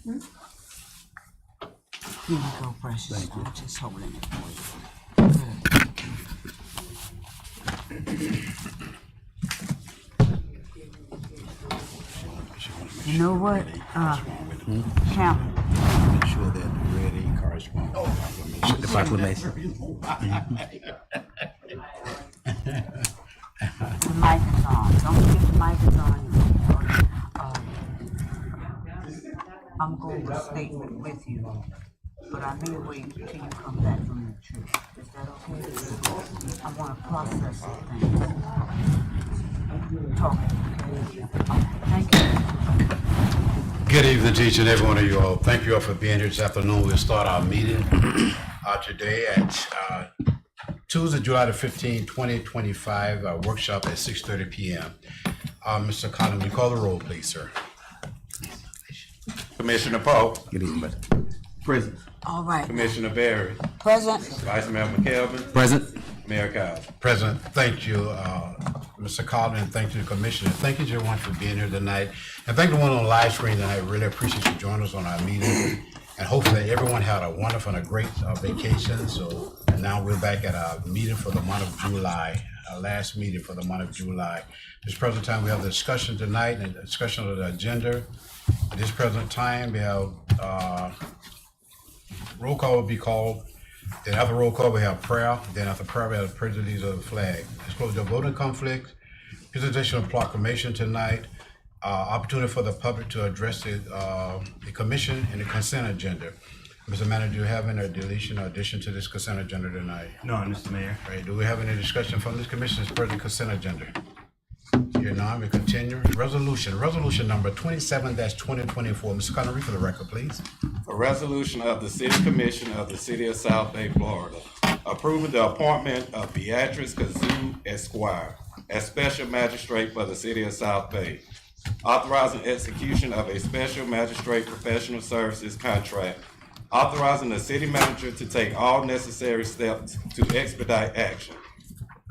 Here you go, precious. I'm just holding it for you. You know what? Champ. Make sure that the red ink corresponds to the proclamation. The mic is on. Don't forget the mic is on. I'm going to statement with you, but I may wait till you come back from the trip. Is that okay? I want to process some things. Talking, okay? Thank you. Good evening to each and every one of you all. Thank you all for being here this afternoon. We'll start our meeting today at Tuesday, July the 15th, 2025, our workshop at 6:30 p.m. Mr. Collins, will you call the roll, please, sir? Commissioner Poe. Good evening, brother. Present. All right. Commissioner Berry. Present. Vice Mayor McKelvin. Present. Mayor Cowles. President, thank you, Mr. Collins, and thank you, the Commissioner. Thank you to everyone for being here tonight. And thank you to one on the live stream tonight. Really appreciate you joining us on our meeting. And hopefully everyone had a wonderful and a great vacation. So now we're back at our meeting for the month of July, our last meeting for the month of July. This present time, we have the discussion tonight and discussion of the agenda. At this present time, we have roll call will be called. Then after roll call, we have prayer. Then after prayer, we have the prejudice of the flag. Disclosure of voting conflict, presentation of proclamation tonight, opportunity for the public to address the commission and the consent agenda. Mr. Manager, do you have any deletion or addition to this consent agenda tonight? No, Mr. Mayor. All right, do we have any discussion from this commission's present consent agenda? Here none, we continue. Resolution number 27-2024. Mr. Connery, for the record, please. A resolution of the City Commission of the City of South Bay, Florida, approving the appointment of Beatrice Kazoo Esquire as Special Magistrate for the City of South Bay, authorizing execution of a Special Magistrate Professional Services contract, authorizing the City Manager to take all necessary steps to expedite action,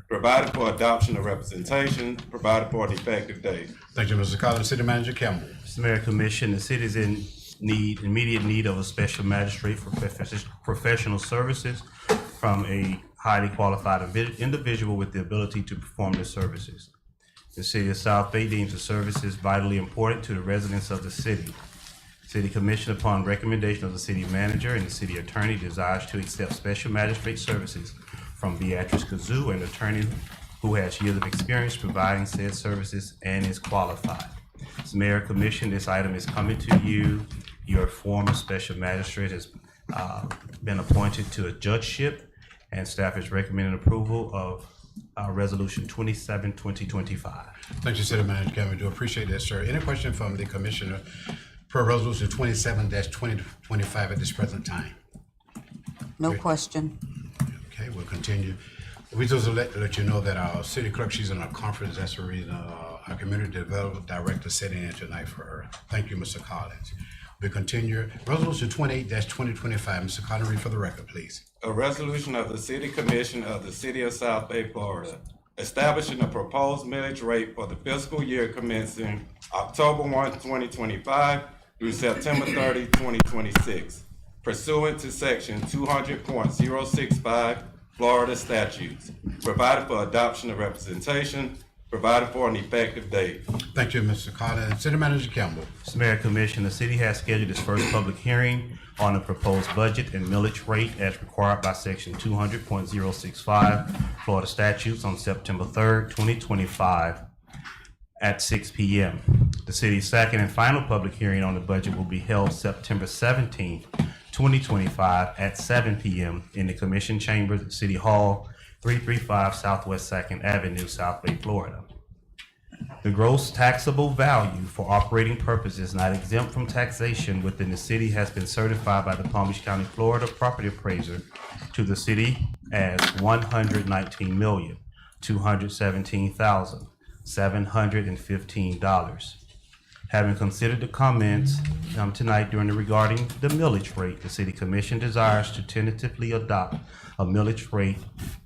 provided for adoption of representation, provided for an effective date. Thank you, Mr. Collins. City Manager Campbell. Mr. Mayor, Commission, the city is in immediate need of a special magistrate for professional services from a highly qualified individual with the ability to perform the services. The City of South Bay deems the services vitally important to the residents of the city. City Commission, upon recommendation of the City Manager and the City Attorney, desires to accept special magistrate services from Beatrice Kazoo, an attorney who has years of experience providing said services and is qualified. As Mayor Commission, this item is coming to you. Your former special magistrate has been appointed to a judgeship, and staff is recommending approval of Resolution 27-2025. Thank you, City Manager Campbell. Do appreciate that, sir. Any question from the Commissioner per Resolution 27-2025 at this present time? No question. Okay, we'll continue. We just let you know that our city clerk, she's in a conference. That's the reason our community development director sitting in tonight for her. Thank you, Mr. Collins. We continue. Resolution 28-2025. Mr. Connery, for the record, please. A resolution of the City Commission of the City of South Bay, Florida, establishing a proposed millage rate for the fiscal year commencing October 1, 2025 through September 30, 2026, pursuant to Section 200.065 Florida statutes, provided for adoption of representation, provided for an effective date. Thank you, Mr. Collins. City Manager Campbell. Mr. Mayor, Commission, the city has scheduled its first public hearing on the proposed budget and millage rate as required by Section 200.065 Florida statutes on September 3rd, 2025 at 6 p.m. The city's second and final public hearing on the budget will be held September 17th, 2025 at 7 p.m. in the Commission Chambers at City Hall, 335 Southwest 2nd Avenue, South Bay, Florida. The gross taxable value for operating purposes not exempt from taxation within the city has been certified by the Palm Beach County, Florida property appraiser to the city as $119,217,715. Having considered the comments tonight regarding the millage rate, the City Commission desires to tentatively adopt a millage rate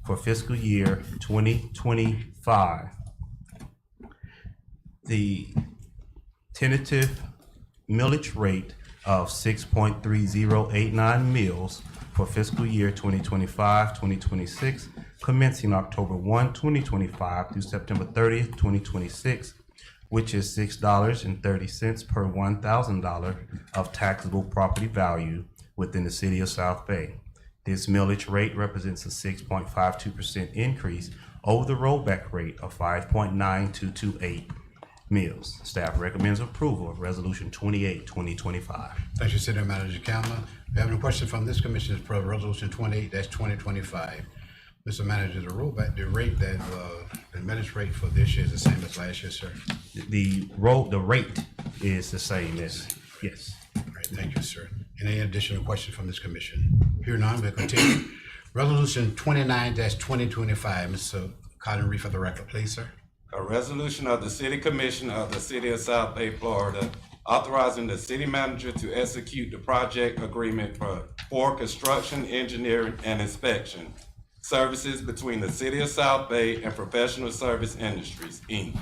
for fiscal year 2025. The tentative millage rate of 6.3089 mills for fiscal year 2025-2026, commencing October 1, 2025 through September 30th, 2026, which is $6.30 per $1,000 of taxable property value within the city of South Bay. This millage rate represents a 6.52% increase over the rollback rate of 5.9228 mills. Staff recommends approval of Resolution 28, 2025. Thank you, City Manager Campbell. We have any questions from this commission for Resolution 28-2025? Mr. Manager, the rate that, the millage rate for this year is the same as last year, sir? The rate is the same as, yes. All right, thank you, sir. Any additional questions from this commission? Here none, we'll continue. Resolution 29-2025, Mr. Cotton, read for the record, please, sir. A resolution of the City Commission of the City of South Bay, Florida, authorizing the city manager to execute the project agreement for construction, engineering, and inspection services between the City of South Bay and Professional Service Industries, Inc.,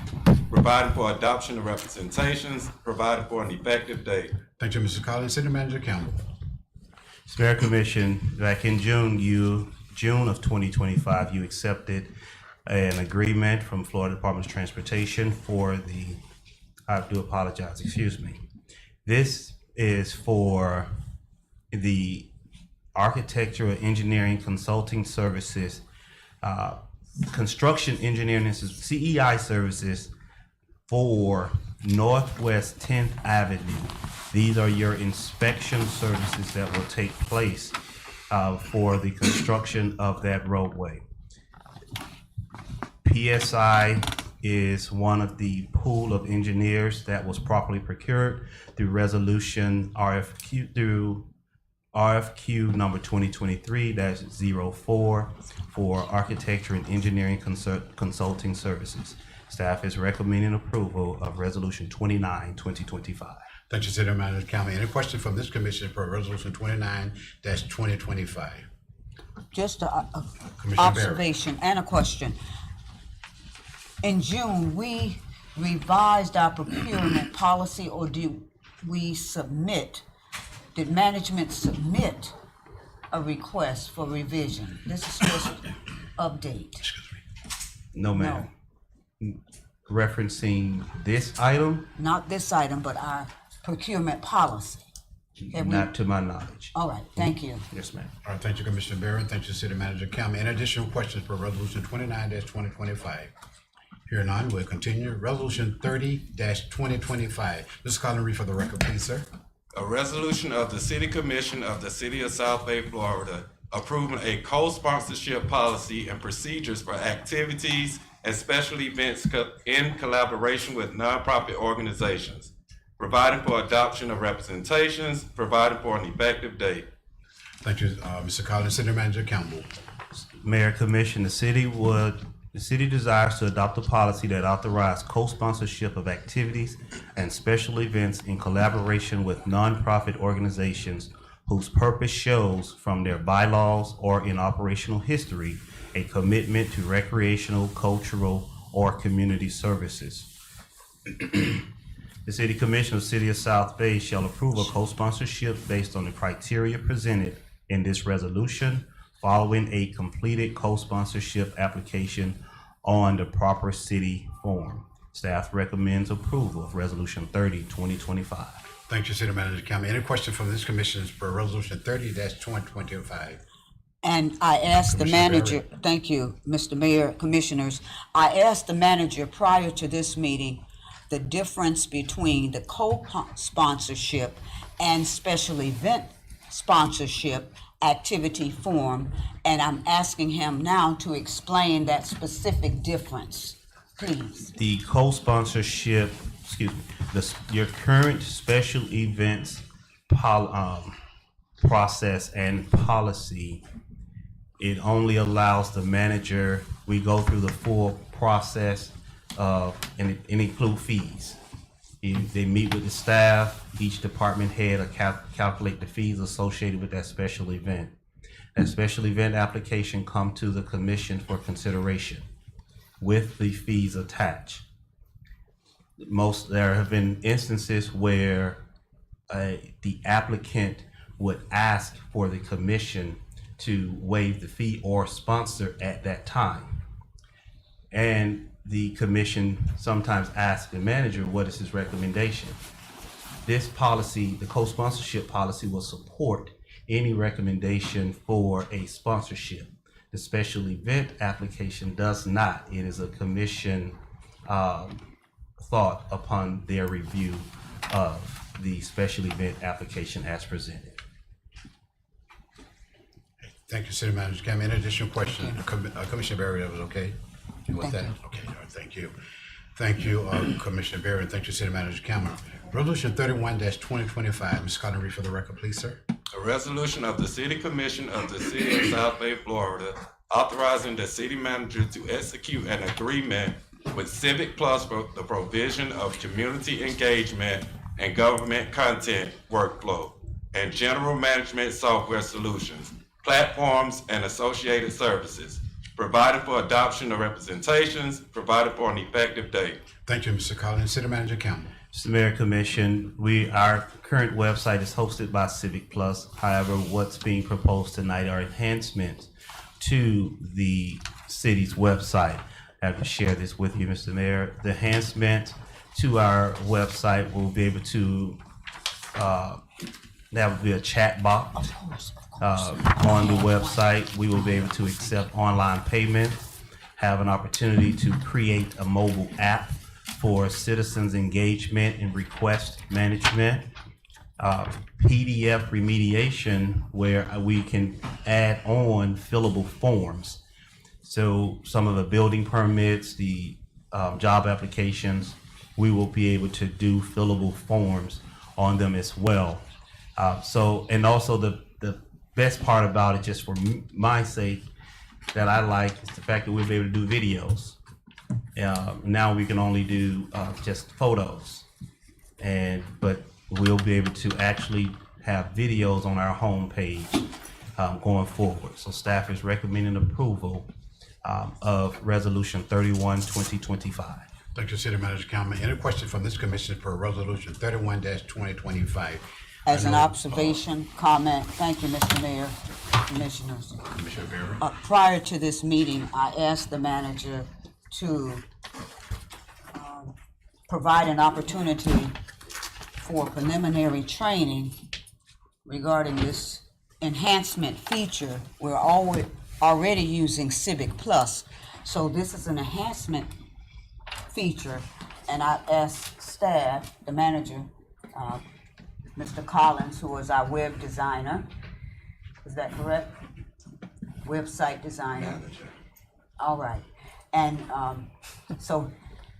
providing for adoption of representations, providing for an effective date. Thank you, Mr. Collins. City Manager Campbell. Mr. Mayor Commission, back in June of 2025, you accepted an agreement from Florida Department of Transportation for I do apologize, excuse me. This is for the architectural engineering consulting services, construction engineering, this is CEI services for Northwest 10th Avenue. These are your inspection services that will take place for the construction of that roadway. PSI is one of the pool of engineers that was properly procured through resolution RFQ number 2023-04 for architecture and engineering consulting services. Staff is recommending approval of resolution 29, 2025. Thank you, City Manager Campbell. Any questions from this commission for Resolution 29-2025? Just a Commissioner observation and a question. In June, we revised our procurement policy, or did management submit a request for revision? This is just an update. No, ma'am. Referencing this item, Not this item, but our procurement policy. Have we- not to my knowledge. All right, thank you. Yes, ma'am. All right, thank you, Commissioner Barron. Thank you, City Manager Campbell. Any additional questions for Resolution 29-2025? Here none, we'll continue. Resolution 30-2025. Mr. Collins, read for the record, please, sir. A resolution of the City Commission of the City of South Bay, Florida, approving a co-sponsorship policy and procedures for activities and special events in collaboration with nonprofit organizations, providing for adoption of representations, providing for an effective date. Thank you, Mr. Collins. City Manager Campbell. Mayor Commission, the city desires to adopt a policy that authorizes co-sponsorship of activities and special events in collaboration with nonprofit organizations whose purpose shows from their bylaws or in operational history a commitment to recreational, cultural, or community services. The City Commission of the City of South Bay shall approve a co-sponsorship based on the criteria presented in this resolution following a completed co-sponsorship application on the proper city form. Staff recommends approval of Resolution 30, 2025. Thank you, City Manager Campbell. Any questions from this commission for Resolution 30-2025? And I asked the Commissioner manager, thank you, Mr. Mayor, Commissioners. I asked the manager prior to this meeting the difference between the co-sponsorship and special event sponsorship activity form, and I'm asking him now to explain that specific difference, please. The co-sponsorship, your current special events process and policy, it only allows the manager, we go through the full process of, and it include fees. They meet with the staff, each department head will calculate the fees associated with that special event. That special event application come to the commission for consideration with the fees attached. There have been instances where the applicant would ask for the commission to waive the fee or sponsor at that time. And the commission sometimes asks the manager, what is his recommendation? This policy, the co-sponsorship policy, will support any recommendation for a sponsorship. The special event application does not. It is a commission thought upon their review of the special event application as presented. Thank you, City Manager Cameron. Any additional question? Commissioner Berry, that was okay? You with that? Okay, all right, thank you. Thank you, Commissioner Berry, and thank you, City Manager Cameron. Resolution 31-2025. Ms. Cotton, read for the record, please, sir. A resolution of the City Commission of the City of South Bay, Florida, authorizing the city manager to execute an agreement with Civic Plus for the provision of community engagement and government content workflow and general management software solutions, platforms, and associated services, provided for adoption of representations, provided for an effective date. Thank you, Mr. Collins. City Manager Campbell. Mr. Mayor, Commission, our current website is hosted by Civic Plus. However, what's being proposed tonight are enhancements to the city's website. I have to share this with you, Mr. Mayor. The enhancement to our website will be able to, that will be a chat box on the website. We will be able to accept online payment, have an opportunity to create a mobile app for citizens engagement and request management, PDF remediation where we can add on fillable forms. So some of the building permits, the job applications, we will be able to do fillable forms on them as well. And also the best part about it, just for my sake, that I like is the fact that we'll be able to do videos. Now we can only do just photos, but we'll be able to actually have videos on our homepage going forward. So staff is recommending approval of Resolution 31-2025. Thank you, City Manager Campbell. Any question from this commission for Resolution 31-2025? As an observation, comment, thank you, Mr. Mayor, Commissioners. Commissioner Berry. Prior to this meeting, I asked the manager to provide an opportunity for preliminary training regarding this enhancement feature. We're already using Civic Plus, so this is an enhancement feature, and I asked staff, the manager, Mr. Collins, who is our web designer, is that correct? Website designer. All right, and so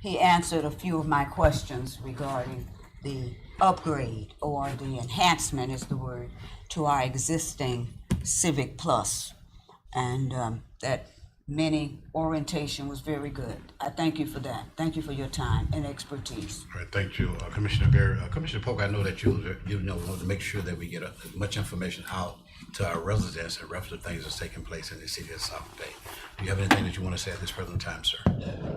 he answered a few of my questions regarding the upgrade, or the enhancement is the word, to our existing Civic Plus, and that mini orientation was very good. I thank you for that. Thank you for your time and expertise. All right, thank you, Commissioner Berry. Commissioner Polk, I know that you want to make sure that we get as much information out to our residents and reference things that's taking place in the city of South Bay. Do you have anything that you want to say at this present time, sir?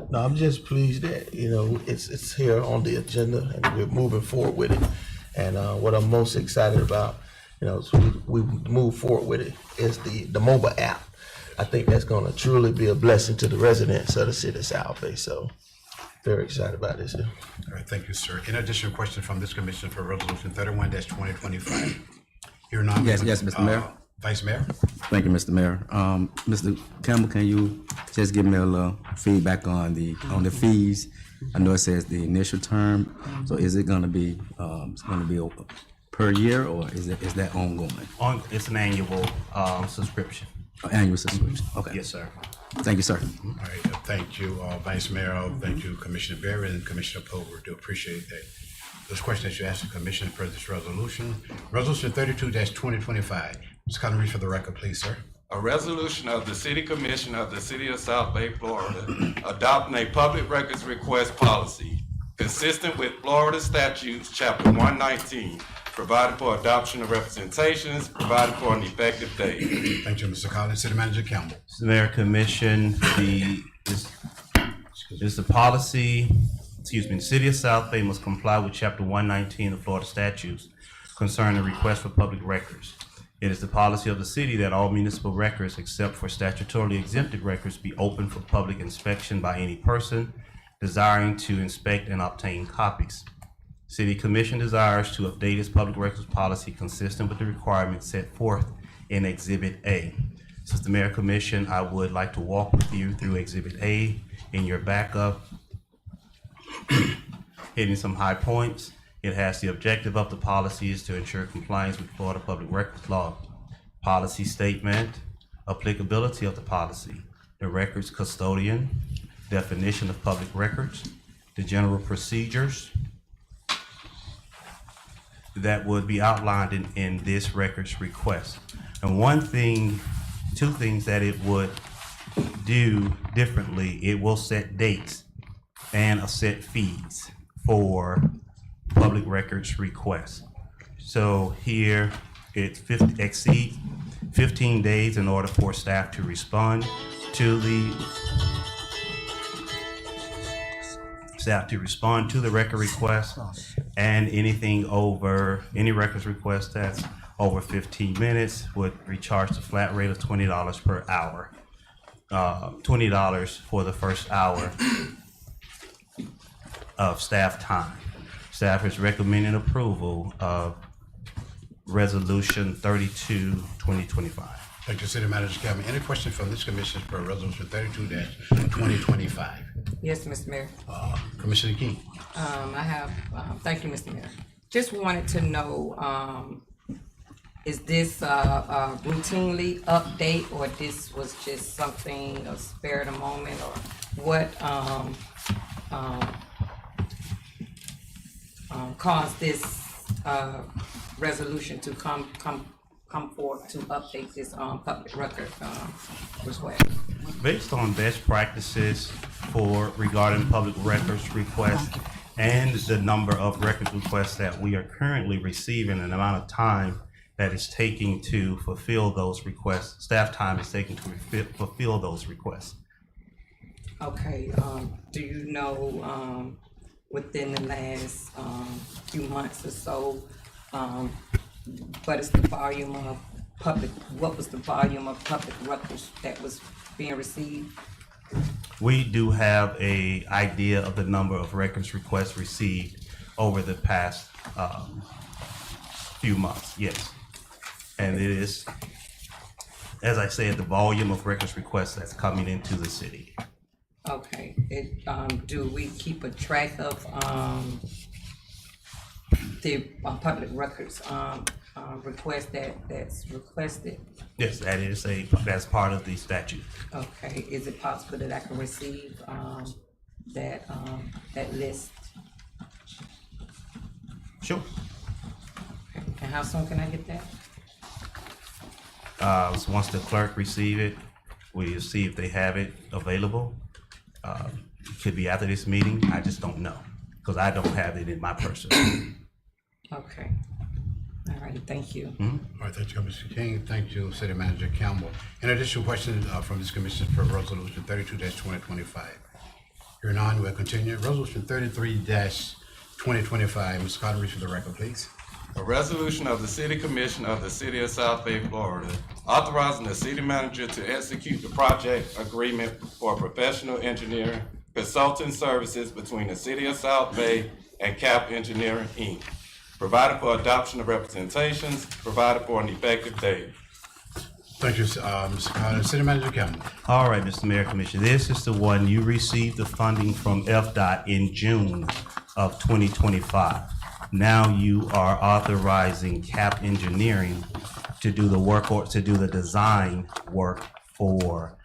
No, I'm just pleased that, it's here on the agenda and we're moving forward with it. And what I'm most excited about, so we move forward with it, is the mobile app. I think that's going to truly be a blessing to the residents of the city of South Bay. So very excited about this. All right, thank you, sir. In addition, question from this commission for Resolution 31-2025. Here now. Yes, Mr. Mayor. Vice Mayor. Thank you, Mr. Mayor. Mr. Campbell, can you just give me a little feedback on the fees? I know it says the initial term, so is it going to be per year, or is that ongoing? It's an annual subscription. Annual subscription. Okay. Yes, sir. Thank you, sir. All right, thank you, Vice Mayor. Thank you, Commissioner Berry and Commissioner Polk. We do appreciate that. Those questions that you asked the commission per this resolution. Resolution 32-2025. Ms. Cotton, read for the record, please, sir. A resolution of the City Commission of the City of South Bay, Florida, adopting a public records request policy consistent with Florida statutes, Chapter 119, provided for adoption of representations, provided for an effective date. Thank you, Mr. Collins. City Manager Campbell. Mr. Mayor, Commission, the policy, the City of South Bay must comply with Chapter 119 of Florida statutes concerning requests for public records. It is the policy of the city that all municipal records, except for statutorily exempted records, be open for public inspection by any person desiring to inspect and obtain copies. City Commission desires to update its public records policy consistent with the requirements set forth in Exhibit A. Since the Mayor Commission, I would like to walk with you through Exhibit A in your backup, hitting some high points. It has the objective of the policy is to ensure compliance with Florida Public Records Law. Policy statement, applicability of the policy, the records custodian, definition of public records, the general procedures that would be outlined in this records request. And two things that it would do differently, it will set dates and set fees for public records requests. So here it exceeds 15 days in order for staff to respond to the record request, and any records request that's over 15 minutes would recharge the flat rate of $20 per hour. $20 for the first hour of staff time. Staff is recommending approval of Resolution 32, 2025. Thank you, City Manager Campbell. Any questions from this commission for Resolution 32-2025? Yes, Mr. Mayor. Commissioner King. I have, thank you, Mr. Mayor. Just wanted to know, is this routinely update, or this was just something, a spare of the moment, or what caused this resolution to come forth to update this public record request? Based on best practices regarding public records requests and the number of records requests that we are currently receiving and the amount of time that is taking to fulfill those requests, staff time is taking to fulfill those requests. Okay, do you know, within the last few months or so, what was the volume of public records that was being received? We do have an idea of the number of records requests received over the past few months, yes. And it is, as I said, the volume of records requests that's coming into the city. Okay, do we keep a track of the public records request that's requested? Yes, that's part of the statute. Okay, is it possible that I can receive that list? Sure. Okay. And how soon can I get that? So once the clerk receive it, we'll see if they have it available. It could be after this meeting, I just don't know, because I don't have it in my person. Okay. All right, thank you. All right, thank you, Commissioner King. Thank you, City Manager Campbell. An additional question from this commission for Resolution 32-2025. Hearing none, we'll continue. Resolution 33-2025. Ms. Carter, read for the record, please. A resolution of the City Commission of the City of South Bay, Florida, authorizing the city manager to execute the project agreement for professional engineering consulting services between the City of South Bay and CAP Engineering, Inc., provided for adoption of representations, provided for an effective date. Thank you, Mr. Carter. City Manager Campbell. All right, Mr. Mayor Commissioner, this is the one you received the funding from FDOT in June of 2025. Now you are authorizing CAP Engineering to do the work or to do the design work for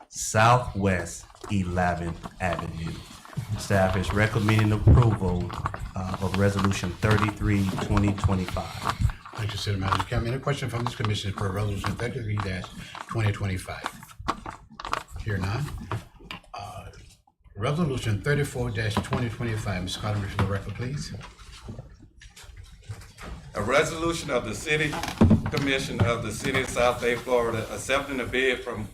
Southwest 11th Avenue. Staff is recommending approval of Resolution 33-2025. Thank you, City Manager Campbell. Any question from this commission for Resolution 33-2025? Hear none. Resolution 34-2025. Ms. Carter, read for the record, please. A resolution of the City Commission of the City of South Bay, Florida, accepting a bid from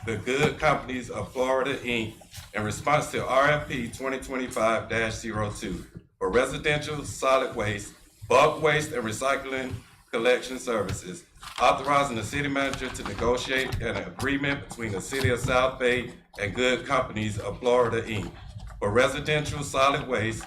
the Good Companies of Florida, Inc. in response to RFP 2025-02 for residential solid waste bulk waste and recycling collection services, authorizing the city manager to negotiate an agreement between the city of South Bay and Good Companies of Florida, Inc. for residential solid waste,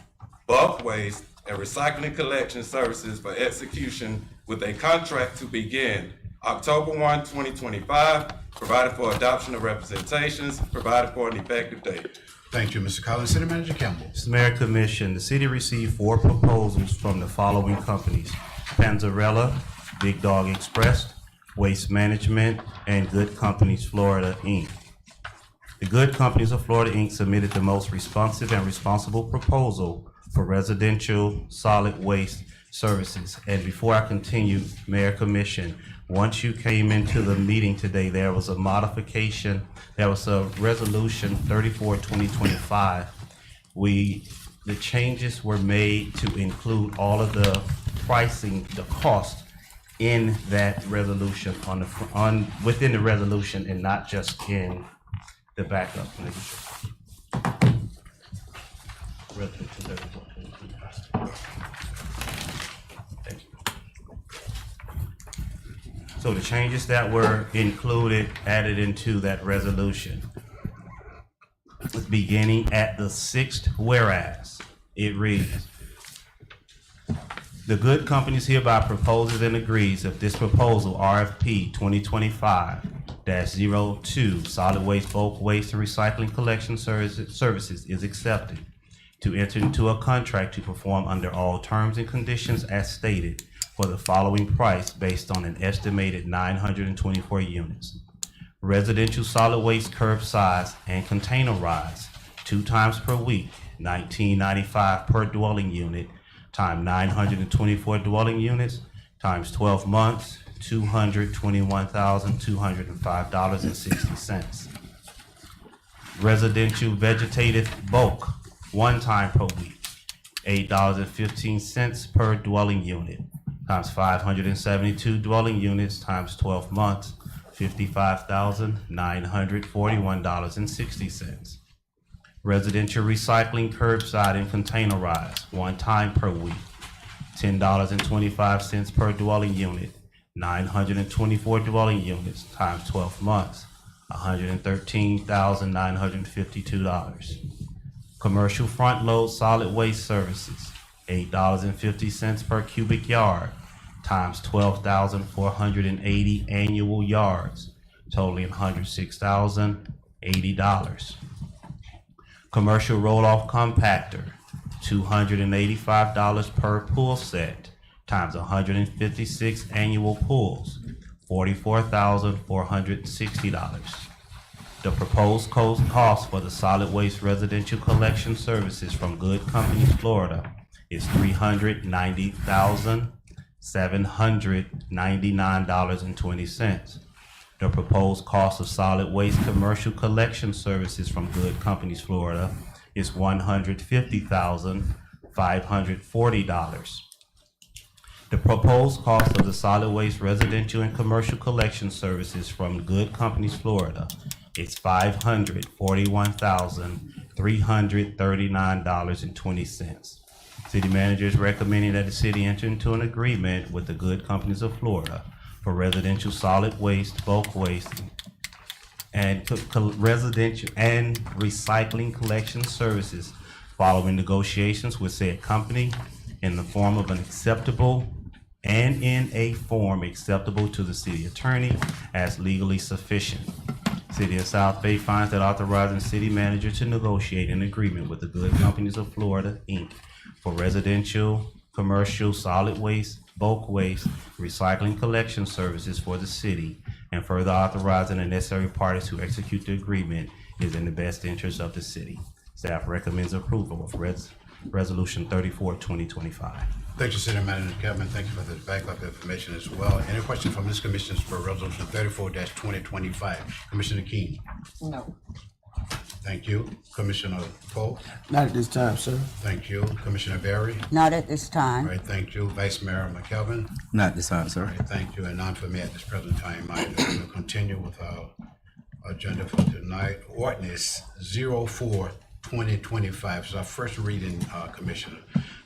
bulk waste, and recycling collection services for execution with a contract to begin October 1, 2025, provided for adoption of representations, provided for an effective date. Thank you, Mr. Collins. City Manager Campbell. Mr. Mayor, Commission, the city received 4 proposals from the following companies: Panzarella, Big Dog Express, Waste Management, and Good Companies Florida, Inc. The Good Companies of Florida, Inc. submitted the most responsive and responsible proposal for residential solid waste services. And before I continue, Mayor, Commission, once you came into the meeting today, there was a modification. There was a resolution 34/2025. The changes were made to include all of the pricing, the cost in that resolution within the resolution and not just in the backup. Thank you. So the changes that were included, added into that resolution, beginning at the 6th whereas, it reads, the Good Companies hereby proposes and agrees if this proposal, RFP 2025-02, solid waste, bulk waste, and recycling collection services is accepted, to enter into a contract to perform under all terms and conditions as stated for the following price based on an estimated 924 units. Residential solid waste curbside and containerized 2 times per week, $19.95 per dwelling unit, times 924 dwelling units, times 12 months, $221,205.60. Residential vegetative bulk, 1 time per week, $8.15 per dwelling unit, times 572 dwelling units, times 12 months, $55,941.60. Residential recycling curbside and containerized, 1 time per week, $10.25 per dwelling unit, 924 dwelling units, times 12 months, $113,952. Commercial front load solid waste services, $8.50 per cubic yard, times 12,480 annual yards, totaling $106,080. Commercial roll-off compactor, $285 per pull set, times 156 annual pulls, $44,460. The proposed cost for the solid waste residential collection services from Good Companies Florida is $390,799.20. The proposed cost of solid waste commercial collection services from Good Companies Florida is $150,540. The proposed cost of the solid waste residential and commercial collection services from Good Companies Florida is $541,339.20. City manager is recommending that the city enter into an agreement with the Good Companies of Florida for residential solid waste, bulk waste, and residential and recycling collection services following negotiations with said company in the form of an acceptable and in a form acceptable to the city attorney as legally sufficient. City of South Bay finds that authorizing city manager to negotiate an agreement with the Good Companies of Florida, Inc. for residential, commercial, solid waste, bulk waste, recycling collection services for the city, and further authorizing the necessary parties to execute the agreement is in the best interest of the city. Staff recommends approval of Resolution 34/2025. Thank you, City Manager Campbell. Thank you for the backup information as well. Any questions from this commission for Resolution 34-2025? Commissioner King. No. Thank you. Commissioner Poe. Not at this time, sir. Thank you. Commissioner Berry. Not at this All time. right, thank you. Vice Mayor McKelvin. Not this time, sir. All right, thank you. And none for me at this present time either. We'll continue with our agenda for tonight. Ordinance 04/2025 is our first reading, Commissioner.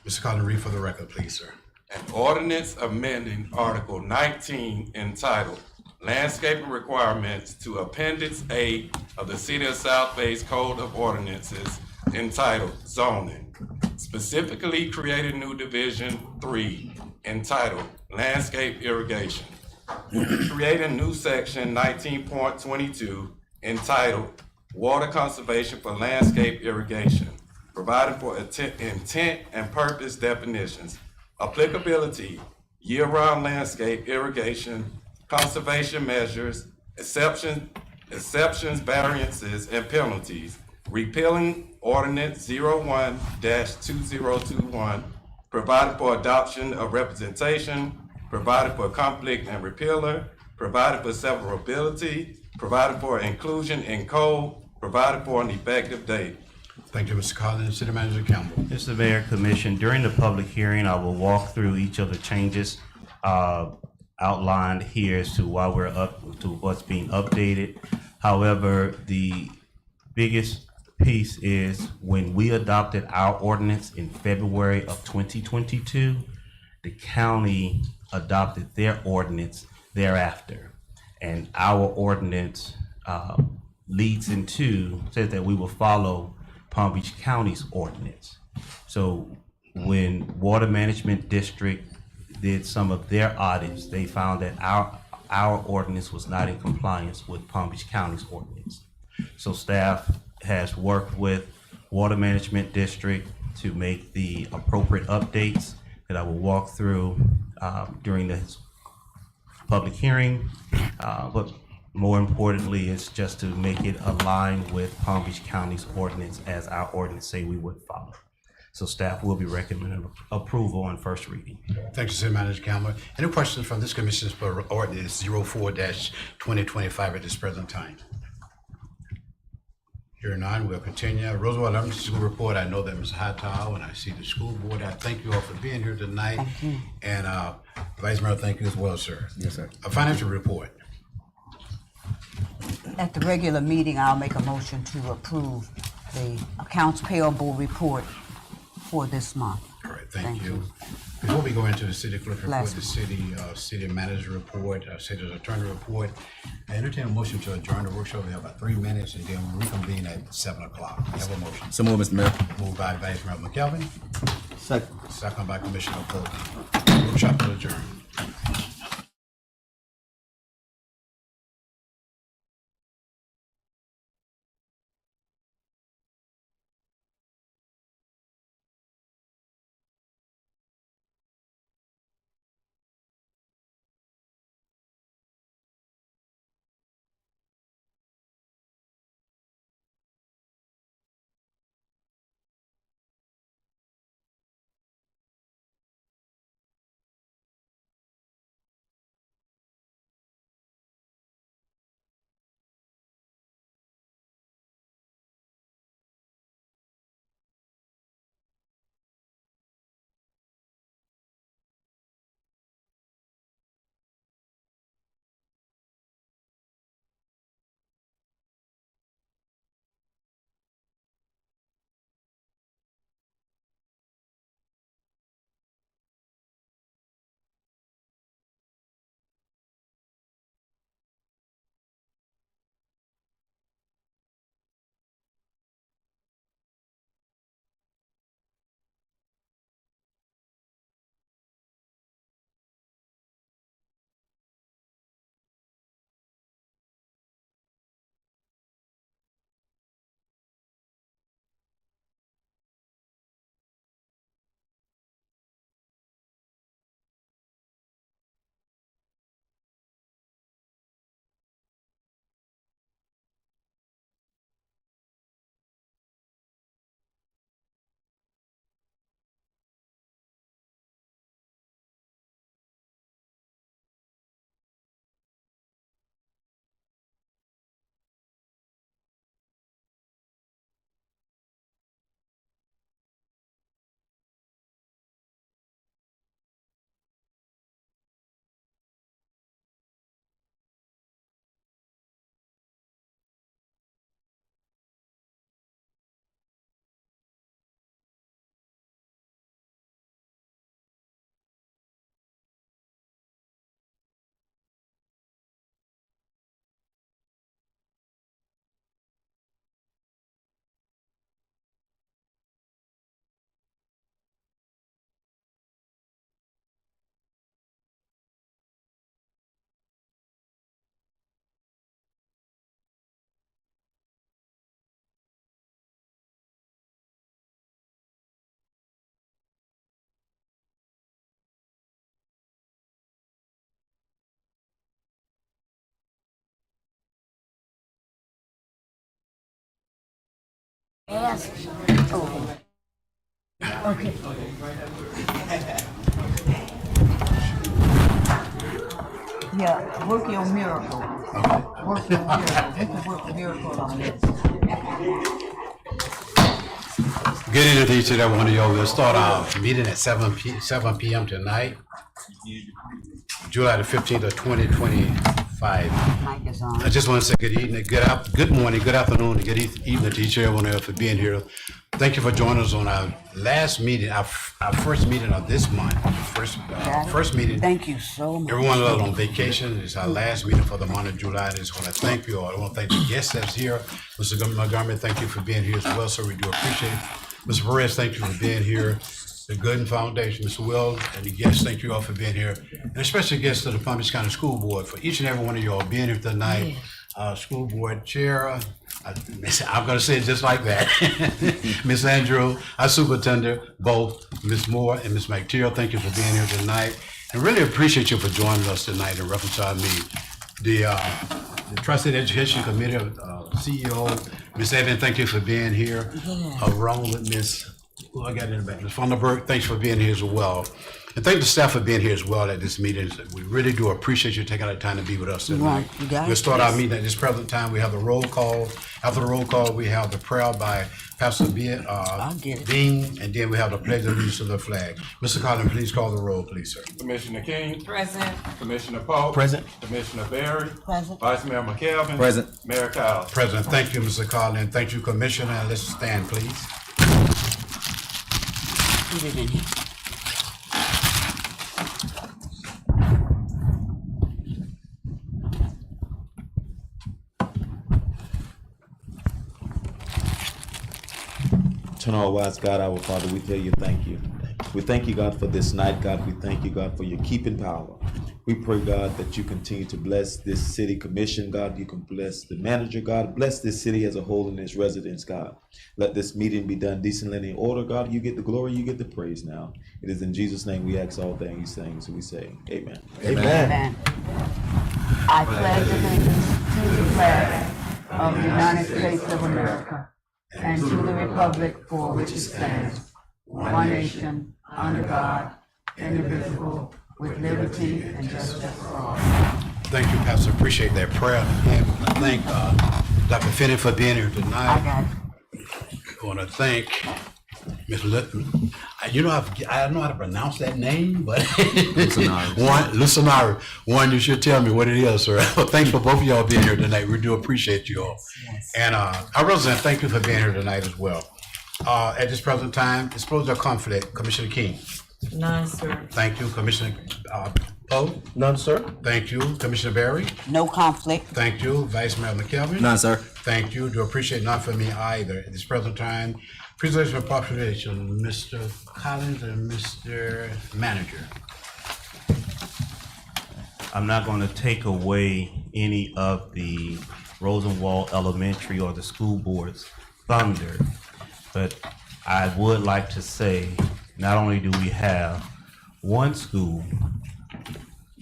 Mr. Collins, read for the record, please, sir. An ordinance amending Article 19 entitled Landscaping Requirements to Appendix A of the City of South Bay's Code of Ordinances entitled Zoning, specifically creating new Division 3 entitled Landscape Irrigation, creating new Section 19.22 entitled Water Conservation for Landscape Irrigation, providing for intent and purpose definitions, applicability, year-round landscape irrigation, conservation measures, exceptions, variances, and penalties, repealing ordinance 01-2021, providing for adoption of representation, providing for conflict and repealer, providing for severability, providing for inclusion in code, providing for an effective date. Thank you, Mr. Collins. City Manager Campbell. Mr. Mayor, Commission, during the public hearing, I will walk through each of the changes outlined here as to why we're up to what's being updated. However, the biggest piece is when we adopted our ordinance in February of 2022, the county adopted their ordinance thereafter. And our ordinance says that we will follow Palm Beach County's ordinance. So when Water Management District did some of their audits, they found that our ordinance was not in compliance with Palm Beach County's ordinance. So staff has worked with Water Management District to make the appropriate updates that I will walk through during this public hearing. But more importantly, it's just to make it align with Palm Beach County's ordinance as our ordinance say we would follow. So staff will be recommending approval on first reading. Thank you, City Manager Campbell. Any questions from this commission for ordinance 04-2025 at this present time? Here none, we'll continue. Roosevelt Elementary School report. I know that Ms. Hightower, and I see the school board. I thank you all for being here tonight. Thank you. And Vice Mayor, thank you as well, sir. Yes, sir. A financial report. At the regular meeting, I'll make a motion to approve the accounts payable report for this month. All right, thank you. Before we go into the city clerk report, Last the city manager report, city attorney report, I entertain a motion to adjourn the workshop. We have about 3 minutes, and then we'll reconvene at 7 o'clock. I have a motion. So move, Mr. Mayor. Moved by Vice Mayor McKelvin, Second. second by Commissioner Polk. Workshop is adjourned. Ask. Oh. Okay. Yeah, work your miracle. Work your miracle. You can work a miracle on this. Good evening to each and every one of y'all. We'll start our meeting at 7 p.m. tonight, July the 15th of 2025. Mic is on. I just want to say good evening, good morning, good afternoon, and good evening to each and every one of you for being here. Thank you for joining us on our last meeting, our first meeting of this month. First meeting. Thank you so much. Everyone is on vacation. It's our last meeting for the month of July. I just want to thank you all. I want to thank the guests that's here. Mr. Montgomery, thank you for being here as well, sir. We do appreciate it. Mr. Perez, thank you for being here. The Gooden Foundation, Mr. Wells, and the guests, thank you all for being here. And especially guests to the Palm Beach County School Board, for each and every one of y'all being here tonight. School Board Chair, I'm gonna say it just like that. Miss Andrew, our Superintendent, both Miss Moore and Miss McTeer, thank you for being here tonight. And really appreciate you for joining us tonight in reference to our meeting. The Trusted Education Committee, CEO, Miss Evan, thank you for being here. Along with Miss, who I got in the back, Ms. Funderburg, thanks for being here as well. And thank the staff for being here as well at this meeting. We really do appreciate you taking the time to be with us tonight. Right, you got it. We'll start our meeting at this present time. We have the roll call. After the roll call, we have the prayer by Pastor Dean, and then we have the pledge of allegiance to the flag. Mr. Collins, please call the roll, please, sir. Commissioner King. Present. Commissioner Polk. Present. Commissioner Berry. Present. Vice Mayor McKelvin. Present. Mayor Cowles. President, thank you, Mr. Collins. Thank you, Commissioner. And let's stand, please. Put it in here. Eternal wise God, our Father, we tell you thank you. We thank you, God, for this night, God. We thank you, God, for your keeping power. We pray, God, that you continue to bless this city commission, God. You can bless the manager, God. Bless this city as a whole and its residents, God. Let this meeting be done decently and in order, God. You get the glory, you get the praise now. It is in Jesus' name we ask all things, we say, amen. Amen. I pledge allegiance to the flag of the United States of America and to the republic for which it stands, one nation, under God, indivisible, with liberty and justice for all. Thank you, Pastor. Appreciate that prayer. And I thank Dr. Finney for being here tonight. I got it. I want to thank Ms. Litton. You know, I don't know how to pronounce that name, but Lucinari. One, you should tell me what it is, sir. Thanks for both of y'all being here tonight. We do appreciate you all. Yes. And our resident, thank you for being here tonight as well. At this present time, disclosure of conflict, Commissioner King. None, sir. Thank you, Commissioner Poe. None, sir. Thank you, Commissioner Berry. No conflict. Thank you, Vice Mayor McKelvin. None, sir. Thank you. Do appreciate not for me either. At this present time, presentation of population, Mr. Collins and Mr. Manager. I'm not going to take away any of the Rosenwald Elementary or the school board's thunder, but I would like to say, not only do we have one school,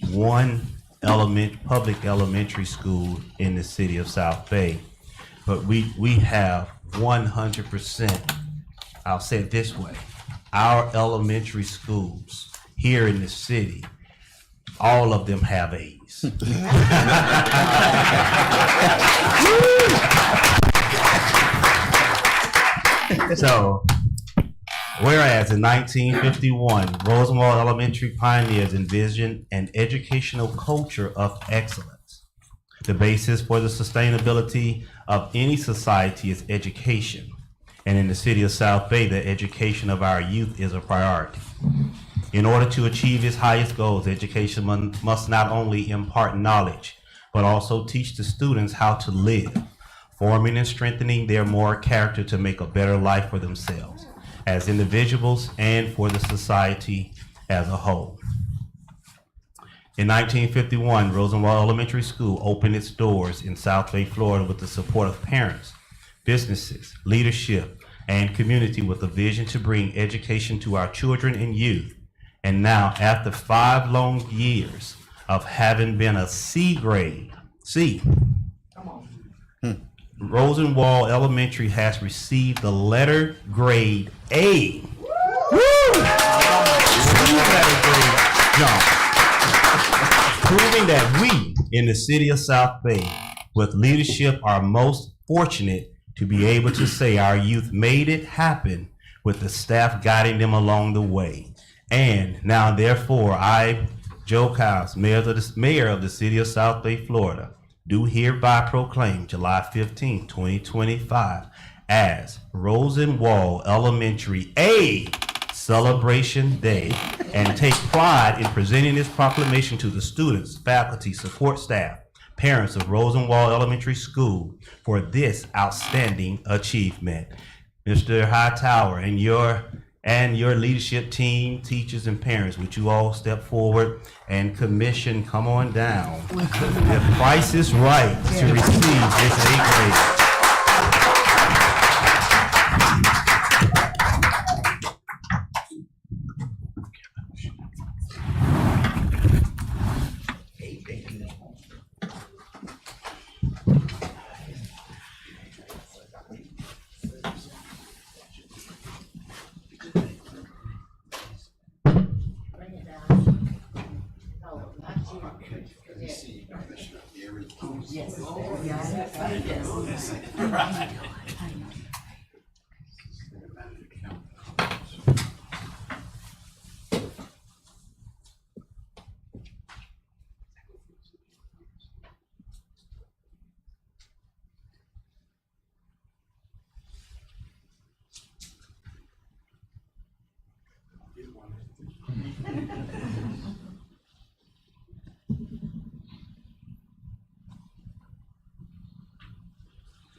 one public elementary school in the city of South Bay, but we have 100%, I'll say it this way, our elementary schools here in the city, all of them have A's. So, whereas in 1951, Rosenwald Elementary pioneers envisioned an educational culture of excellence. The basis for the sustainability of any society is education. And in the city of South Bay, the education of our youth is a priority. In order to achieve its highest goals, education must not only impart knowledge, but also teach the students how to live, forming and strengthening their moral character to make a better life for themselves as individuals and for the society as a whole. In 1951, Rosenwald Elementary School opened its doors in South Bay, Florida with the support of parents, businesses, leadership, and community with a vision to bring education to our children and youth. And now, after 5 long years of having been a C grade, Rosenwald Elementary has received the letter grade A. Woo! Letter grade jump. Proving that we in the city of South Bay with leadership are most fortunate to be able to say our youth made it happen with the staff guiding them along the way. And now therefore I, Joe Kyles, mayor of the city of South Bay, Florida, do hereby proclaim July 15, 2025 as Rosenwald Elementary A Celebration Day, and take pride in presenting this proclamation to the students, faculty, support staff, parents of Rosenwald Elementary School for this outstanding achievement. Mr. Hightower and your leadership team, teachers and parents, would you all step forward, and commission, come on down. The price is right to receive this A grade.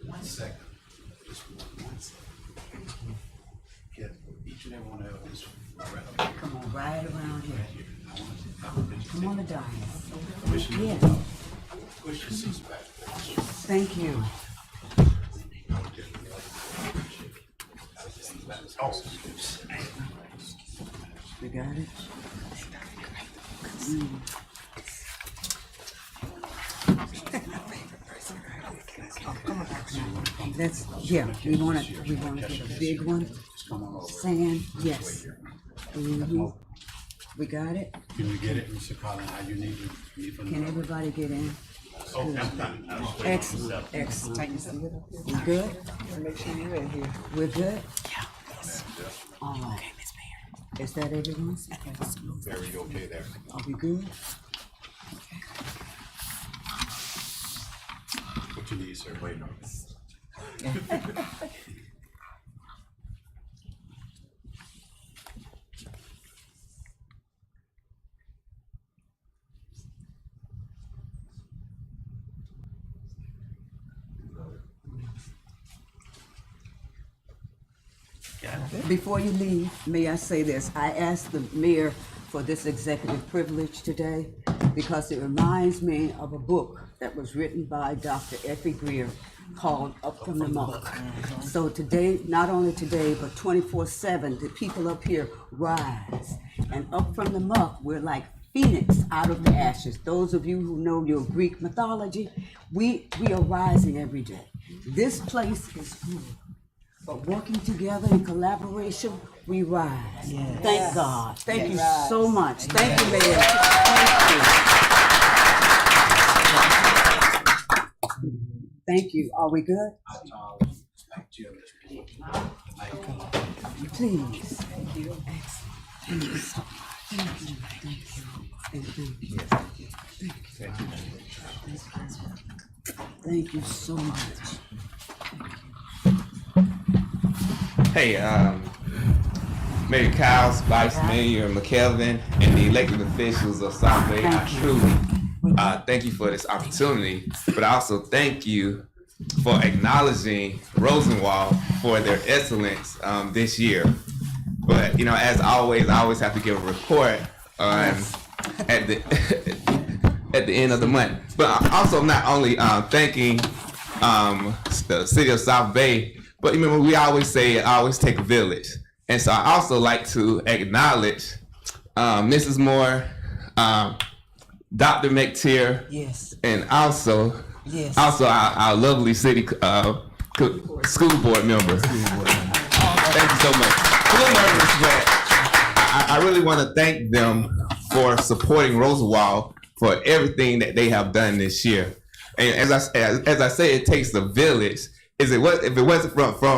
One second. Just one second. Get each and every one of us. Come on, right around here. Come on the dais. Commissioner, Yeah, push your seats back. thank you. We got it? Oh, come on back now. Let's, yeah, we wanna get a big one. Saying, yes. Mhm. We got it? Can you get it, Mr. Collins, how you need to? Can everybody get in? Oh, I'm coming. Excellent, excellent. We good? Make sure you're in here. We're good? Yeah. All right. Is that everyone? Very okay there. Are we good? What you need, sir, wait on. Before you leave, may I say this? I asked the mayor for this executive privilege today because it reminds me of a book that was written by Dr. Effie Greer called Up From the Muck. So today, not only today, but 24/7, the people up here rise. And up from the muck, we're like phoenix out of the ashes. Those of you who know your Greek mythology, we are rising every day. This place is good. But working together in collaboration, we rise. Thank God. Thank you so much. Thank you, Mayor. Thank you. Are we good? Please. Thank you. Excellent. Thank you so much. Thank you. Thank you. And thank you. Thank you. Thank you so much. Hey, Mayor Kyles, Vice Mayor McKelvin, and the elected officials of South Bay, I truly thank you for this opportunity, but I also thank you for acknowledging Rosenwald for their excellence this year. But, you know, as always, I always have to give a report at the at the end of the month. But also not only thanking the city of South Bay, but remember, we always say it always take a village. And so I also like to acknowledge Mrs. Moore, Dr. McTeer, Yes. and also Yes. Also, our lovely city school board member. Thank you so much. I'm a little nervous, but I really want to thank them for supporting Roosevelt for everything that they have done this year. And as I say, it takes a village. If it wasn't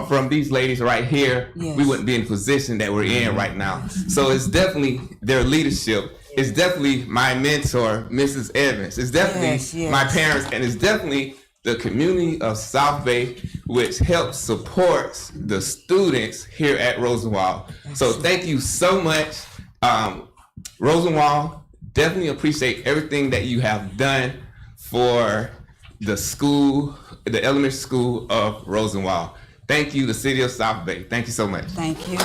from these ladies right here, Yes. we wouldn't be in the position that we're in right now. So it's definitely their leadership. It's definitely my mentor, Mrs. Evans. It's definitely Yes. my parents, and it's definitely the community of South Bay, which helps supports the students here at Rosenwald. So thank you so much, Rosenwald. Definitely appreciate everything that you have done for the school, the elementary school of Rosenwald. Thank you, the city of South Bay. Thank you so much. Thank you.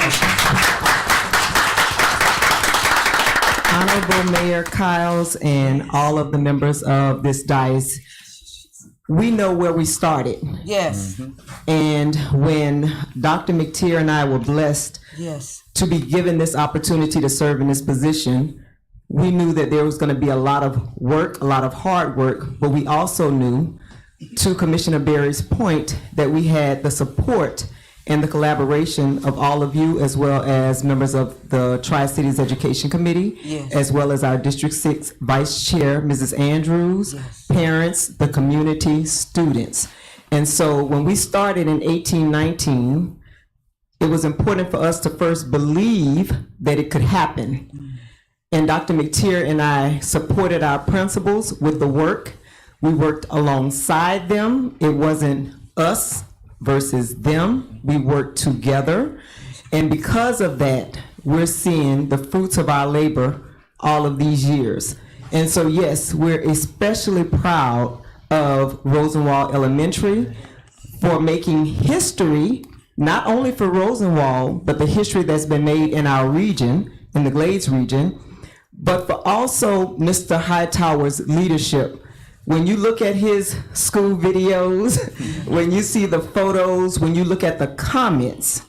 Honorable Mayor Kyles and all of the members of this dais, we know where we started. Yes. And when Dr. McTeer and I were blessed Yes. to be given this opportunity to serve in this position, we knew that there was going to be a lot of work, a lot of hard work, but we also knew, to Commissioner Berry's point, that we had the support and the collaboration of all of you, as well as members of the Tri-Cities Education Committee, Yes. as well as our District 6 Vice Chair, Mrs. Andrews, Yes. parents, the community, students. And so when we started in 1819, it was important for us to first believe that it could happen. And Dr. McTeer and I supported our principals with the work. We worked alongside them. It wasn't us versus them. We worked together. And because of that, we're seeing the fruits of our labor all of these years. And so, yes, we're especially proud of Rosenwald Elementary for making history, not only for Rosenwald, but the history that's been made in our region, in the Glades region, but for also Mr. Hightower's leadership. When you look at his school videos, when you see the photos, when you look at the comments,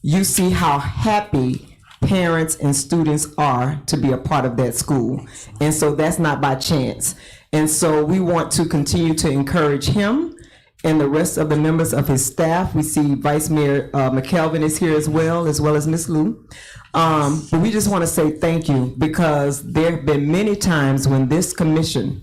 you see how happy parents and students are to be a part of that school. And so that's not by chance. And so we want to continue to encourage him and the rest of the members of his staff. We see Vice Mayor McKelvin is here as well as Ms. Lou. But we just want to say thank you, because there have been many times when this commission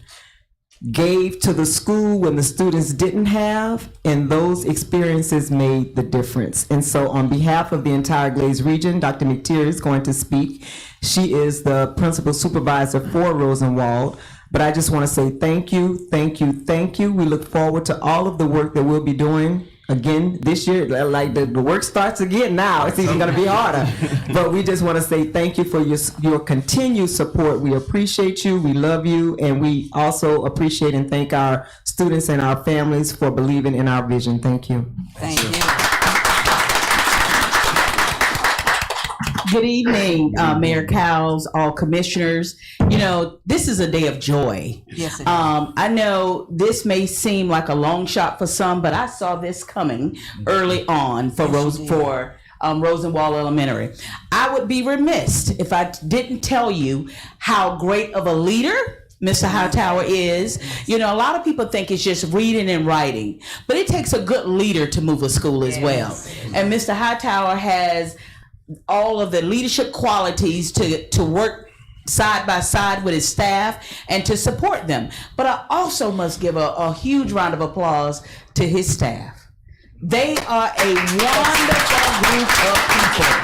gave to the school when the students didn't have, and those experiences made the difference. And so on behalf of the entire Glades region, Dr. McTeer is going to speak. She is the principal supervisor for Rosenwald. But I just want to say thank you, thank you, thank you. We look forward to all of the work that we'll be doing again this year. Like the work starts again now. It's even going to be harder. But we just want to say thank you for your continued support. We appreciate you. We love you. And we also appreciate and thank our students and our families for believing in our vision. Thank you. Thank you. Good evening, Mayor Cowles, all commissioners. You know, this is a day of joy. Yes, it is. I know this may seem like a long shot for some, but I saw this coming early on for Rosenwald Elementary. I would be remiss if I didn't tell you how great of a leader Mr. Hightower is. You know, a lot of people think it's just reading and writing, but it takes a good leader to move a school as well. And Mr. Hightower has all of the leadership qualities to work side by side with his staff and to support them. But I also must give a huge round of applause to his staff. They are a wonderful group of people.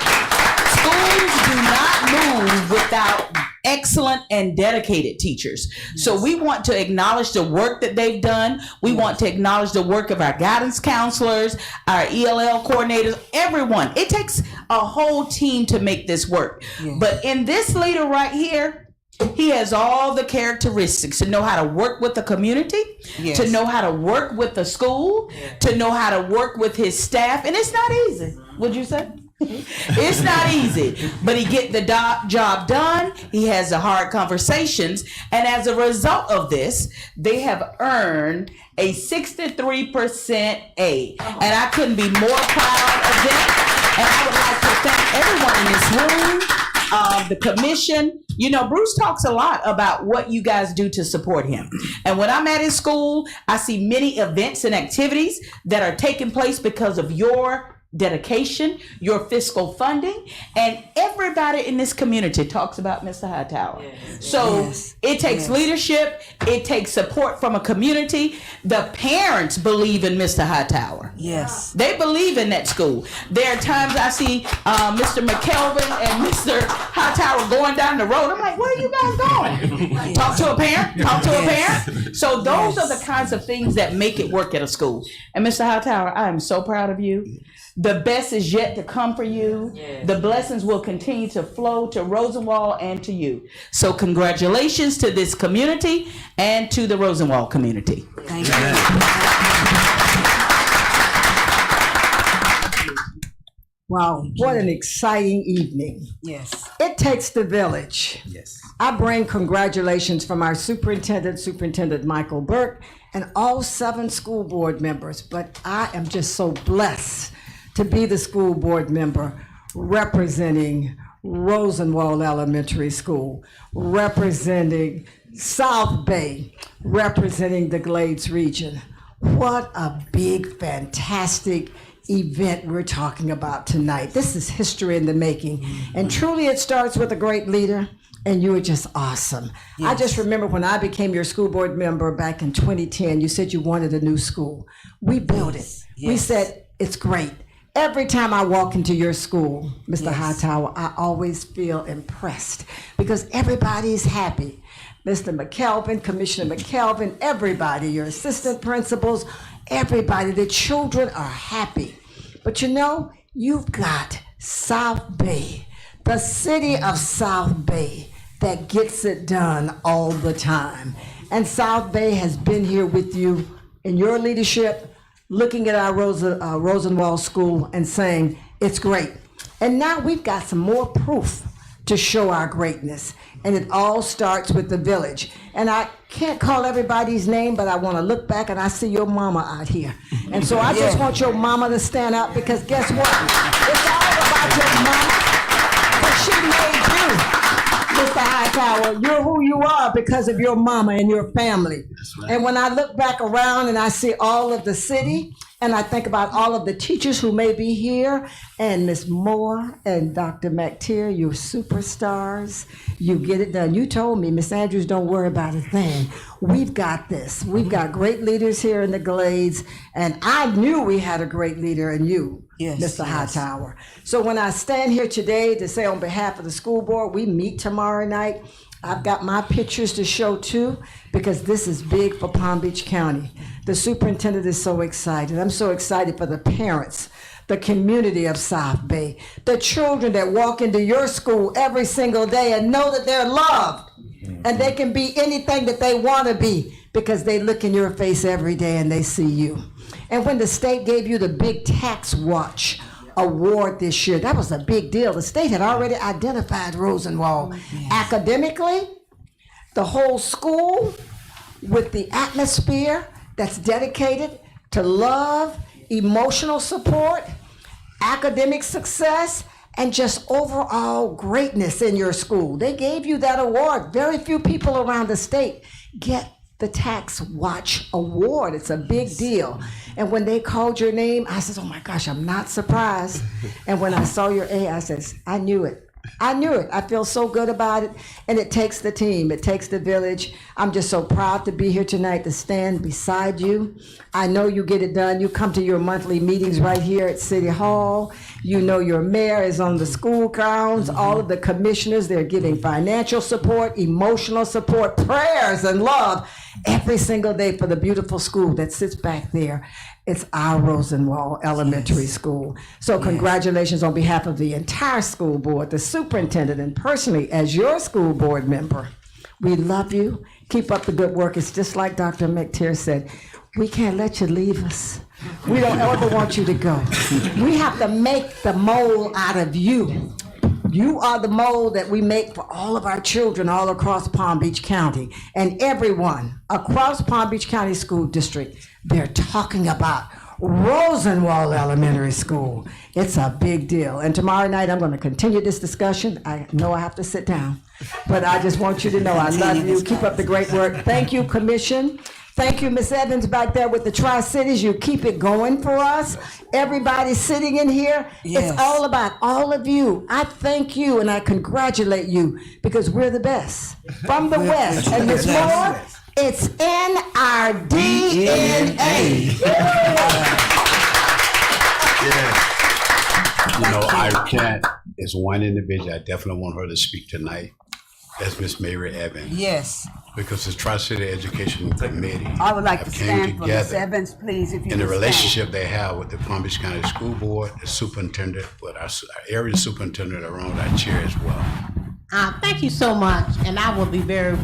Schools do not move without excellent and dedicated teachers. So we want to acknowledge the work that they've done. We want to acknowledge the work of our guidance counselors, our ELL coordinators, everyone. It takes a whole team to make this work. But in this leader right here, he has all the characteristics to know how to work with the community, to know how to work with the school, to know how to work with his staff. And it's not easy, would you say? It's not easy, but he get the job done. He has the hard conversations, and as a result of this, they have earned a 63% A, and I couldn't be more proud of them. And I would like to thank everyone in this room the commission. You know, Bruce talks a lot about what you guys do to support him. And when I'm at his school, I see many events and activities that are taking place because of your dedication, your fiscal funding, and everybody in this community talks about Mr. Hightower. So it takes leadership, it takes support from a community. The parents believe in Mr. Hightower. Yes. They believe in that school. There are times I see Mr. McKelvin and Mr. Hightower going down the road. I'm like, where are you guys going? Talk to a parent? Talk to a parent? So those are the kinds of things that make it work at a school. And Mr. Hightower, I am so proud of you. The best is yet to come for you. Yes. The blessings will continue to flow to Rosenwald and to you. So congratulations to this community and to the Rosenwald community. Thank you. Wow, what an exciting evening. Yes. It takes the village. Yes. I bring congratulations from our Superintendent Michael Burke, and all 7 school board members. But I am just so blessed to be the school board member representing Rosenwald Elementary School, representing South Bay, representing the Glades region. What a big, fantastic event we're talking about tonight. This is history in the making. And truly it starts with a great leader, and you were just awesome. Yes. I just remember when I became your school board member back in 2010, you said you wanted a new school. We built it. Yes. We said, it's great. Every time I walk into your school, Mr. Hightower, I always feel impressed because everybody's happy. Mr. McKelvin, Commissioner McKelvin, everybody, your assistant principals, everybody, the children are happy. But you know, you've got South Bay, the city of South Bay that gets it done all the time. And South Bay has been here with you in your leadership, looking at our Rosenwald School and saying, it's great. And now we've got some more proof to show our greatness. And it all starts with the village. And I can't call everybody's name, but I want to look back and I see your mama out here. And so I just want your mama to stand up because guess what? It's all about your mama. But she made you. Mr. Hightower, you're who you are because of your mama and your family. Right. And when I look back around and I see all of the city, and I think about all of the teachers who may be here, and Ms. Moore and Dr. McTeer, you're superstars. You get it done. You told me, Ms. Andrews, don't worry about a thing. We've got this. We've got great leaders here in the Glades, and I knew we had a great leader in you, Mr. Hightower. So when I stand here today to say on behalf of the school board, we meet tomorrow night. I've got my pictures to show too, because this is big for Palm Beach County. The superintendent is so excited. I'm so excited for the parents, the community of South Bay, the children that walk into your school every single day and know that they're loved and they can be anything that they want to be because they look in your face every day and they see you. And when the state gave you the Big Tax Watch award this year, that was a big deal. The state had already identified Rosenwald academically, the whole school, with the atmosphere that's dedicated to love, emotional support, academic success, and just overall greatness in your school. They gave you that award. Very few people around the state get the Tax Watch Award. It's a big deal. And when they called your name, I said, oh my gosh, I'm not surprised. And when I saw your A, I said, I knew it. I knew it. I feel so good about it. And it takes the team. It takes the village. I'm just so proud to be here tonight to stand beside you. I know you get it done. You come to your monthly meetings right here at City Hall. You know your mayor is on the school grounds. All of the commissioners, they're giving financial support, emotional support, prayers and love every single day for the beautiful school that sits back there. It's our Rosenwald Elementary School. So congratulations on behalf of the entire school board, the superintendent, and personally as your school board member. We love you. Keep up the good work. It's just like Dr. McTeer said, we can't let you leave us. We don't ever want you to go. We have to make the mold out of you. You are the mold that we make for all of our children all across Palm Beach County. And everyone across Palm Beach County School District, they're talking about Rosenwald Elementary School. It's a big deal. And tomorrow night, I'm going to continue this discussion. I know I have to sit down, but I just want you to know I love you. Keep up the great work. Thank you, Commission. Thank you, Ms. Evans, back there with the Tri-Cities. You keep it going for us. Everybody sitting in here, Yes. it's all about all of you. I thank you and I congratulate you because we're the best from the West. And Ms. Moore, it's in our DNA. You know, I can't, as one individual, I definitely want her to speak tonight. That's Miss Mary Evans. Yes, Because the Tri-City Education Committee I would like to have came stand for Ms. together Evans, please, if you in the would stand. relationship they have with the Palm Beach County School Board, the superintendent, with our area superintendent around our chair as well. Thank you so much, and I will be very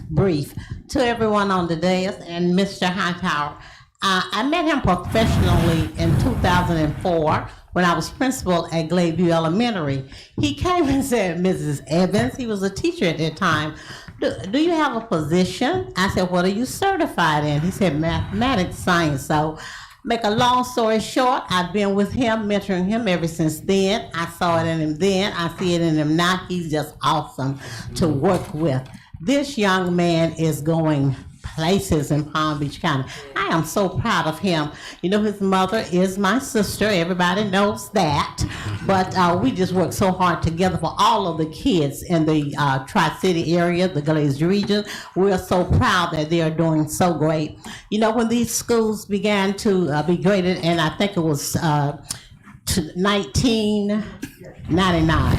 brief. To everyone on the dais and Mr. Hightower, I met him professionally in 2004 when I was principal at Gladeview Elementary. He came and said, Mrs. Evans, he was a teacher at that time, do you have a position? I said, what are you certified in? He said, mathematics, science. So make a long story short, I've been with him, mentoring him ever since then. I saw it in him then. I see it in him now. He's just awesome to work with. This young man is going places in Palm Beach County. I am so proud of him. You know, his mother is my sister. Everybody knows that. But we just work so hard together for all of the kids in the Tri-City area, the Glaze region. We're so proud that they are doing so great. You know, when these schools began to be graded, and I think it was 1999.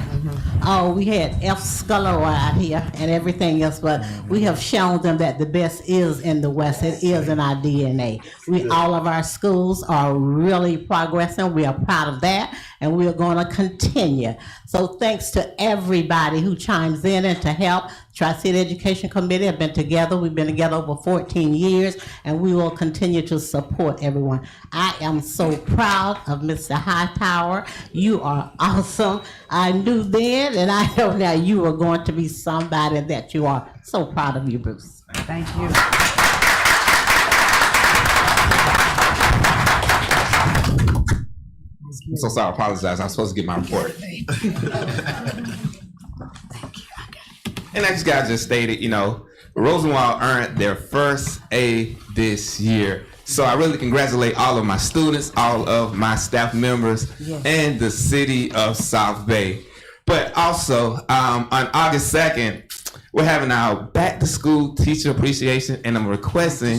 Oh, we had F. Sculler out here and everything else, but we have shown them that the best is in the West. It is in our DNA. All of our schools are really progressing. We are proud of that, and we are going to continue. So thanks to everybody who chimes in and to help. Tri-City Education Committee have been together. We've been together over 14 years, and we will continue to support everyone. I am so proud of Mr. Hightower. You are awesome. I knew then, and I know now you are going to be somebody that you are. So proud of you, Bruce. Thank you. I'm so sorry, I apologize. I'm supposed to get my report. And as you guys just stated, you know, Rosenwald earned their first A this year. So I really congratulate all of my students, all of my staff members, and the city of South Bay. But also, on August 2nd, we're having our back to school teacher appreciation, and I'm requesting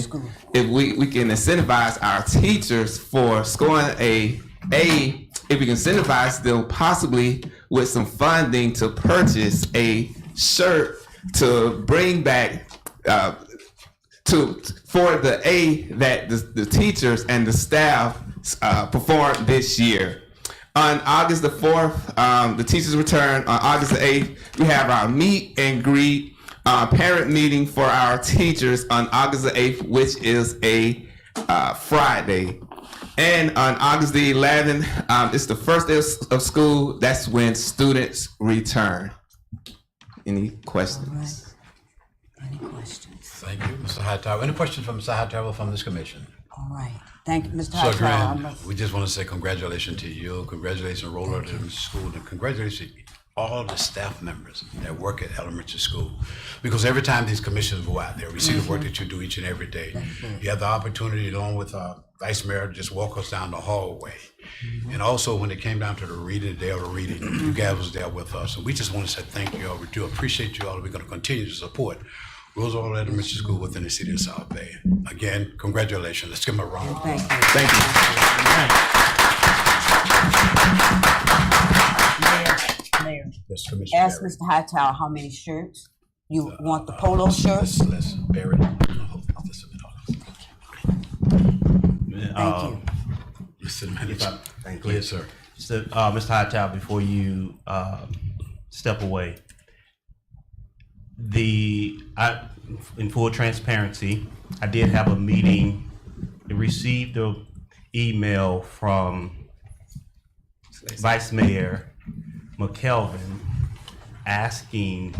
if we can incentivize our teachers for scoring a if we can incentivize them possibly with some funding to purchase a shirt to bring back for the A that the teachers and the staff performed this year. On August the 4th, the teachers return. On August the 8th, we have our meet and greet parent meeting for our teachers on August the 8th, which is a Friday. And on August the 11th, it's the first day of school. That's when students return. Any questions? Any questions? Thank you, Mr. Hightower. Any questions from Mr. Hightower from this commission? All right. Thank you, Mr. So Hightower. again, we just want to say congratulations to you, congratulations Roller to the school, and congratulations to all the staff members that work at elementary school. Because every time these commissions go out there, we see the work that you do each and every day. You have the opportunity, along with Vice Mayor, to just walk us down the hallway. And also, when it came down to the reading, the day of the reading, you guys was there with us. And we just want to say thank you all. We do appreciate you all. We're going to continue to support Roosevelt Elementary School within the city of South Bay. Again, congratulations. Let's give them a round of applause. Thank you. Mayor, Yes, Commissioner ask Barry. Mr. Hightower how many shirts? You want the polo shirts? Let's Barry. Thank you. Mr. Manager. Thank Go you. ahead, sir. So, Mr. Hightower, before you step away, in full transparency, I did have a meeting, received an email from Vice Mayor McKelvin asking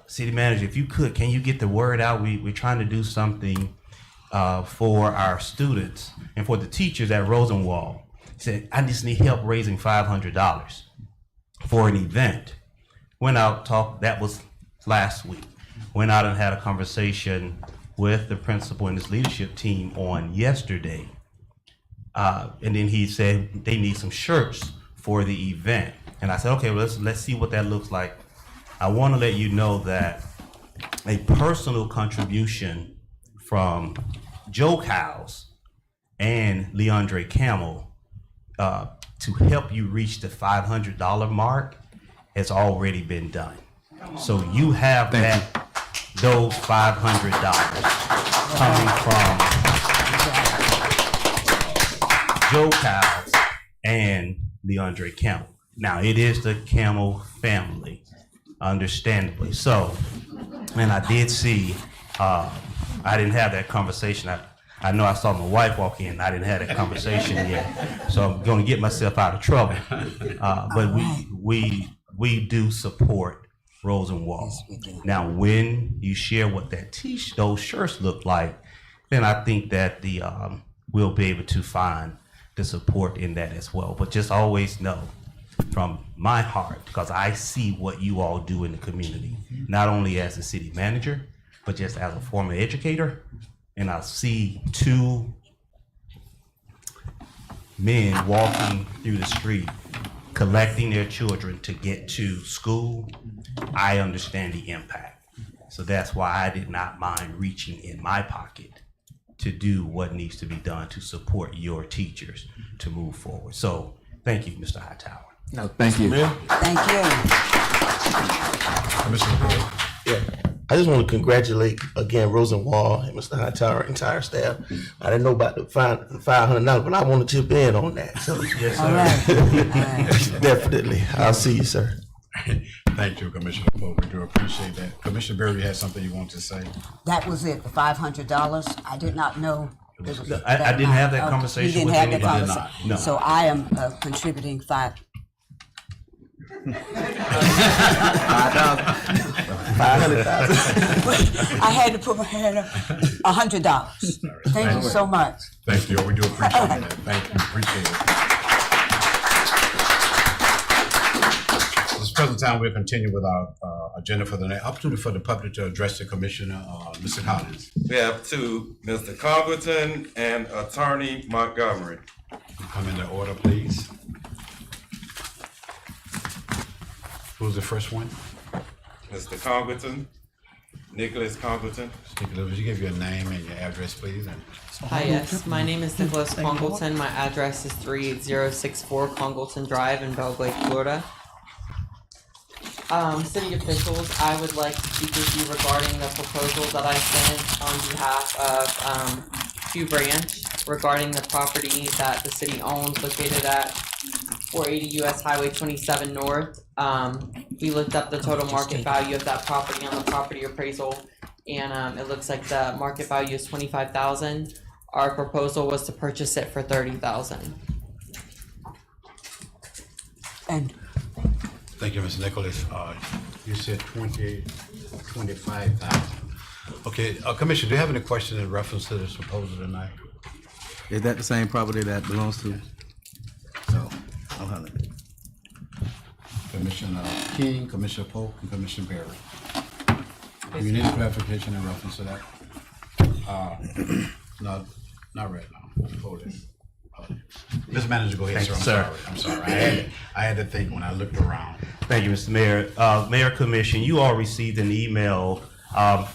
city manager, if you could, can you get the word out? We're trying to do something for our students and for the teachers at Rosenwald. He said, I just need help raising $500 for an event. Went out, talked, that was last week. Went out and had a conversation with the principal and his leadership team on yesterday. And then he said they need some shirts for the event. And I said, okay, well, let's see what that looks like. I want to let you know that a personal contribution from Joe Cowles and Leandre Camel to help you reach the $500 mark has already been done. So you have those $500 coming from Joe Cowles and Leandre Camel. Now, it is the Camel family, understandably so. And I did see, I didn't have that conversation. I know I saw my wife walk in. I didn't have that conversation yet, so I'm going to get myself out of trouble. But we do support Rosenwald. Yes, now, when you share what those shirts look like, then I think that we'll be able to find the support in that as well. But just always know, from my heart, because I see what you all do in the community, not only as a city manager, but just as a former educator. And I see two men walking through the street, collecting their children to get to school. I understand the impact. So that's why I did not mind reaching in my pocket to do what needs to be done to support your teachers to move forward. So thank you, Mr. Hightower. No, thank you. Thank you. Yeah, I just want to congratulate again Rosenwald and Mr. Hightower, entire staff. I didn't know about the $500, but I want to chip in on that. So yes, sir. All right. Definitely, I'll see you, sir. Thank you, Commissioner Pope. We do appreciate that. Commissioner Berry, you had something you want to say? That was it, the $500. I did not know. I didn't have that conversation with You didn't have that anybody. conversation. No. So I am contributing $500. I had to put my hand up. $100. Thank you so much. Thank you. We do appreciate that. Thank you. Appreciate it. At this present time, we'll continue with our agenda for the next opportunity for the public to address the commissioner, Mr. Collins. We have to Mr. Congleton and Attorney Montgomery. Come into order, please. Who's the first one? Mr. Congleton, Nicholas Congleton. Would you give your name and your address, please? And Hi, yes. My name is Nicholas Congleton. My address is 38064 Congleton Drive in Belle Glade, Florida. City officials, I would like to speak with you regarding the proposal that I sent on behalf of Q Branch regarding the property that the city owns located at 480 US Highway 27 North. We looked up the total market value of that property on the property appraisal, and it looks like the market value is $25,000. Our proposal was to purchase it for $30,000. And thank you, Mr. Nicholas. You said 25,000. Okay, Commissioner, do you have any questions in reference to this proposal tonight? Is that the same property that belongs to? No. I'll have it. Commissioner King, Commissioner Polk, and Commissioner Berry. Do you need a clarification in reference to that? No, not right now. Hold it. Mr. Manager, go ahead, sir. I'm sorry. I had to think when I looked around. Thank you, Mr. Mayor. Mayor Commission, you all received an email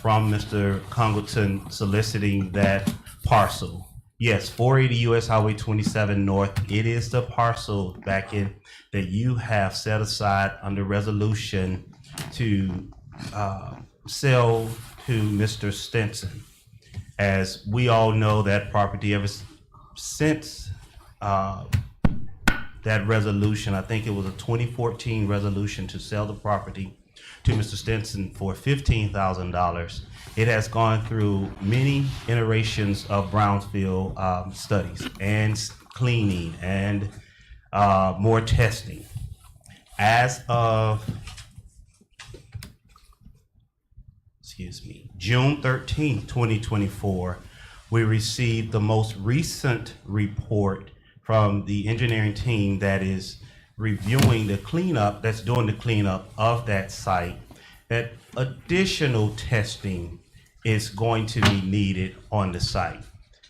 from Mr. Congleton soliciting that parcel. Yes, 480 US Highway 27 North. It is the parcel back in that you have set aside under resolution to sell to Mr. Stinson. As we all know, that property ever since that resolution, I think it was a 2014 resolution to sell the property to Mr. Stinson for $15,000. It has gone through many iterations of brownfield studies and cleaning and more testing. As of, June 13th, 2024, We received the most recent report from the engineering team that is reviewing the cleanup, that's doing the cleanup of that site, that additional testing is going to be needed on the site.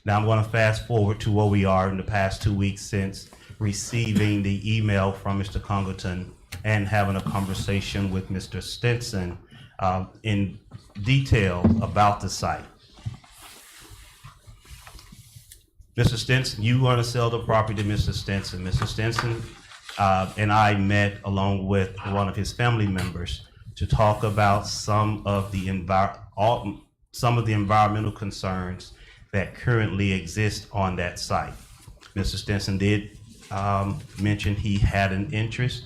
Now I'm going to fast forward to where we are in the past 2 weeks since receiving the email from Mr. Congleton and having a conversation with Mr. Stinson in detail about the site. Mr. Stinson, you want to sell the property to Mr. Stinson. Mr. Stinson and I met along with one of his family members to talk about some of the environmental concerns that currently exist on that site. Mr. Stinson did mention he had an interest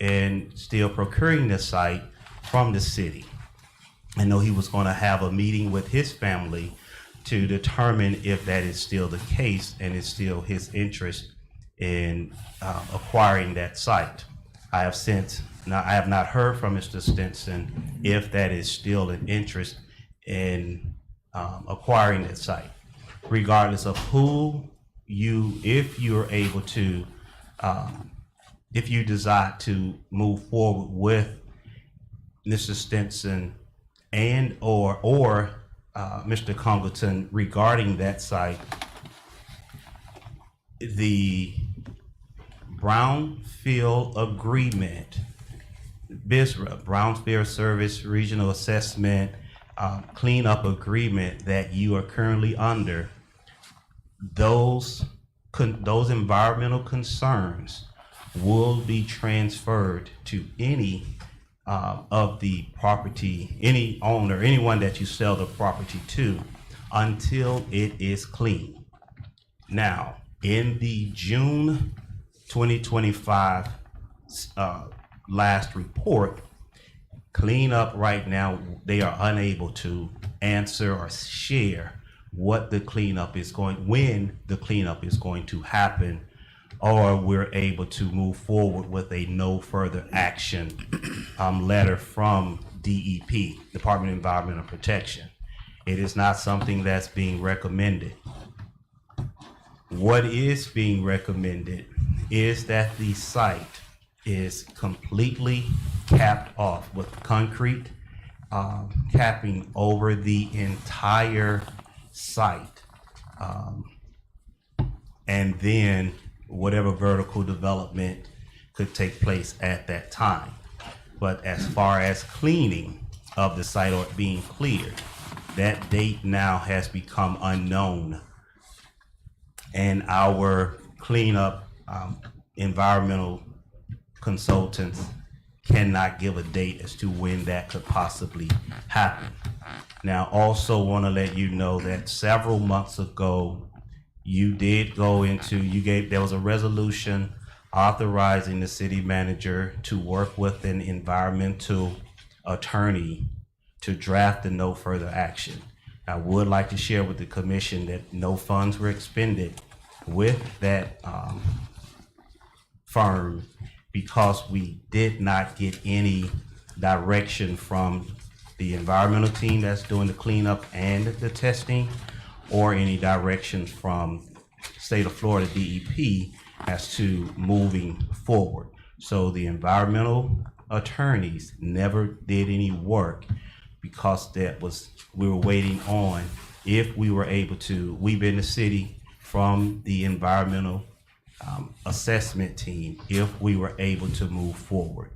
in still procuring the site from the city. I know he was going to have a meeting with his family to determine if that is still the case and it's still his interest in acquiring that site. I have not heard from Mr. Stinson if that is still an interest in acquiring that site. Regardless of if you're able to, if you decide to move forward with Mr. Stinson and or Mr. Congleton regarding that site, the Brownfield Agreement, BSRA, Brownfield Service Regional Assessment Cleanup Agreement that you are currently under, those environmental concerns will be transferred to any of the property, any owner, anyone that you sell the property to, until it is clean. Now, in the June 2025 last report, cleanup right now, they are unable to answer or share what the cleanup is when the cleanup is going to happen, or we're able to move forward with a no further action letter from DEP, Department of Environmental Protection. It is not something that's being recommended. What is being recommended is that the site is completely capped off with concrete, capping over the entire site, and then whatever vertical development could take place at that time. But as far as cleaning of the site or it being cleared, that date now has become unknown. And our cleanup environmental consultants cannot give a date as to when that could possibly happen. Now, also want to let you know that several months ago, you did go into, there was a resolution authorizing the city manager to work with an environmental attorney to draft a no further action. I would like to share with the commission that no funds were expended with that firm because we did not get any direction from the environmental team that's doing the cleanup and the testing, or any directions from state of Florida DEP as to moving forward. So the environmental attorneys never did any work because we were waiting on if we were able to, we've been the city from the environmental assessment team, if we were able to move forward.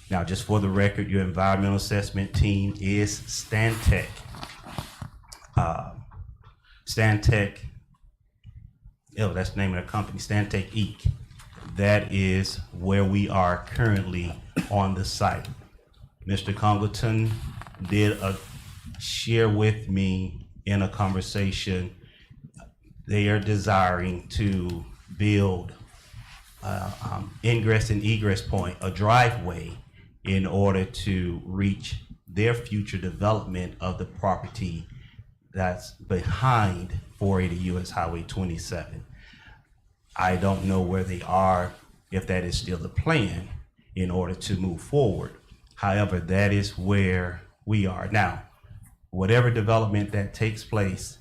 Now, just for the record, your environmental assessment team is Stantec. Stantec, that's the name of the company, Stantec Inc. That is where we are currently on the site. Mr. Congleton did share with me in a conversation, they are desiring to build ingress and egress point, a driveway, in order to reach their future development of the property that's behind 480 US Highway 27. I don't know where they are, if that is still the plan in order to move forward. However, that is where we are now. Whatever development that takes place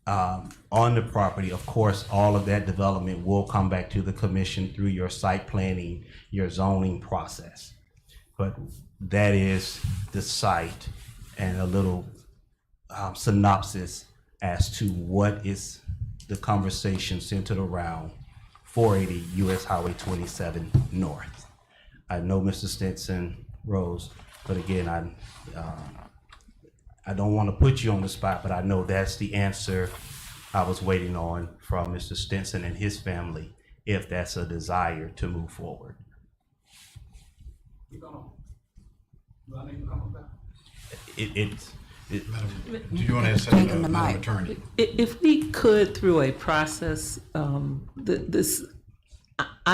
on the property, of course, all of that development will come back to the commission through your site planning, your zoning process. But that is the site and a little synopsis as to what is the conversation centered around 480 US Highway 27 North. I know Mr. Stinson Rose, but again, I don't want to put you on the spot, but I know that's the answer I was waiting on from Mr. Stinson and his family, if that's a desire to move forward. Do you want to say, Madam Attorney? If we could, through a process, I'm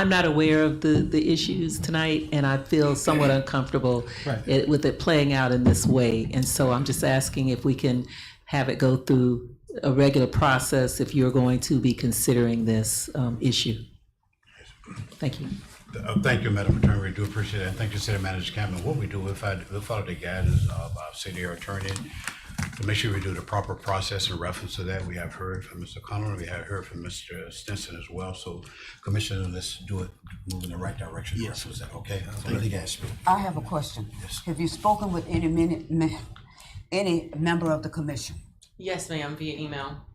not aware of the issues tonight, and I feel somewhat uncomfortable with it playing out in this way. And so I'm just asking if we can have it go through a regular process if you're going to be considering this issue. Thank you. Thank you, Madam Attorney. We do appreciate it. And thank you, City Manager Campbell. What we do, we'll follow the guidance of our city attorney to make sure we do the proper process in reference to that. We have heard from Mr. Conlon. We have heard from Mr. Stinson as well. So, Commissioner, let's do it, move in the right direction. Yes. Is that okay? Thank you, guys. I have a question. Yes. Have you spoken with any member of the commission? Yes, ma'am, via email.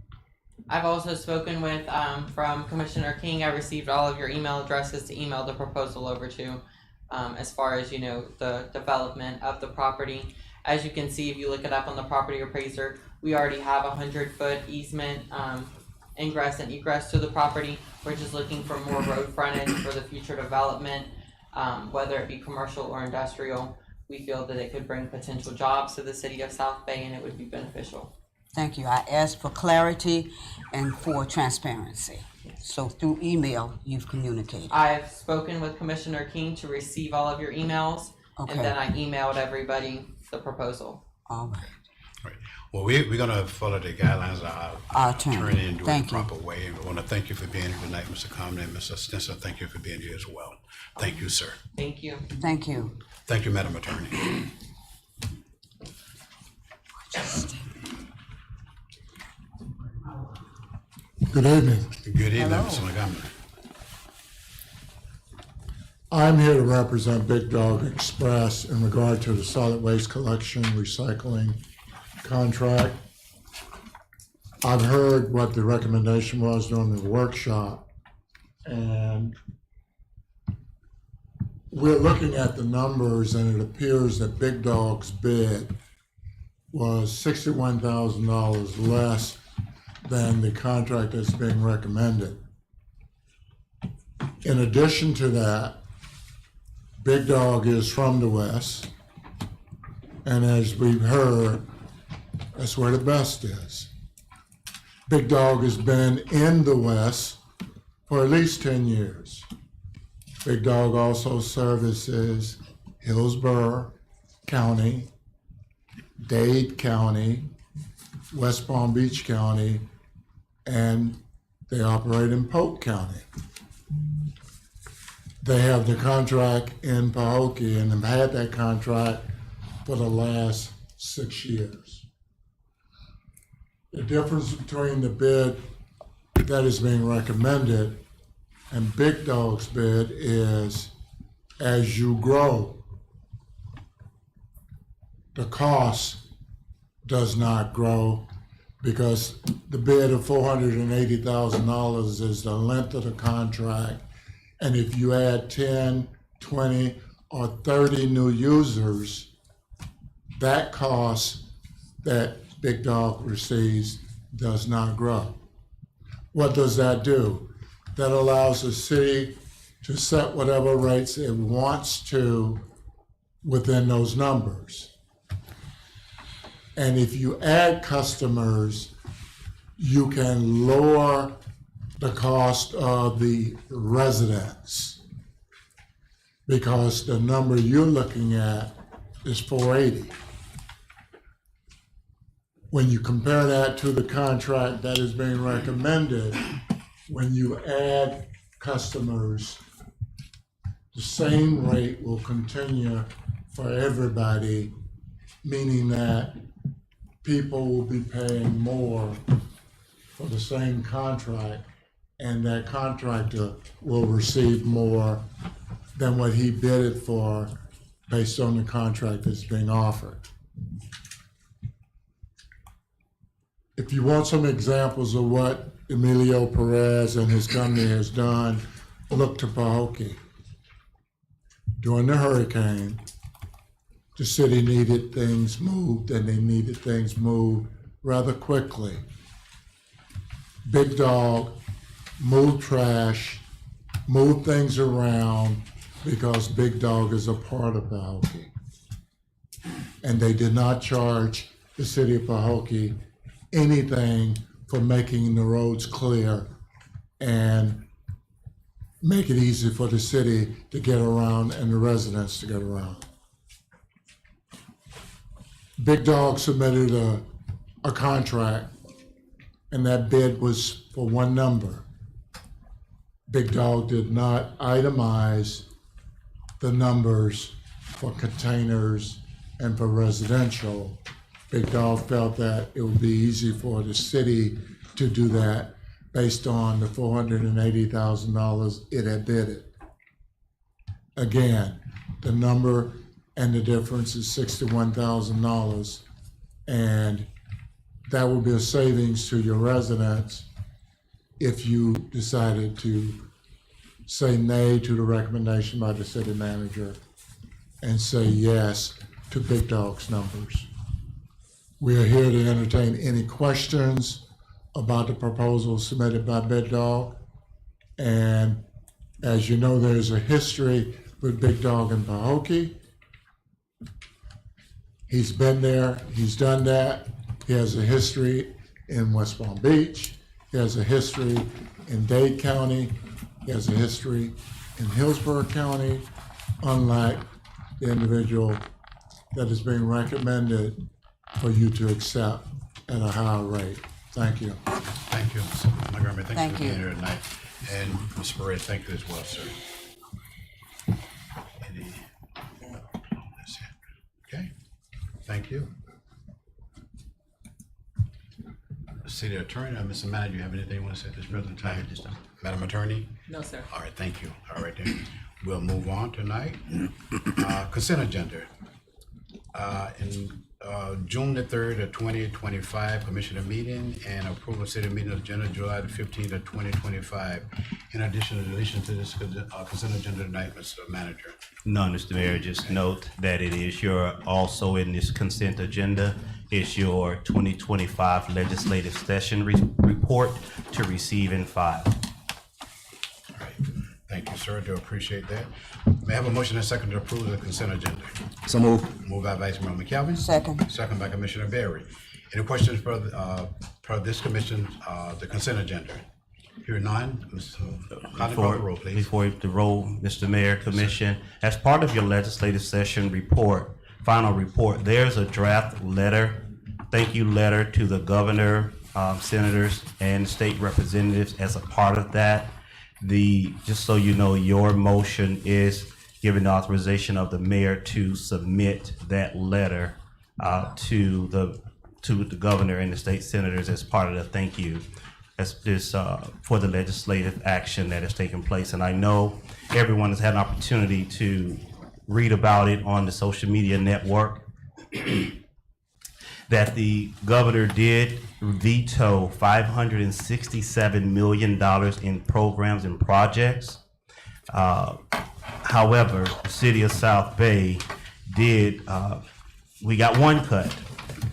I've also spoken with, from Commissioner King. I received all of your email addresses to email the proposal over to, as far as, the development of the property. As you can see, if you look it up on the property appraiser, we already have 100-foot easement, ingress and egress to the property. We're just looking for more road frontage for the future development, whether it be commercial or industrial. We feel that it could bring potential jobs to the city of South Bay, and it would be beneficial. Thank you. I asked for clarity and for transparency. So through email, you've communicated. I've spoken with Commissioner King to receive all of your emails, Okay. and then I emailed everybody the proposal. All right. Right. Well, we're going to follow the guidelines of our attorney and do it the proper way. And we want to thank you for being here tonight, Mr. Conlon, and Mr. Stinson. Thank you for being here as well. Thank you, sir. Thank you. Thank you. Thank you, Madam Attorney. Good evening. Good evening, Mr. Montgomery. I'm here to represent Big Dog Express in regard to the solid waste collection recycling contract. I've heard what the recommendation was during the workshop, and we're looking at the numbers, and it appears that Big Dog's bid was $61,000 less than the contract that's being recommended. In addition to that, Big Dog is from the West, and as we've heard, that's where the best is. Big Dog has been in the West for at least 10 years. Big Dog also services Hillsborough County, Dade County, West Palm Beach County, and they operate in Polk County. They have the contract in Pahokee and have had that contract for the last 6 years. The difference between the bid that is being recommended and Big Dog's bid is as you grow, the cost does not grow, because the bid of $480,000 is the length of the contract. And if you add 10, 20, or 30 new users, that cost that Big Dog receives does not grow. What does that do? That allows the city to set whatever rates it wants to within those numbers. And if you add customers, you can lower the cost of the residents, because the number you're looking at is 480. When you compare that to the contract that is being recommended, when you add customers, the same rate will continue for everybody, meaning that people will be paying more for the same contract, and that contractor will receive more than what he bid it for based on the contract that's being offered. If you want some examples of what Emilio Perez and his company has done, look to Pahokee. During the hurricane, the city needed things moved, and they needed things moved rather quickly. Big Dog moved trash, moved things around, because Big Dog is a part of Pahokee. And they did not charge the city of Pahokee anything for making the roads clear and make it easy for the city to get around and the residents to get around. Big Dog submitted a contract, and that bid was for one number. Big Dog did not itemize the numbers for containers and for residential. Big Dog felt that it would be easy for the city to do that based on the $480,000 it had bidded. Again, the number and the difference is $61,000, and that would be a savings to your residents if you decided to say nay to the recommendation by the city manager and say yes to Big Dog's numbers. We are here to entertain any questions about the proposal submitted by Big Dog. And as you know, there's a history with Big Dog in Pahokee. He's been there, he's done that. He has a history in West Palm Beach. He has a history in Dade County. He has a history in Hillsborough County, unlike the individual that is being recommended for you to accept at a higher rate. Thank you. Thank you, Mr. Montgomery. Thank you Thank for being you. here tonight. And Ms. Perez, thank you as well, sir. Okay, thank you. City Attorney, Mr. Manager, you have anything you want to say at this present time? Madam Attorney? No, sir. All right, thank you. All right, then, we'll move on tonight. Consent agenda. In June the 3rd of 2025, Commissioner meeting and approval of city meeting agenda, July the 15th of 2025. In addition to this consent agenda tonight, Mr. Manager. None, Mr. Mayor. Just note that it is also in this consent agenda, is your 2025 legislative session report to receive and file. All right, thank you, sir. Do appreciate that. May I have a motion and a second to approve the consent agenda? So move. Moved by Vice Mayor McKelvin. Second. Second by Commissioner Berry. Any questions for this commission, the consent agenda? Hearing none, Mr. Conley, call the roll, please. Before the roll, Mr. Mayor, Commission, as part of your legislative session report, final report, there's a draft letter, thank you letter to the governor, senators, and state representatives as a part of that. Just so you know, your motion is giving the authorization of the mayor to submit that letter to the governor and the state senators as part of the thank you. For the legislative action that has taken place. And I know everyone has had an opportunity to read about it on the social media network, that the governor did veto $567 million in programs and projects. However, the city of South Bay we got one cut,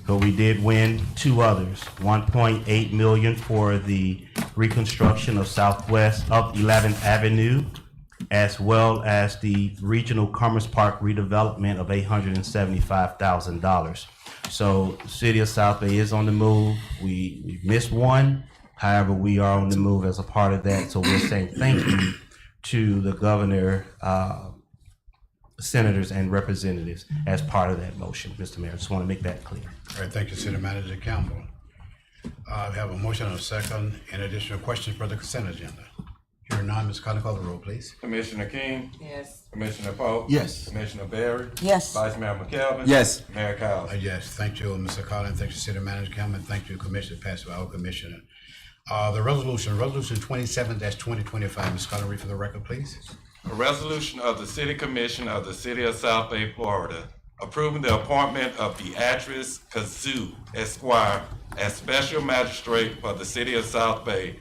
but we did win two others. 1.8 million for the reconstruction of Southwest of 11th Avenue, as well as the Regional Commerce Park redevelopment of $875,000. So the city of South Bay is on the move. We missed one, however, we are on the move as a part of that. So we're saying thank you to the governor, senators and representatives as part of that motion, Mr. Mayor. Just want to make that clear. All right, thank you, City Manager Campbell. We have a motion and a second. Any additional questions for the consent agenda? Hearing none, Ms. Conley, call the roll, please. Commissioner King? Yes. Commissioner Pope? Yes. Commissioner Berry? Yes. Vice Mayor McKelvin? Yes. Mayor Cowes? Yes, thank you, Mr. Collins. Thank you, City Manager Campbell. Thank you, Commissioner Pass by our Commissioner. The resolution 27-2025. Ms. Carter, read for the record, please. A resolution of the City Commission of the City of South Bay, Florida, approving the appointment of Beatrice Kazoo Esquire as Special Magistrate for the City of South Bay,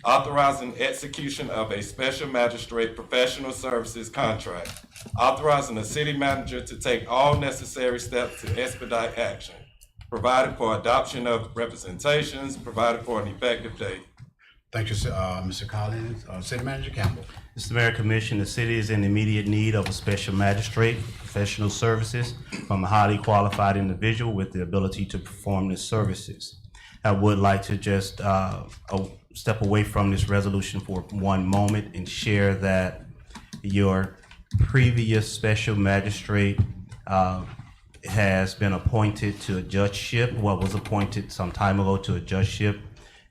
authorizing execution of a Special Magistrate Professional Services contract, authorizing the City Manager to take all necessary steps to expedite action, provided for adoption of representations, provided for an effective date. Thank you, Mr. Collins. City Manager Campbell. Mr. Mayor, Commission, the city is in immediate need of a special magistrate, professional services from a highly qualified individual with the ability to perform the services. I would like to just step away from this resolution for one moment and share that your previous special magistrate has been appointed to a judgeship, was appointed some time ago to a judgeship,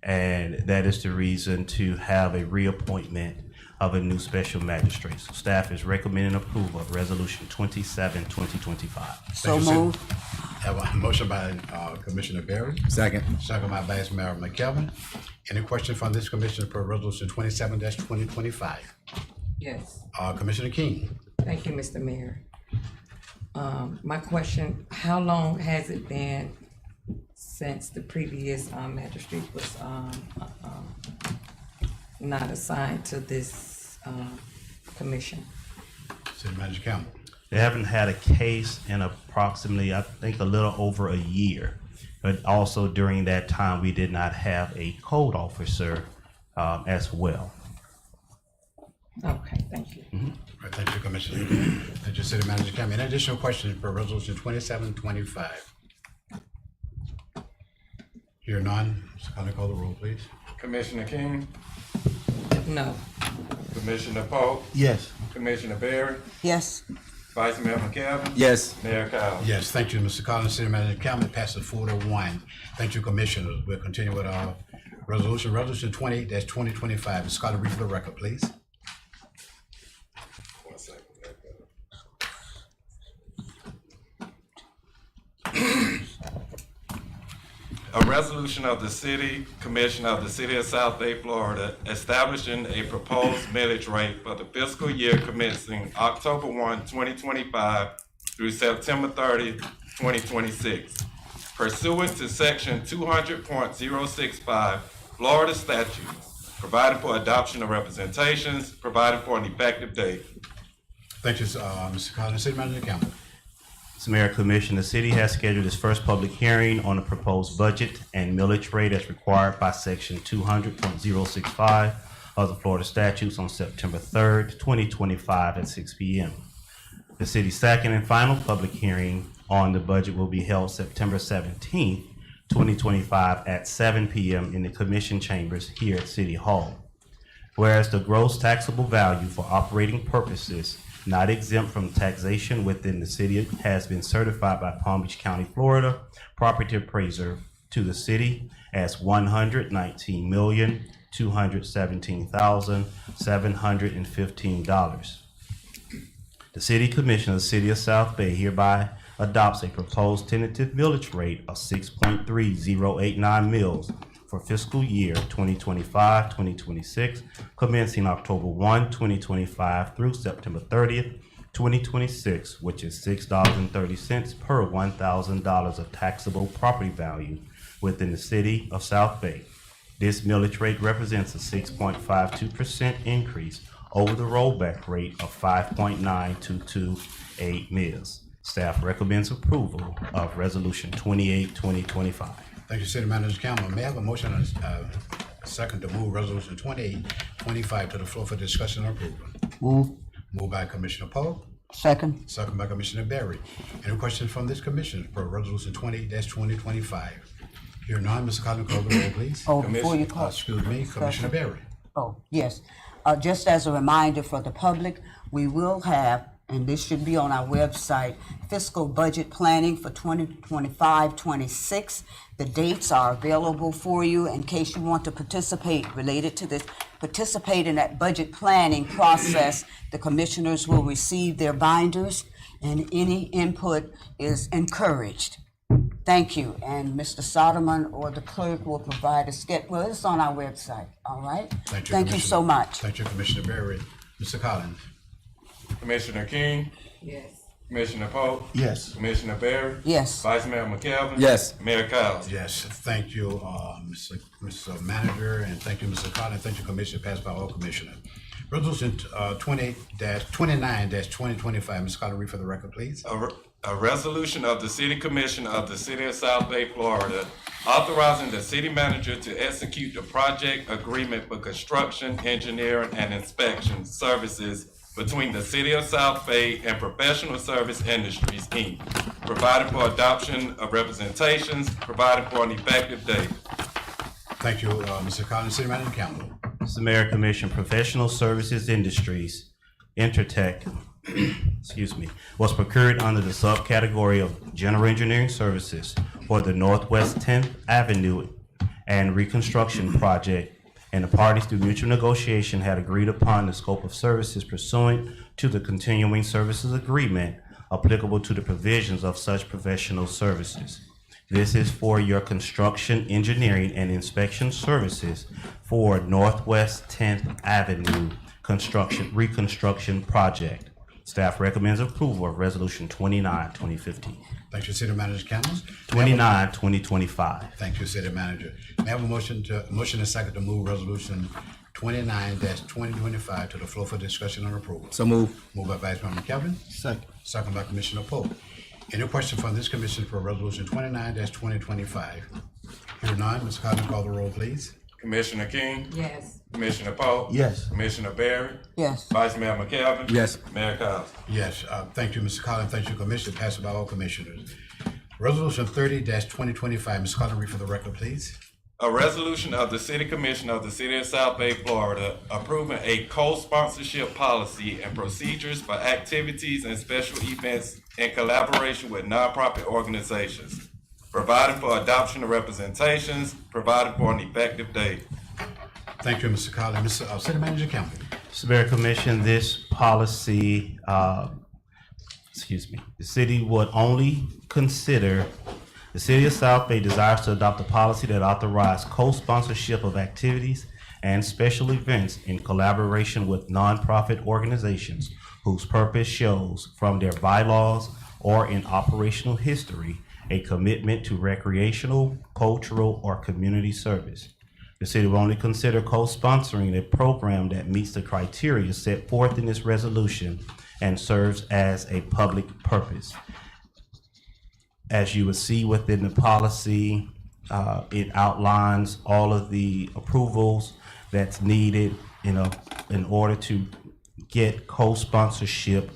and that is the reason to have a reappointment of a new special magistrate. So staff is recommending approval of Resolution 27-2025. So moved. Have a motion by Commissioner Berry. Second. Second by Vice Mayor McKelvin. Any question from this commission for Resolution 27-2025? Yes, Commissioner King. thank you, Mr. Mayor. My question, how long has it been since the previous magistrate was not assigned to this commission? City Manager Campbell. They haven't had a case in approximately, I think, a little over a year. But also during that time, we did not have a code officer as well. Okay, thank you. All right, thank you, Commissioner. Thank you, City Manager Campbell. Any additional questions for Resolution 27-25? Hear none. Mr. Conley, call the roll, please. Commissioner King, No. Commissioner Polk, Yes. Commissioner Berry, Yes. Vice Mayor McKelvin, Yes. Mayor Cowles. Yes, thank you, Mr. Collins. City Manager Campbell, passes 4-1. Thank you, Commissioners. We'll continue with our resolution 28-2025. Ms. Carter, read for the record, please. 1 second. A resolution of the City Commission of the City of South Bay, Florida, establishing a proposed millage rate for the fiscal year commencing October 1, 2025 through September 30, 2026. Pursuant to Section 200.065 Florida statutes, provided for adoption of representations, provided for an effective date. Thank you, Mr. Collins. City Manager Campbell. Mr. Mayor, Commission, the city has scheduled its first public hearing on the proposed budget and millage rate as required by Section 200.065 of the Florida statutes on September 3rd, 2025 at 6 p.m. The city's second and final public hearing on the budget will be held September 17th, 2025 at 7 p.m. in the Commission chambers here at City Hall. Whereas the gross taxable value for operating purposes not exempt from taxation within the city has been certified by Palm Beach County, Florida, property appraiser to the city as $119,217,715. The City Commission of the City of South Bay hereby adopts a proposed tentative millage rate of 6.3089 mills for fiscal year 2025-2026, commencing October 1, 2025 through September 30th, 2026, which is $6.30 per $1,000 of taxable property value within the City of South Bay. This millage rate represents a 6.52% increase over the rollback rate of 5.9228 mills. Staff recommends approval of Resolution 28-2025. Thank you, City Manager Campbell. May I have a motion on second to move Resolution 28-25 to the floor for discussion and approval? Move. Moved by Commissioner Polk, Second. second by Commissioner Berry. Any questions from this commission for Resolution 28-2025? Hear none, Mr. Collins, call the roll, please. Oh, before you call. Excuse me, Commissioner Berry. Oh, yes. Just as a reminder for the public, we will have, and this should be on our website, fiscal budget planning for 2025-26. The dates are available for you in case you want to participate related to this. Participate in that budget planning process. The commissioners will receive their binders and any input is encouraged. Thank you. And Mr. Soderman or the clerk will provide a sketch. Well, it's on our website, all right? Thank you, Thank you Commissioner. so much. Thank you, Commissioner Berry. Mr. Collins? Commissioner King, Yes. Commissioner Pope, Yes. Commissioner Berry, Yes. Vice Mayor McKelvin. Yes. Mayor Cowes. Yes, thank you, Mr. Manager, and thank you, Mr. Collins. Thank you, Commissioner, passed by all commissioners. Resolution 29-2025, Ms. Collins, read for the record, please. A resolution of the City Commission of the City of South Bay, Florida, authorizing the city manager to execute the project agreement for construction, engineering, and inspection services between the City of South Bay and Professional Service Industries, Inc., providing for adoption of representations, providing for an effective date. Thank you, Mr. Collins. City Manager Campbell. Mr. Mayor, Commission, Professional Services Industries, Intertech, excuse me, was procured under the subcategory of General Engineering Services for the Northwest 10th Avenue and Reconstruction Project, and the parties through mutual negotiation had agreed upon the scope of services pursuant to the continuing services agreement applicable to the provisions of such professional services. This is for your construction, engineering, and inspection services for Northwest 10th Avenue Reconstruction Project. Staff recommends approval of Resolution 29, 2015. Thank you, City Manager Campbell. 29, 2025. Thank you, City Manager. May I have a motion and second to move Resolution 29-2025 to the floor for discussion and approval? So move. Moved by Vice Mayor McKelvin. Second. Second by Commissioner Pope. Any question from this commission for Resolution 29-2025? Hearing none, Ms. Collins, call the roll, please. Commissioner King, Yes. Commissioner Pope. Yes. Commissioner Berry, Yes. Vice Mayor McKelvin. Yes. Mayor Cowes. Yes, thank you, Mr. Collins. Thank you, Commissioner. Passed by all commissioners. Resolution 30-2025, Ms. Collins, read for the record, please. A resolution of the City Commission of the City of South Bay, Florida, approving a co-sponsorship policy and procedures for activities and special events in collaboration with nonprofit organizations, providing for adoption of representations, providing for an effective date. Thank you, Mr. Collins. City Manager Campbell. Mr. Mayor, Commission, this policy, the city would only consider, the City of South Bay desires to adopt a policy that authorizes co-sponsorship of activities and special events in collaboration with nonprofit organizations whose purpose shows from their bylaws or in operational history a commitment to recreational, cultural, or community service. The city will only consider co-sponsoring a program that meets the criteria set forth in this resolution and serves as a public purpose. As you will see within the policy, it outlines all of the approvals that's needed, in order to get co-sponsorship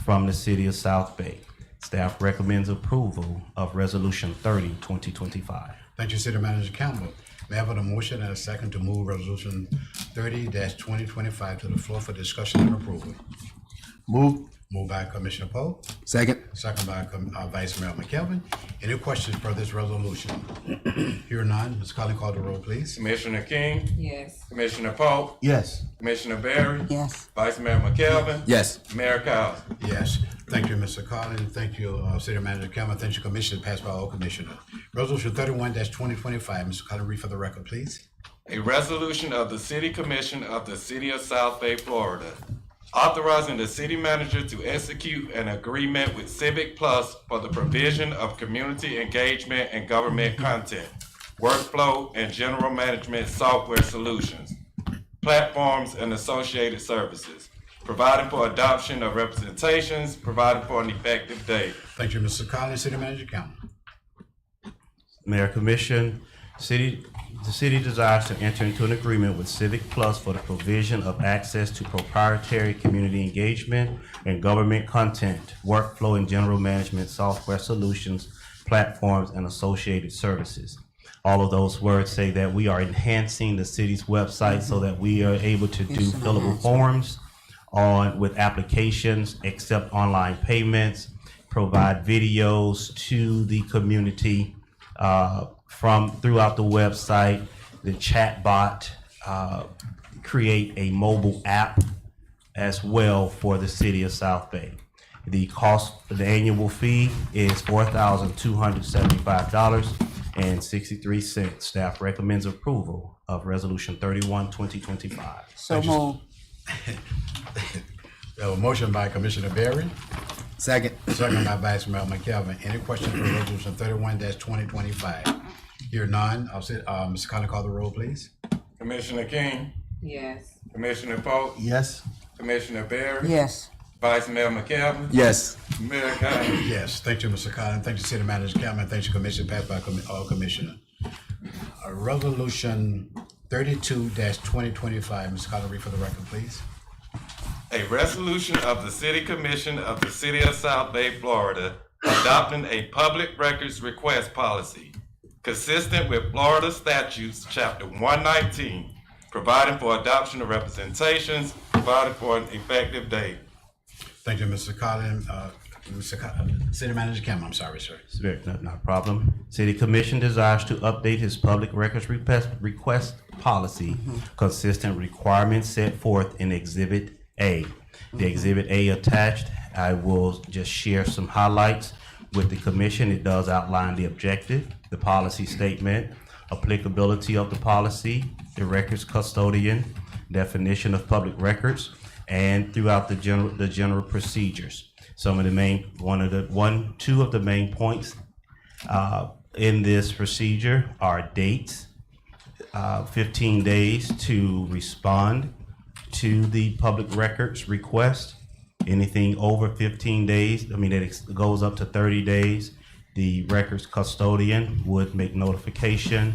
from the City of South Bay. Staff recommends approval of Resolution 30, 2025. Thank you, City Manager Campbell. May I have a motion and a second to move Resolution 30-2025 to the floor for discussion and approval? Move. Moved by Commissioner Pope. Second. Second by Vice Mayor McKelvin. Any questions for this resolution? Hearing none, Ms. Collins, call the roll, please. Commissioner King, Yes. Commissioner Pope, Yes. Commissioner Berry, Yes. Vice Mayor McKelvin. Yes. Mayor Cowes. Yes. Thank you, Mr. Collins. Thank you, City Manager Campbell. Thank you, Commissioner. Passed by all commissioners. Resolution 31-2025, Mr. Collins, read for the record, please. A resolution of the City Commission of the City of South Bay, Florida, authorizing the city manager to execute an agreement with Civic Plus for the provision of community engagement and government content, workflow, and general management software solutions, platforms, and associated services, providing for adoption of representations, providing for an effective date. Thank you, Mr. Collins. City Manager Campbell. Mayor, Commission, the city desires to enter into an agreement with Civic Plus for the provision of access to proprietary community engagement and government content, workflow, and general management software solutions, platforms, and associated services. All of those words say that we are enhancing the city's website so that we are able to do fillable forms with applications, accept online payments, provide videos to the community from throughout the website, the chat bot, create a mobile app as well for the City of South Bay. The annual fee is $4,275.63. Staff recommends approval of Resolution 31, 2025. So move. We have a motion by Commissioner Berry, Second. second by Vice Mayor McKelvin. Any questions for Resolution 31-2025? Hear none. I'll say, Mr. Collins, call the roll, please. Commissioner King, Yes. Commissioner Polk, Yes. Commissioner Berry. Yes. Vice Mayor McKelvin. Yes. Mayor Collins. Yes, thank you, Mr. Collins. Thank you, City Manager Cameron. Thank you, Commission, passed by all Commissioner. Resolution 32-2025. Mr. Collins, read for the record, please. A resolution of the City Commission of the City of South Bay, Florida, adopting a public records request policy consistent with Florida statutes, Chapter 119, providing for adoption of representations, providing for an effective date. Thank you, Mr. Collins. City Manager Cameron, I'm sorry, sir. Not a problem. City Commission desires to update his public records request policy consistent requirements set forth in Exhibit A. The Exhibit A attached, I will just share some highlights with the commission. It does outline the objective, the policy statement, applicability of the policy, the records custodian, definition of public records, and throughout the general procedures. Some of the two of the main points in this procedure are dates, 15 days to respond to the public records request. Anything over 15 days, it goes up to 30 days, the records custodian would make notification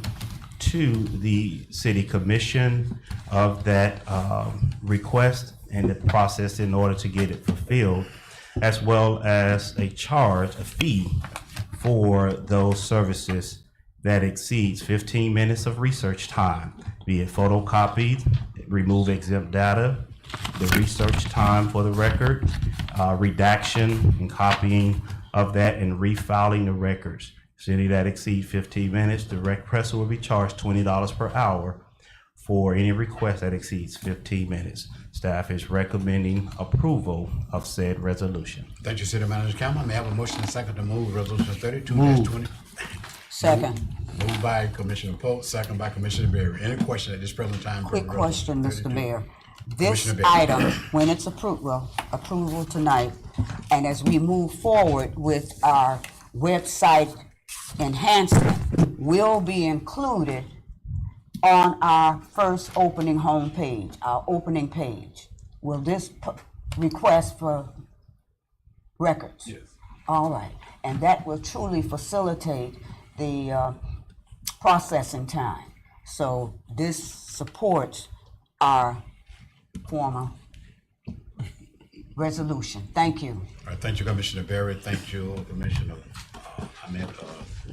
to the city commission of that request and the process in order to get it fulfilled, as well as a fee for those services that exceeds 15 minutes of research time, be it photocopied, remove exempt data, the research time for the record, redaction and copying of that, and refiling the records. So any that exceed 15 minutes, the requester will be charged $20 per hour for any request that exceeds 15 minutes. Staff is recommending approval of said resolution. Thank you, City Manager Cameron. May I have a motion and second to move Resolution 32-20? Second. Moved by Commissioner Polk, second by Commissioner Berry. Any question at this present time? for Quick question, Resolution Mr. 32? Mayor. This Commissioner Berry. item, when it's approval tonight, and as we move forward with our website enhancement, will be included on our first opening homepage, our opening page. Will this request for records? Yes. All right, and that will truly facilitate the processing time. So this supports our former resolution. Thank you. All right, thank you, Commissioner Berry. Thank you, Commissioner,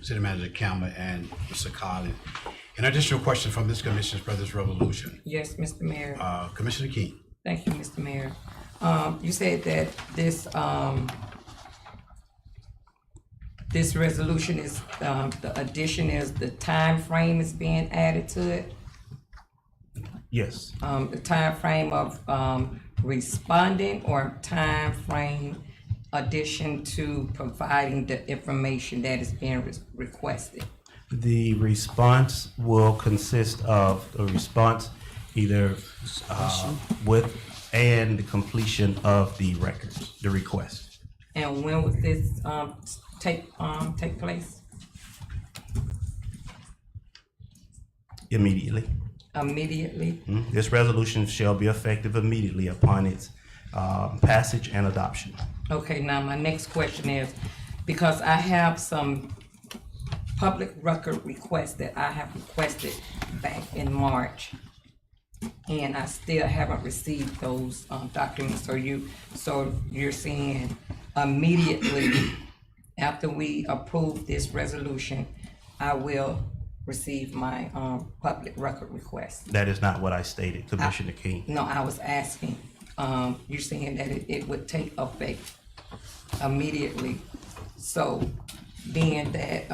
City Manager Cameron and Mr. Collins. An additional question from this commission for this resolution. Yes, Mr. Mayor. Commissioner King. Thank you, Mr. Mayor. You said that this resolution is, the addition is the time frame is being added to it? Yes. The time frame of responding, or time frame addition to providing the information that is being requested? The response will consist of a response either with and the completion of the records, the request. And when would this take place? Immediately. Immediately? This resolution shall be effective immediately upon its passage and adoption. Okay, now my next question is, because I have some public record requests that I have requested back in March, and I still haven't received those documents. So you're saying immediately after we approve this resolution, I will receive my public record request? That is not what I stated, Commissioner King. No, I was asking, you're saying that it would take effect immediately. So being that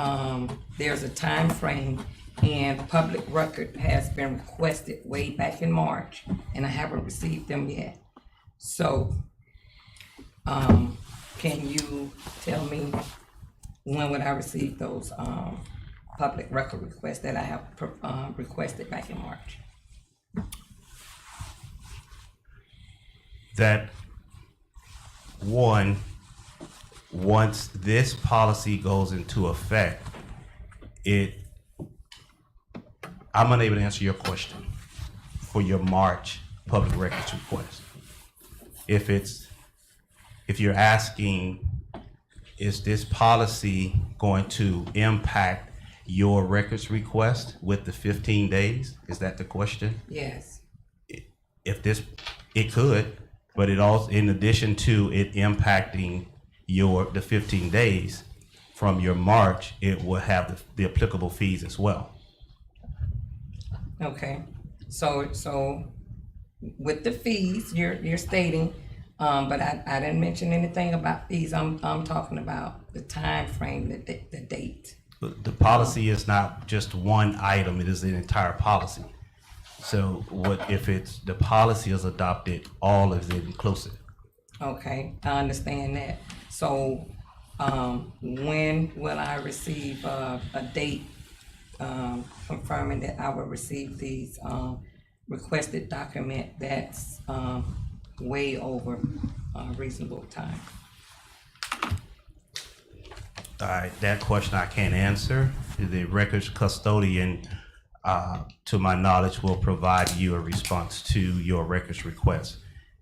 there's a time frame and public record has been requested way back in March, and I haven't received them yet. So can you tell me when would I receive those, public record requests that I have, requested back in March? That one, once this policy goes into effect, I'm unable to answer your question for your March public records request. If you're asking, is this policy going to impact your records request with the 15 days? Is that the question? Yes. It could, but it also, in addition to it impacting the 15 days from your March, it will have the applicable fees as well. Okay, so with the fees, you're stating, but I didn't mention anything about fees. I'm talking about the time frame, the date. But the policy is not just one item, it is the entire policy. So if it's, the policy is adopted, all of it inclusive. Okay, I understand that. So, when will I receive a date confirming that I will receive these requested document that's way over reasonable time? That question I can't answer. The records custodian, to my knowledge, will provide you a response to your records request.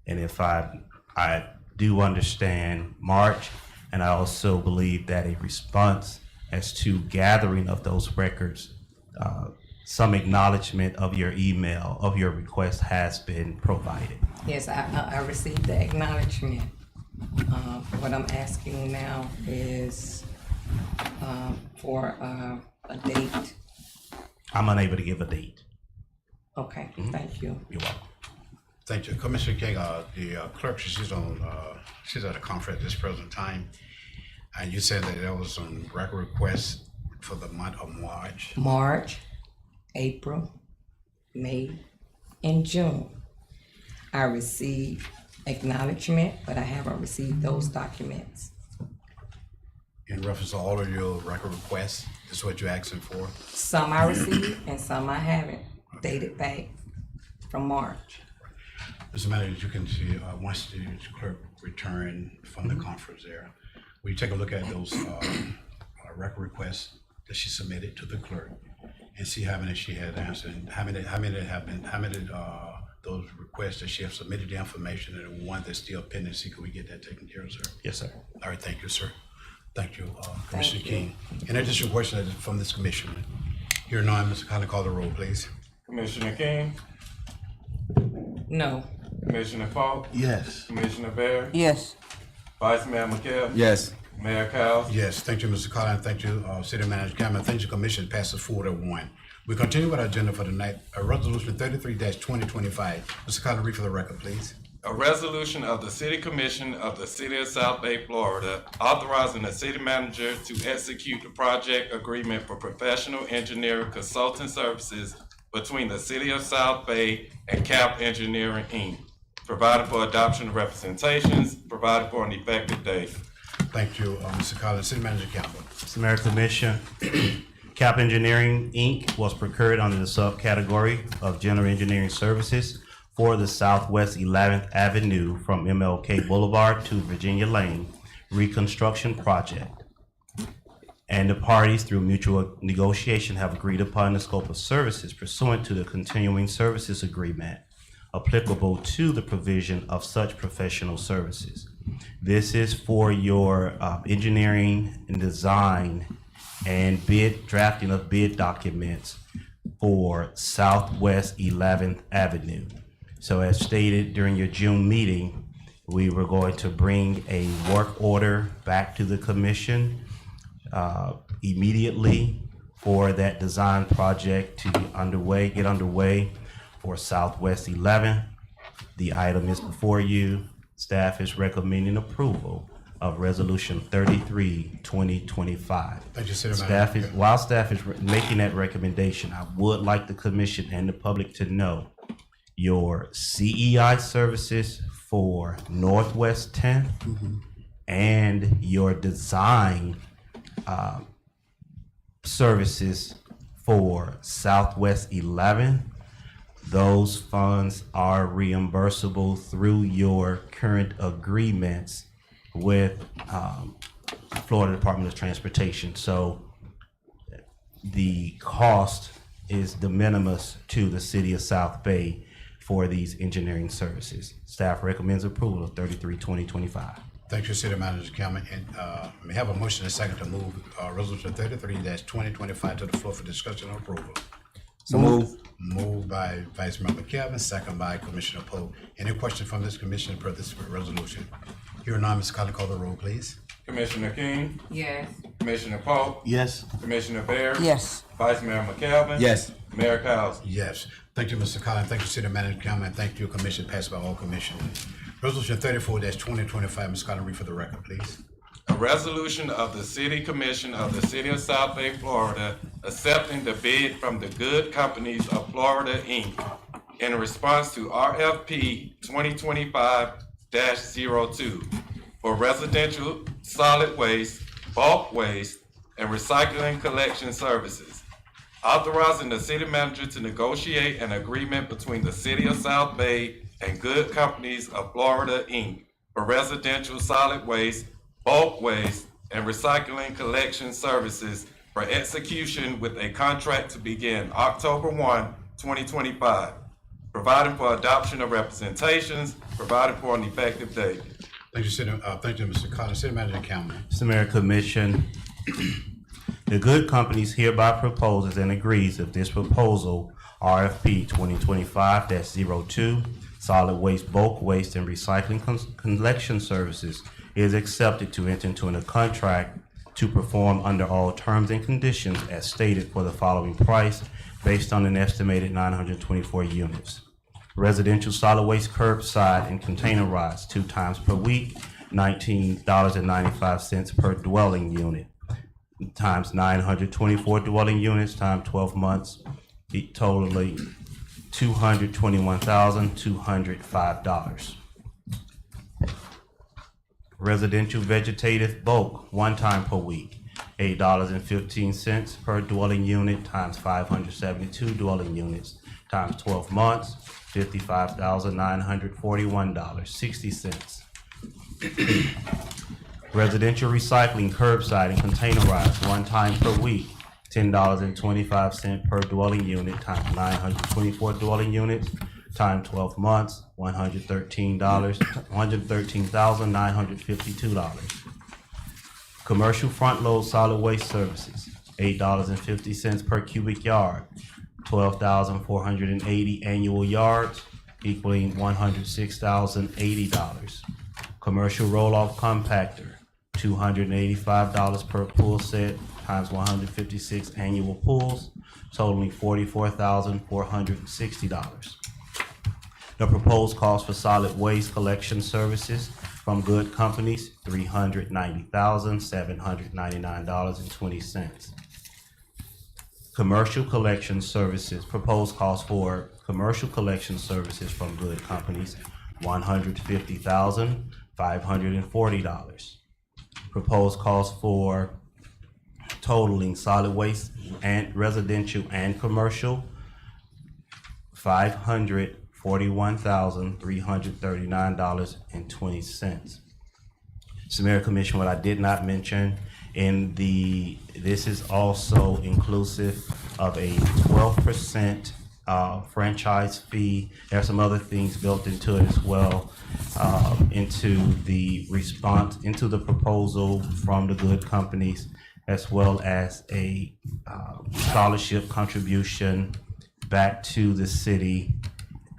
And if I do understand March, and I also believe that a response as to gathering of those records, some acknowledgement of your email, of your request has been provided. Yes, I received the acknowledgement. What I'm asking now is for a date. I'm unable to give a date. Okay, thank you. You're welcome. Thank you. Commissioner King, the clerk, she's at a conference at this present time. And you said that there was some record requests for the month of March. March, April, May, and June. I received acknowledgement, but I haven't received those documents. In reference to all of your record requests, this is what you're asking for? Some I received and some I haven't, dated back from March. Mr. Manager, you can see, once the clerk returned from the conference there, will you take a look at those record requests that she submitted to the clerk and see how many she had answered, and how many those requests that she has submitted the information, and the one that's still pending, see, can we get that taken care of, sir? Yes, sir. All right, thank you, sir. Thank you, Commissioner King. Any additional questions from this commission? Here none, Mr. Conley, call the roll, please. Commissioner King, No. Commissioner Falk, Yes. Commissioner Bear, Yes. Vice Mayor McKell, Yes. Mayor Cowes. Yes, thank you, Mr. Collins. Thank you, City Manager Cameron. Thank you, Commission. Passes 4-1. We continue with our agenda for tonight. Resolution 33-2025. Mr. Collins, read for the record, please. A resolution of the City Commission of the City of South Bay, Florida, authorizing the city manager to execute the project agreement for professional engineering consulting services between the City of South Bay and CAP Engineering, Inc., provided for adoption of representations, provided for an effective date. Thank you, Mr. Collins. City Manager Campbell. Mr. Mayor, Commission, CAP Engineering, Inc. was procured under the subcategory of general engineering services for the Southwest 11th Avenue from MLK Boulevard to Virginia Lane reconstruction project. And the parties, through mutual negotiation, have agreed upon the scope of services pursuant to the continuing services agreement applicable to the provision of such professional services. This is for your engineering and design and drafting of bid documents for Southwest 11th Avenue. So as stated during your June meeting, we were going to bring a work order back to the commission immediately for that design project to get underway for Southwest 11th. The item is before you. Staff is recommending approval of Resolution 33-2025. Thank you, City Manager. While staff is making that recommendation, I would like the commission and the public to know your CEI services for Northwest 10th and your design services for Southwest 11, those funds are reimbursable through your current agreements with Florida Department of Transportation. So the cost is de minimis to the city of South Bay for these engineering services. Staff recommends approval of 33-2025. Thank you, City Manager Cameron. And may I have a motion and a second to move Resolution 33-2025 to the floor for discussion and approval? So move. Moved by Vice Mayor McKelvin, second by Commissioner Poe. Any question from this commission per this resolution? Here none, Ms. Collins, call the roll, please. Commissioner King, Yes. Commissioner Polk, Yes. Commissioner Bear. Yes. Vice Mayor McKelvin. Yes. Mayor Cowes. Yes. Thank you, Mr. Collins. Thank you, City Manager Cameron. Thank you, Commission, passed by all commissioners. Resolution 34-2025, Ms. Collins, read for the record, please. A resolution of the City Commission of the City of South Bay, Florida, accepting the bid from the Good Companies of Florida, Inc. in response to RFP 2025-02 for residential solid waste, bulk waste, and recycling collection services. Authorizing the city manager to negotiate an agreement between the City of South Bay and Good Companies of Florida, Inc. for residential solid waste, bulk waste, and recycling collection services for execution with a contract to begin October 1, 2025, providing for adoption of representations, providing for an effective date. Thank you, Mr. Collins. City Manager Cameron. Mr. Mayor, Commission, the Good Companies hereby proposes and agrees if this proposal, RFP 2025-02, solid waste, bulk waste, and recycling collection services, is accepted to enter into a contract to perform under all terms and conditions as stated for the following price based on an estimated 924 units. Residential solid waste curbside and containerized 2 times per week, $19.95 per dwelling unit, times 924 dwelling units, times 12 months, totaling $221,205. Residential vegetative bulk, 1 time per week, $8.15 per dwelling unit, times 572 dwelling units, times 12 months, $55,941.60. Residential recycling curbside and containerized 1 time per week, $10.25 per dwelling unit, times 924 dwelling units, times 12 months, $113,952. Commercial front load solid waste services, $8.50 per cubic yard, 12,480 annual yards, equaling $106,080. Commercial roll-off compactor, $285 per pool set, times 156 annual pools, totaling $44,460. The proposed cost for solid waste collection services from Good Companies, $390,799.20. Commercial collection services, proposed cost for commercial collection services from Good Companies, $150,540. Proposed cost for totaling solid waste and residential and commercial, $541,339.20. Mr. Mayor, Commission, what I did not mention this is also inclusive of a 12% franchise fee. There are some other things built into it as well, into the proposal from the Good Companies, as well as a scholarship contribution back to the city.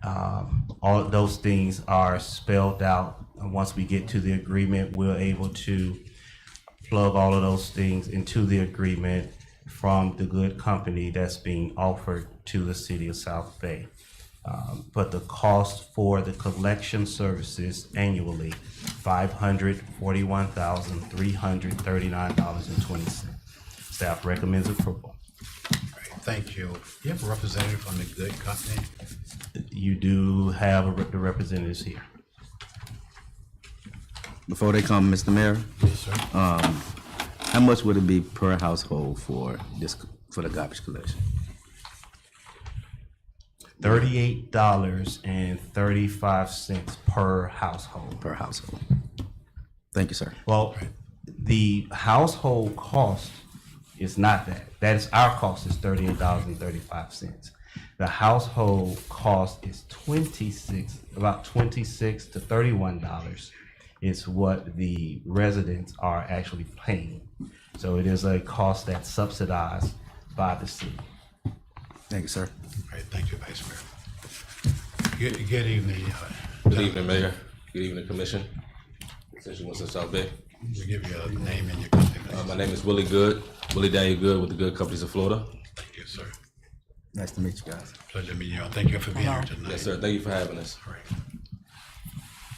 All of those things are spelled out. And once we get to the agreement, we're able to plug all of those things into the agreement from the Good Company that's being offered to the city of South Bay. But the cost for the collection services annually, $541,339.20. Staff recommends approval. Thank you. You have a representative from the Good Company? You do have the representatives here. before they come, Mr. Mayor, Yes, sir. how much would it be per household for the garbage collection? $38.35 per household. Per household. Thank you, sir. Well, the household cost is not that. That is our cost is $38.35. The household cost is about $26 to $31 is what the residents are actually paying. So it is a cost that's subsidized by the city. Thank you, sir. All right, thank you, Vice Mayor. Good evening. Good evening, Mayor. Good evening, Commission. Since you want to South Bay. We'll give you a name and your company. My name is Willie Good, Willie Daniel Good with the Good Companies of Florida. Thank you, sir. Nice to meet you guys. Pleasure meeting you. Thank you for being here tonight. Yes, sir. Thank you for having us. All right. Do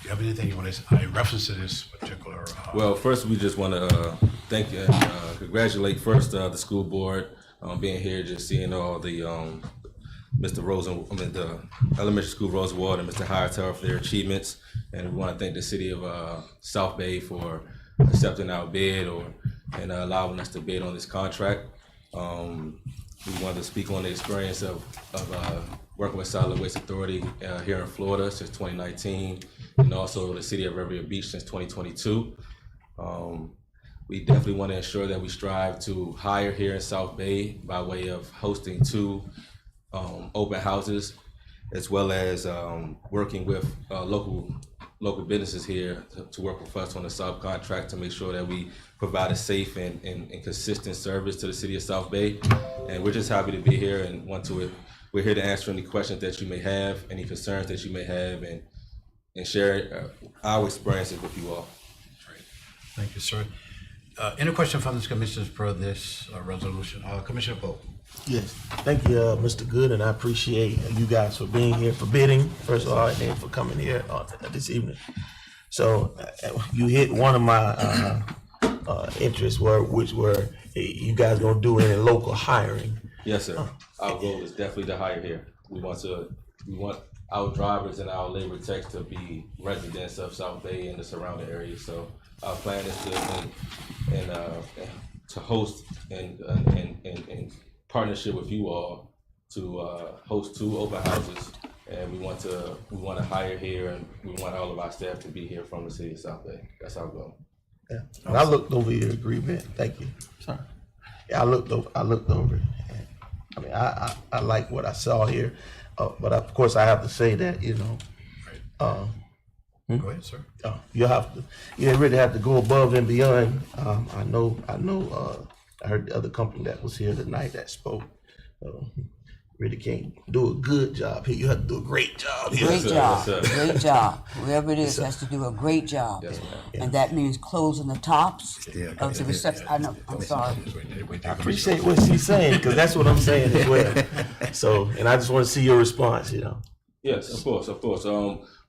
you have anything you want to say in reference to this particular? Well, first, we just want to thank you and congratulate first the school board on being here, just seeing all the Mr. the elementary school Rosenwald and Mr. Hightower for their achievements. And we want to thank the city of South Bay for accepting our bid and allowing us to bid on this contract. We wanted to speak on the experience of working with Solid Waste Authority here in Florida since 2019, and also the city of Riviera Beach since 2022. We definitely want to ensure that we strive to hire here in South Bay by way of hosting 2 open houses, as well as working with local businesses here to work with us on the subcontract to make sure that we provide a safe and consistent service to the city of South Bay. And we're just happy to be here and we're here to answer any questions that you may have, any concerns that you may have, and share our experiences with you all. Great. Thank you, sir. Any question from the commissioners for this resolution? Commissioner Pope. Yes, thank you, Mr. Good, and I appreciate you guys for being here, for bidding, first of all, and then for coming here this evening. So you hit one of my interests, which were you guys gonna do any local hiring. Yes, sir. Our goal is definitely to hire here. We want our drivers and our labor techs to be residents of South Bay and the surrounding areas. So our plan is to host and partnership with you all to host 2 open houses, and we want to hire here, and we want all of our staff to be here from the city of South Bay. That's our goal. Yeah, and I looked over your agreement. Thank you. Sorry. Yeah, I looked over it. And, I mean, I like what I saw here, but of course I have to say that Go ahead, sir. you really have to go above and beyond. I know. I heard the other company that was here tonight that spoke. Really can't do a good job here. You have to do a great job here. Great job, great job. Whoever it is has to do a great job. Yes, ma'am. And that means closing the tops of the reception. I know, I'm sorry. I appreciate what she's saying, because that's what I'm saying as well. So, and I just want to see your response, Yes, of course.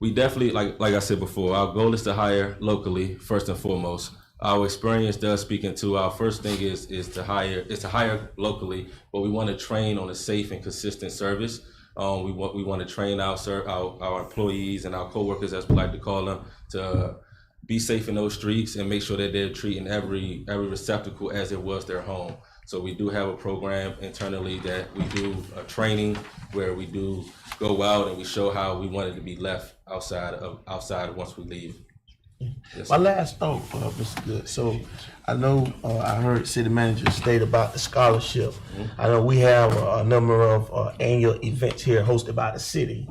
We definitely, like I said before, our goal is to hire locally first and foremost. Our experience does speak into our first thing is to hire locally, but we want to train on a safe and consistent service. We want to train our employees and our coworkers, as we like to call them, to be safe in those streets and make sure that they're treating every receptacle as it was their home. So we do have a program internally that we do a training where we do go out and we show how we want it to be left outside once we leave. Yes, my last thought, Mr. Good. So I know I heard city manager state about the scholarship. I know we have a number of annual events here hosted by the city.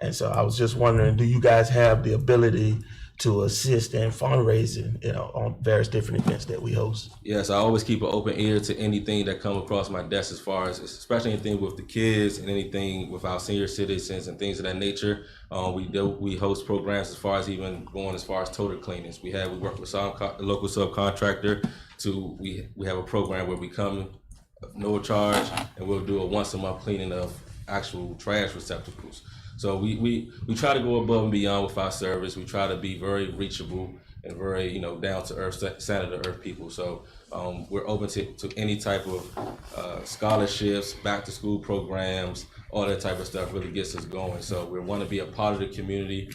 And so I was just wondering, do you guys have the ability to assist in fundraising, on various different events that we host? Yes, I always keep an open ear to anything that comes across my desk, as far as, especially anything with the kids and anything with our senior citizens and things of that nature. We host programs as far as even going as far as total cleanings. We work with some local subcontractor we have a program where we come no charge and we'll do a once a month cleaning of actual trash receptacles. So we try to go above and beyond with our service. We try to be very reachable and very, you know, down to earth, center to earth people. So we're open to any type of scholarships, back to school programs, all that type of stuff really gets us going. So we want to be a part of the community.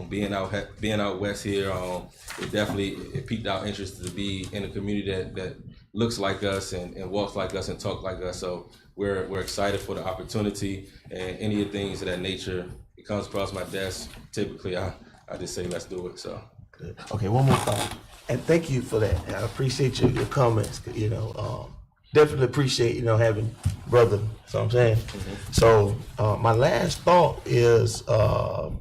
Being out west here, it piqued our interest to be in a community that looks like us and walks like us and talk like us. So we're excited for the opportunity, and any of the things of that nature, it comes across my desk. Typically, I just say let's do it. So. Good. Okay, one more thought, and thank you for that. I appreciate your comments. You know, definitely appreciate having brother. So I'm saying. Mm-hmm. So my last thought is, well,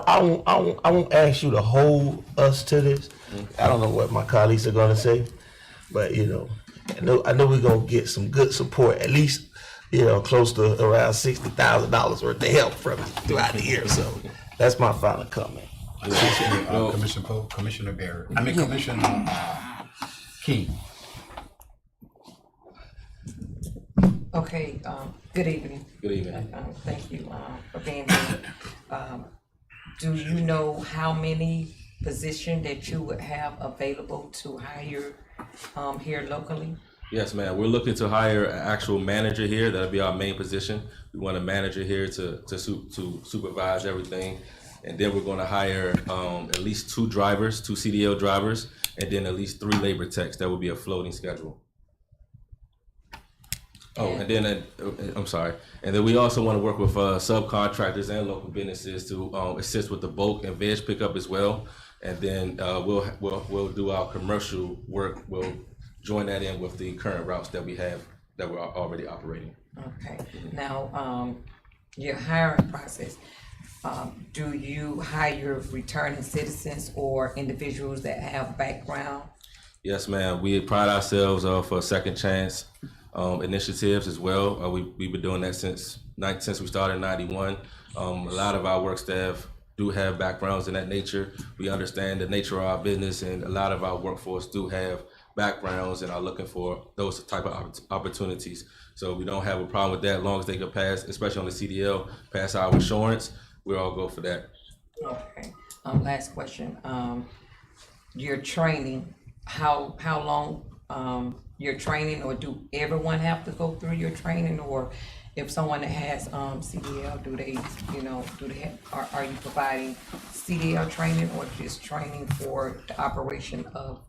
I won't ask you to hold us to this. I don't know what my colleagues are gonna say, but I know we're gonna get some good support, at least close to around $60,000 worth of help from you throughout the year. So that's my final comment. Commissioner Barry. Commissioner King. Okay, good evening. Good evening. Thank you for being here. Do you know how many positions that you would have available to hire here locally? Yes, ma'am. We're looking to hire an actual manager here. That'll be our main position. We want a manager here to supervise everything. And then we're going to hire at least 2 drivers, 2 CDL drivers, and then at least 3 labor techs. That will be a floating schedule. Oh, and then I'm sorry. And then we also want to work with subcontractors and local businesses to assist with the bulk and veg pickup as well. And then we'll do our commercial work. We'll join that in with the current routes that we have that we're already operating. Okay. Now, your hiring process. Do you hire returning citizens or individuals that have background? Yes, ma'am. We pride ourselves for second chance initiatives as well. We've been doing that since we started in '91. A lot of our work staff do have backgrounds in that nature. We understand the nature of our business, and a lot of our workforce do have backgrounds and are looking for those type of opportunities. So we don't have a problem with that, as long as they can pass, especially on the CDL, pass our insurance. We'll all go for that. Okay. Last question. Your training, how long your training, or do everyone have to go through your training, or if someone that has CDL, are you providing CDL training or just training for the operation of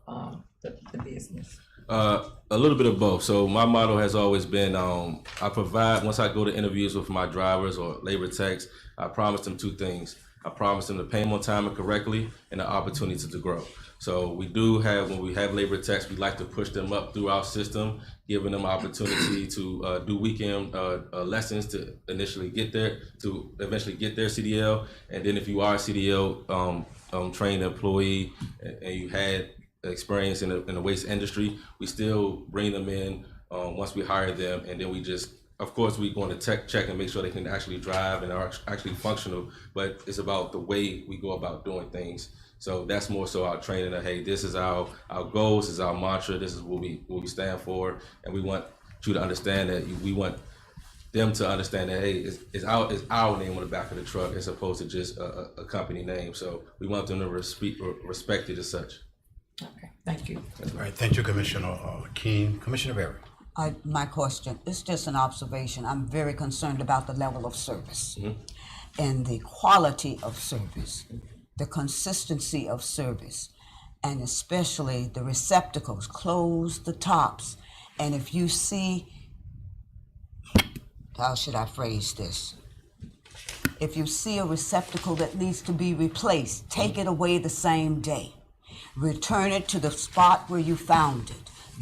the business? A little bit of both. So my motto has always been, I provide, once I go to interviews with my drivers or labor techs, I promise them 2 things. I promise them to pay them on time and correctly, and the opportunity to grow. So we do have, when we have labor techs, we like to push them up through our system, giving them opportunity to do weekend lessons to eventually get their CDL. And then if you are a CDL trained employee and you had experience in the waste industry, we still bring them in once we hire them, and then we just, of course, we going to check and make sure they can actually drive and are actually functional, but it's about the way we go about doing things. So that's more so our training of, hey, this is our goals, this is our mantra, this is what we stand for, and we want you to understand that we want them to understand that, hey, it's our name on the back of the truck as opposed to just a company name. So we want them to respect it as such. Okay, thank you. All right, thank you, Commissioner King. Commissioner Barry. My question, it's just an observation. I'm very concerned about the level of service and the quality of service, the consistency of service, and especially the receptacles, close the tops. And if you see, how should I phrase this? If you see a receptacle that needs to be replaced, take it away the same day. Return it to the spot where you found it.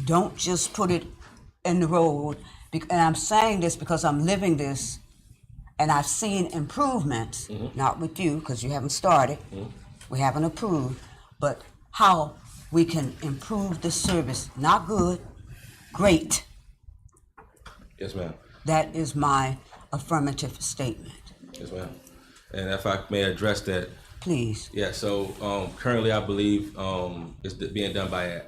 Don't just put it in the road. And I'm saying this because I'm living this, and I've seen improvements, not with you, because you haven't started, we haven't approved, but how we can improve the service. Not good, great. Yes, ma'am. That is my affirmative statement. Yes, ma'am. And if I may address that. Please. Yeah, so currently I believe it's being done by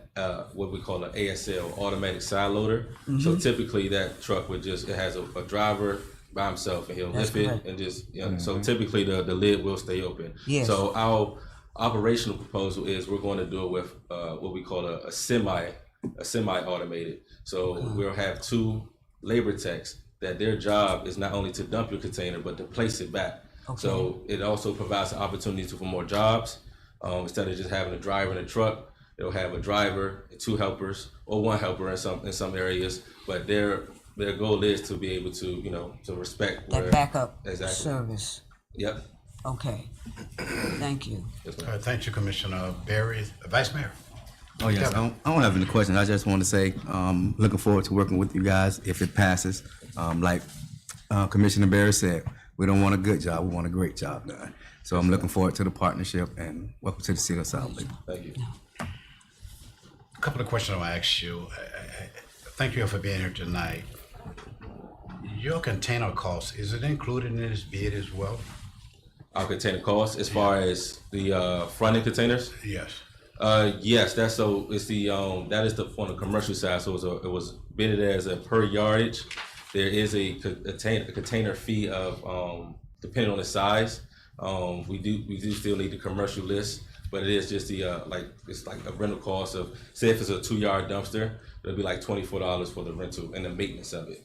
what we call an ASL, automatic side loader. So typically that truck would just, it has a driver by himself, and he'll lift it and just, so typically the lid will stay open. Yes. So operational proposal is we're going to do it with what we call a semi-automated. So we'll have 2 labor techs that their job is not only to dump your container, but to place it back. Okay. So it also provides an opportunity for more jobs. Instead of just having a driver in a truck, they'll have a driver, 2 helpers, or 1 helper in some areas. But their goal is to be able to, to respect That backup exactly. service. Yep. Okay. Thank you. All right, thank you, Commissioner Barry. Vice Mayor? Oh, yes, I don't have any questions. I just want to say, looking forward to working with you guys if it passes. Like Commissioner Barry said, we don't want a good job, we want a great job done. So I'm looking forward to the partnership, and welcome to the city of South Bay. Thank you. A couple of questions I want to ask you. Thank you for being here tonight. Your container cost, is it included in this bid as well? Our container costs as far as the front end containers? Yes. Yes, that is on the commercial side. So it was bidded as a per yardage. There is a container fee of depending on the size. We do still need the commercial list, but it is just it's like a rental cost of, say if it's a 2-yard dumpster, it'll be like $24 for the rental and the maintenance of it.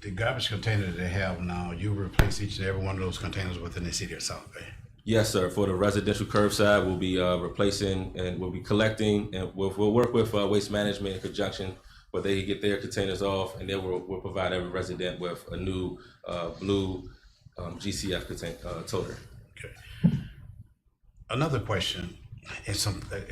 The garbage container that they have now, you replace each and every one of those containers within the city of South Bay? Yes, sir. For the residential curbside, we'll be replacing and we'll be collecting, and we'll work with Waste Management in conjunction where they get their containers off, and then we'll provide every resident with a new blue GCF toter. Okay. Another question. It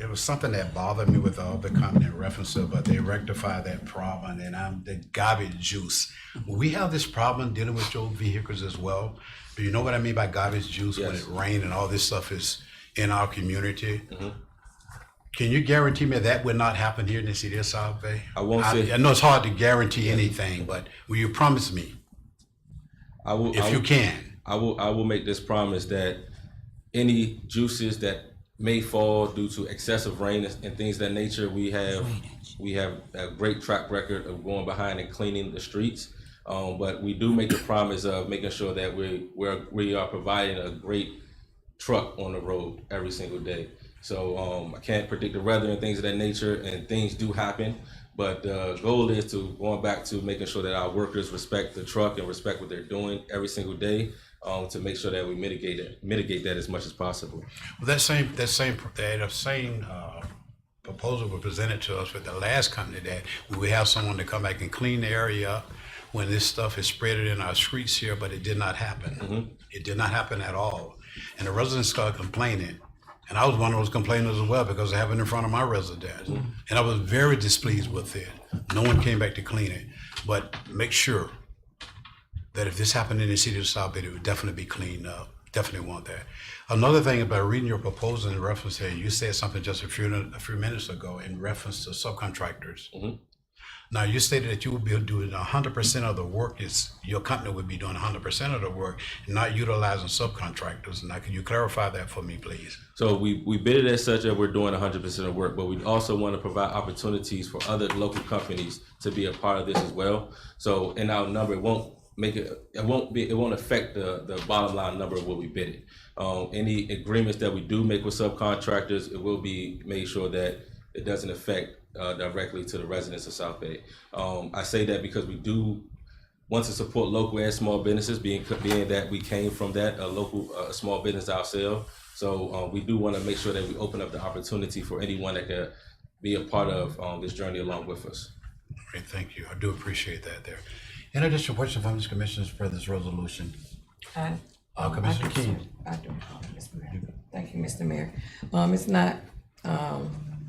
was something that bothered me with the other company in reference to, but they rectified that problem, and the garbage juice. We have this problem dealing with your vehicles as well. Do you know what I mean by garbage juice? Yes. When it rains and all this stuff is in our community? Mm-hmm. Can you guarantee me that will not happen here in the city of South Bay? I won't say. I know it's hard to guarantee anything, but will you promise me? I will. If you can. I will make this promise that any juices that may fall due to excessive rain and things of that nature, we have a great track record of going behind and cleaning the streets. But we do make a promise of making sure that we are providing a great truck on the road every single day. So I can't predict the weather and things of that nature, and things do happen. But the goal is going back to making sure that our workers respect the truck and respect what they're doing every single day, to make sure that we mitigate that as much as possible. Well, that same proposal was presented to us with the last company, that we would have someone to come back and clean the area up when this stuff is spreaded in our streets here, but it did not happen. Mm-hmm. It did not happen at all. And the residents started complaining. And I was one of those complainers as well, because I have it in front of my residence. Mm-hmm. And I was very displeased with it. No one came back to clean it. But make sure that if this happened in the city of South Bay, it would definitely be cleaned up. Definitely want that. Another thing about reading your proposal in reference here, you said something just a few minutes ago in reference to subcontractors. Mm-hmm. Now, you stated that you would be doing 100% of the work. Your company would be doing 100% of the work, and not utilizing subcontractors. Now, can you clarify that for me, please? So we bid it as such that we're doing 100% of work, but we also want to provide opportunities for other local companies to be a part of this as well. So in our number, it won't affect the bottom line number of what we bid it. Any agreements that we do make with subcontractors, it will be made sure that it doesn't affect directly to the residents of South Bay. I say that because we do want to support local and small businesses, being that we came from that local small business ourselves. So we do want to make sure that we open up the opportunity for anyone that could be a part of this journey along with us. Great, thank you. I do appreciate that there. In addition, question from this commissioners for this resolution. Commissioner King. I do, Mr. Mayor. Thank you, Mr. Mayor. It's not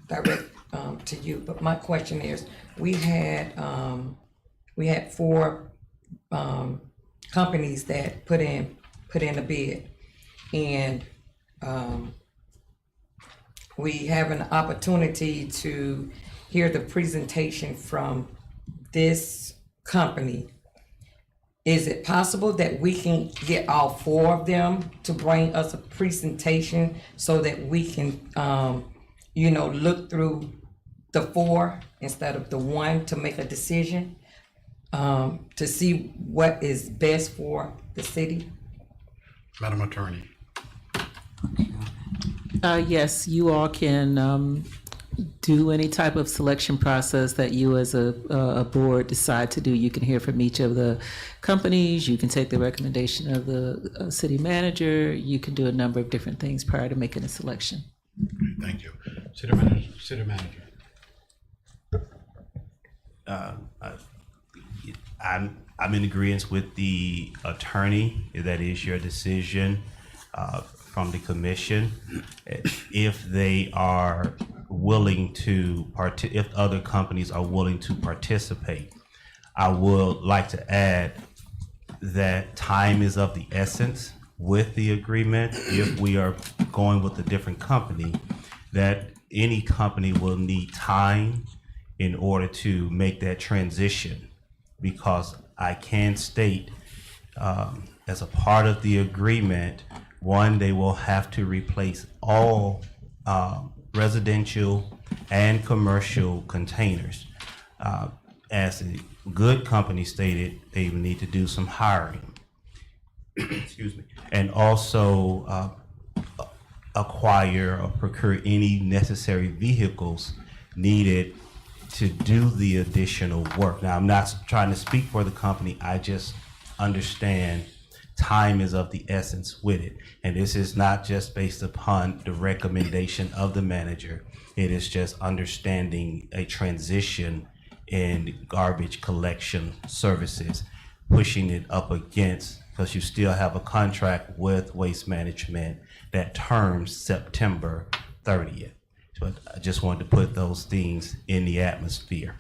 direct to you, but my question is, we had 4 companies that put in a bid, and we have an opportunity to hear the presentation from this company. Is it possible that we can get all 4 of them to bring us a presentation so that we can, look through the 4 instead of the 1 to make a decision, to see what is best for the city? Madam Attorney. Yes, you all can do any type of selection process that you as a board decide to do. You can hear from each of the companies, you can take the recommendation of the city manager, you can do a number of different things prior to making a selection. Thank you. City manager. I'm in agreement with the attorney. That is your decision from the commission. If they are willing to if other companies are willing to participate, I would like to add that time is of the essence with the agreement. If we are going with a different company, that any company will need time in order to make that transition, because I can state as a part of the agreement, one, they will have to replace all residential and commercial containers. As a good company stated, they will need to do some hiring. Excuse me. And also acquire or procure any necessary vehicles needed to do the additional work. Now, I'm not trying to speak for the company. I just understand time is of the essence with it. And this is not just based upon the recommendation of the manager. It is just understanding a transition in garbage collection services, pushing it up against, because you still have a contract with Waste Management that terms September 30th. But I just wanted to put those things in the atmosphere.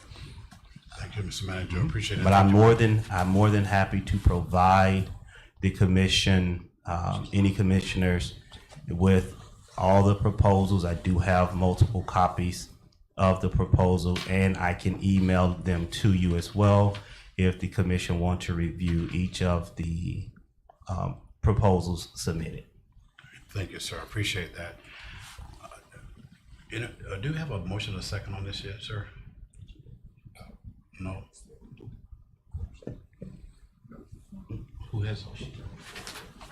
Thank you, Mr. Manager. Appreciate it. But I'm more than happy to provide the commission, any commissioners, with all the proposals. I do have multiple copies of the proposal, and I can email them to you as well if the commission want to review each of the proposals submitted. Thank you, sir. I appreciate that. Do you have a motion or second on this yet, sir? No. Who has?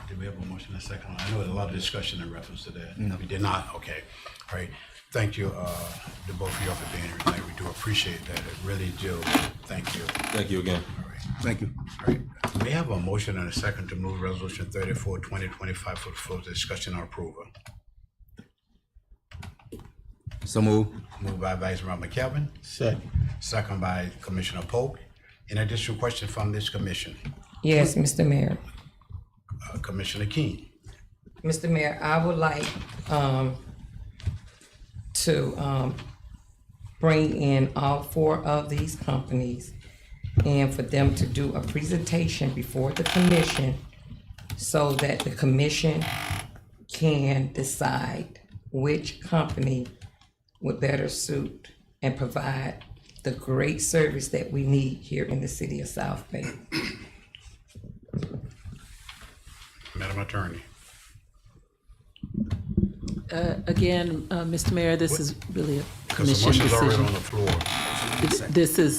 Did we have a motion and a second? I know there's a lot of discussion in reference to that. No. We did not. Okay. All right. Thank you to both of you for being here tonight. We do appreciate that. It really do. Thank you. Thank you again. All right. Thank you. All right. We have a motion and a second to move resolution 34, 2025 for the full discussion or approval. So move. Moved by Vice Mayor McKelvin. Second. Second by Commissioner Polk. Any additional question from this commission? Yes, Mr. Mayor. Commissioner King. Mr. Mayor, I would like to bring in all four of these companies and for them to do a presentation before the commission so that the commission can decide which company would better suit and provide the great service that we need here in the city of South Bay. Madam Attorney. Again, Mr. Mayor, this is really a Because the commission motion's already decision. on the floor. This is,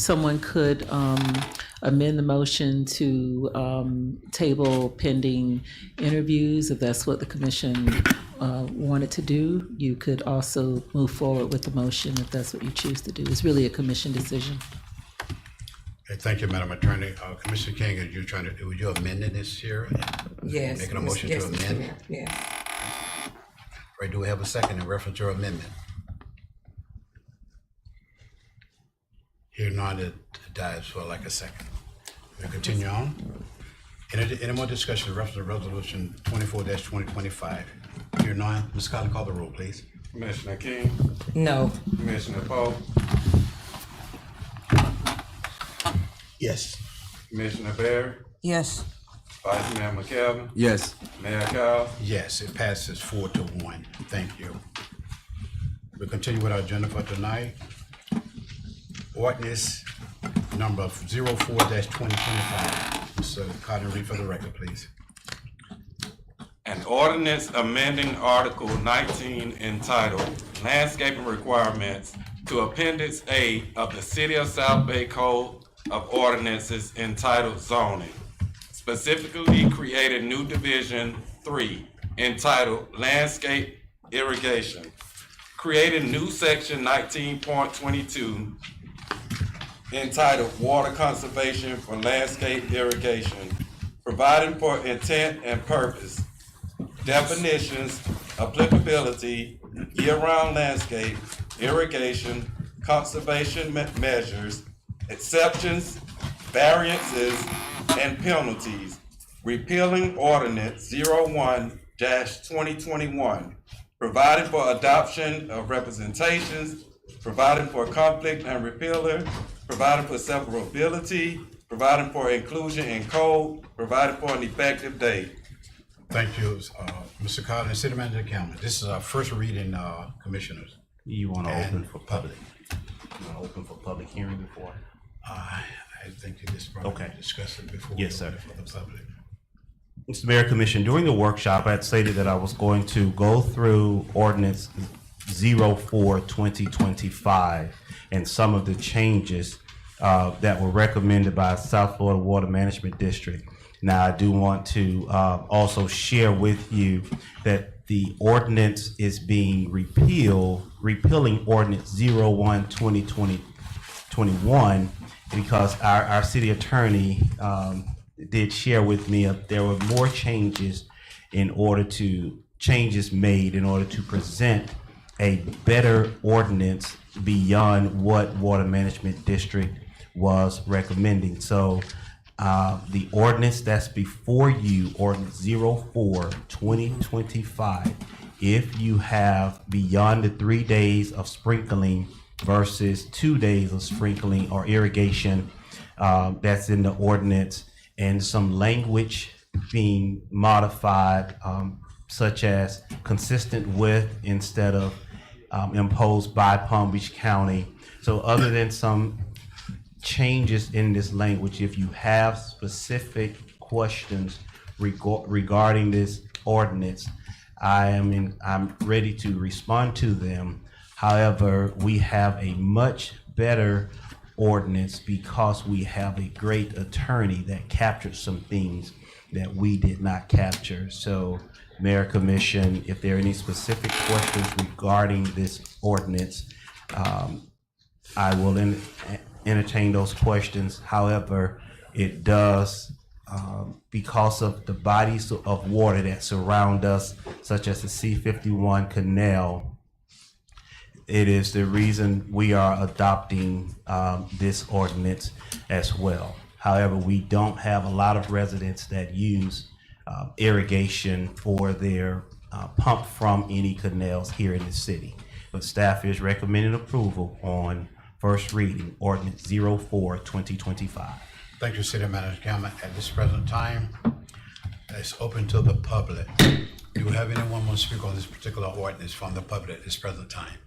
someone could amend the motion to table pending interviews, if that's what the commission wanted to do. You could also move forward with the motion if that's what you choose to do. It's really a commission decision. Okay, thank you, Madam Attorney. Commissioner King, were you amending this here? Yes. Making a motion yes, to Mr. amend? Mayor, yes. Right, do we have a second in reference to your amendment? Here none, it dies for like a second. We'll continue on. Any more discussion in reference to resolution 24-2025? Here none, Ms. Collins, call the roll, please. Commissioner King, No. Commissioner Polk, Yes. Commissioner Barry, Yes. Vice Mayor McKelvin, Yes. Mayor Cowes. Yes, it passes 4-1. Thank you. We'll continue with our agenda for tonight. Ordinance number 04-2025. Mr. Cotton, read for the record, please. An ordinance amending Article 19 entitled Landscaping Requirements to Appendix A of the City of South Bay Code of Ordinances entitled Zoning, specifically created new Division 3, entitled Landscape Irrigation, creating new section 19.22 entitled Water Conservation for Landscape Irrigation, providing for intent and purpose, definitions, applicability, year-round landscape, irrigation, conservation measures, exceptions, variances, and penalties, repealing ordinance 01-2021, providing for adoption of representations, providing for conflict and repealer, providing for severability, providing for inclusion in code, providing for an effective date. Thank you, Mr. Collins. City Manager Cameron. This is our first reading, Commissioners. You want to open for public? You want to open for public hearing before? I think you just probably discussed it before. Yes, sir. For the public. Mr. Mayor, Commission, during the workshop, I had stated that I was going to go through ordinance 04-2025 and some of the changes that were recommended by South Florida Water Management District. Now, I do want to also share with you that the ordinance is being repealing ordinance 01-2021 because our city attorney did share with me there were more changes made in order to present a better ordinance beyond what Water Management District was recommending. So the ordinance that's before you, ordinance 04-2025, if you have beyond the 3 days of sprinkling versus 2 days of sprinkling or irrigation, that's in the ordinance, and some language being modified, such as consistent with instead of imposed by Palm Beach County. So other than some changes in this language, if you have specific questions regarding this ordinance, I'm ready to respond to them. However, we have a much better ordinance because we have a great attorney that captured some things that we did not capture. So, Mayor, Commission, if there are any specific questions regarding this ordinance, I will entertain those questions. However, it does, because of the bodies of water that surround us, such as the C-51 canal, it is the reason we are adopting this ordinance as well. However, we don't have a lot of residents that use irrigation for their pump from any canals here in the city. But staff is recommending approval on first reading, ordinance 04-2025. Thank you, City Manager Cameron. At this present time, it's open to the public. Do you have anyone want to speak on this particular ordinance from the public at this present time?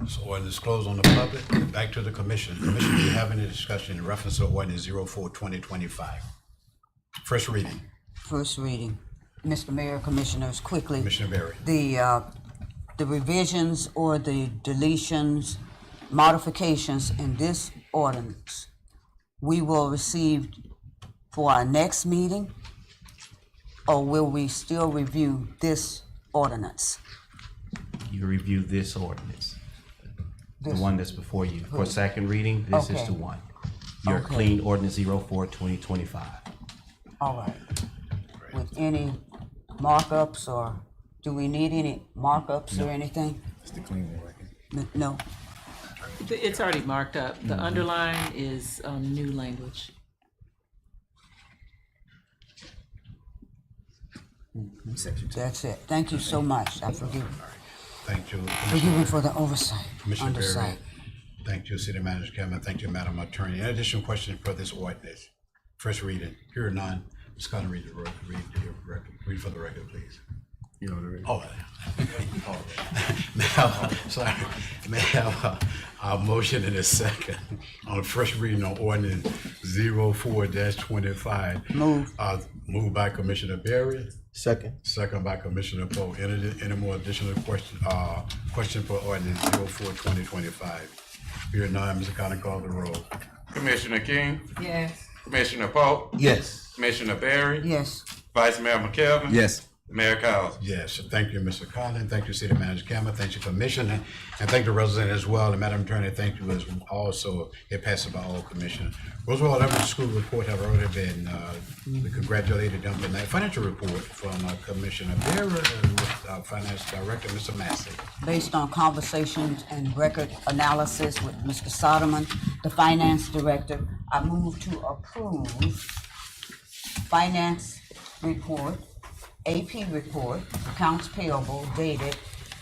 So ordinance is closed on the public. Back to the commission. Commission, do you have any discussion in reference to ordinance 04-2025? First reading. First reading. Mr. Mayor, Commissioners, quickly. Commissioner Berry. The revisions or the deletions, modifications in this ordinance, we will receive for our next meeting, or will we still review this ordinance? You review this ordinance, the one that's before you. For second reading, this is the one. Your clean ordinance 04-2025. All right. With any markups, or do we need any markups or anything? It's the clean one. No. It's already marked up. The underline is new language. That's it. Thank you so much. I forgive you. Thank you. Forgive me for the oversight, Commissioner Berry. undersight. Thank you, City Manager Cameron. Thank you, Madam Attorney. Any additional questions for this ordinance? First reading. Here are none. Ms. Carter, read for the record, please. You know the record. Oh, may I have a motion in a second on the first reading on ordinance 04-25. Moved by Commissioner Berry. Second. Second by Commissioner Poe. Any more additional question for ordinance 04-2025? Here none, Mr. Conlon, call the roll. Commissioner King, Yes. Commissioner Polk, Yes. Commissioner Berry, Yes. Vice Mayor McKelvin. Yes. Mayor Cowes. Yes, thank you, Mr. Collins. Thank you, City Manager Campbell. Thank you, Commissioner. And thank the resident as well. And Madam Attorney, thank you as also. It passes by all commissioners. Roswell Elementary School report have already been, we congratulated them tonight. Financial report from Commissioner Bear and with Finance Director, Mr. Massey. Based on conversations and record analysis with Mr. Soderman, the Finance Director, I move to approve Finance Report, AP Report, Accounts Payable dated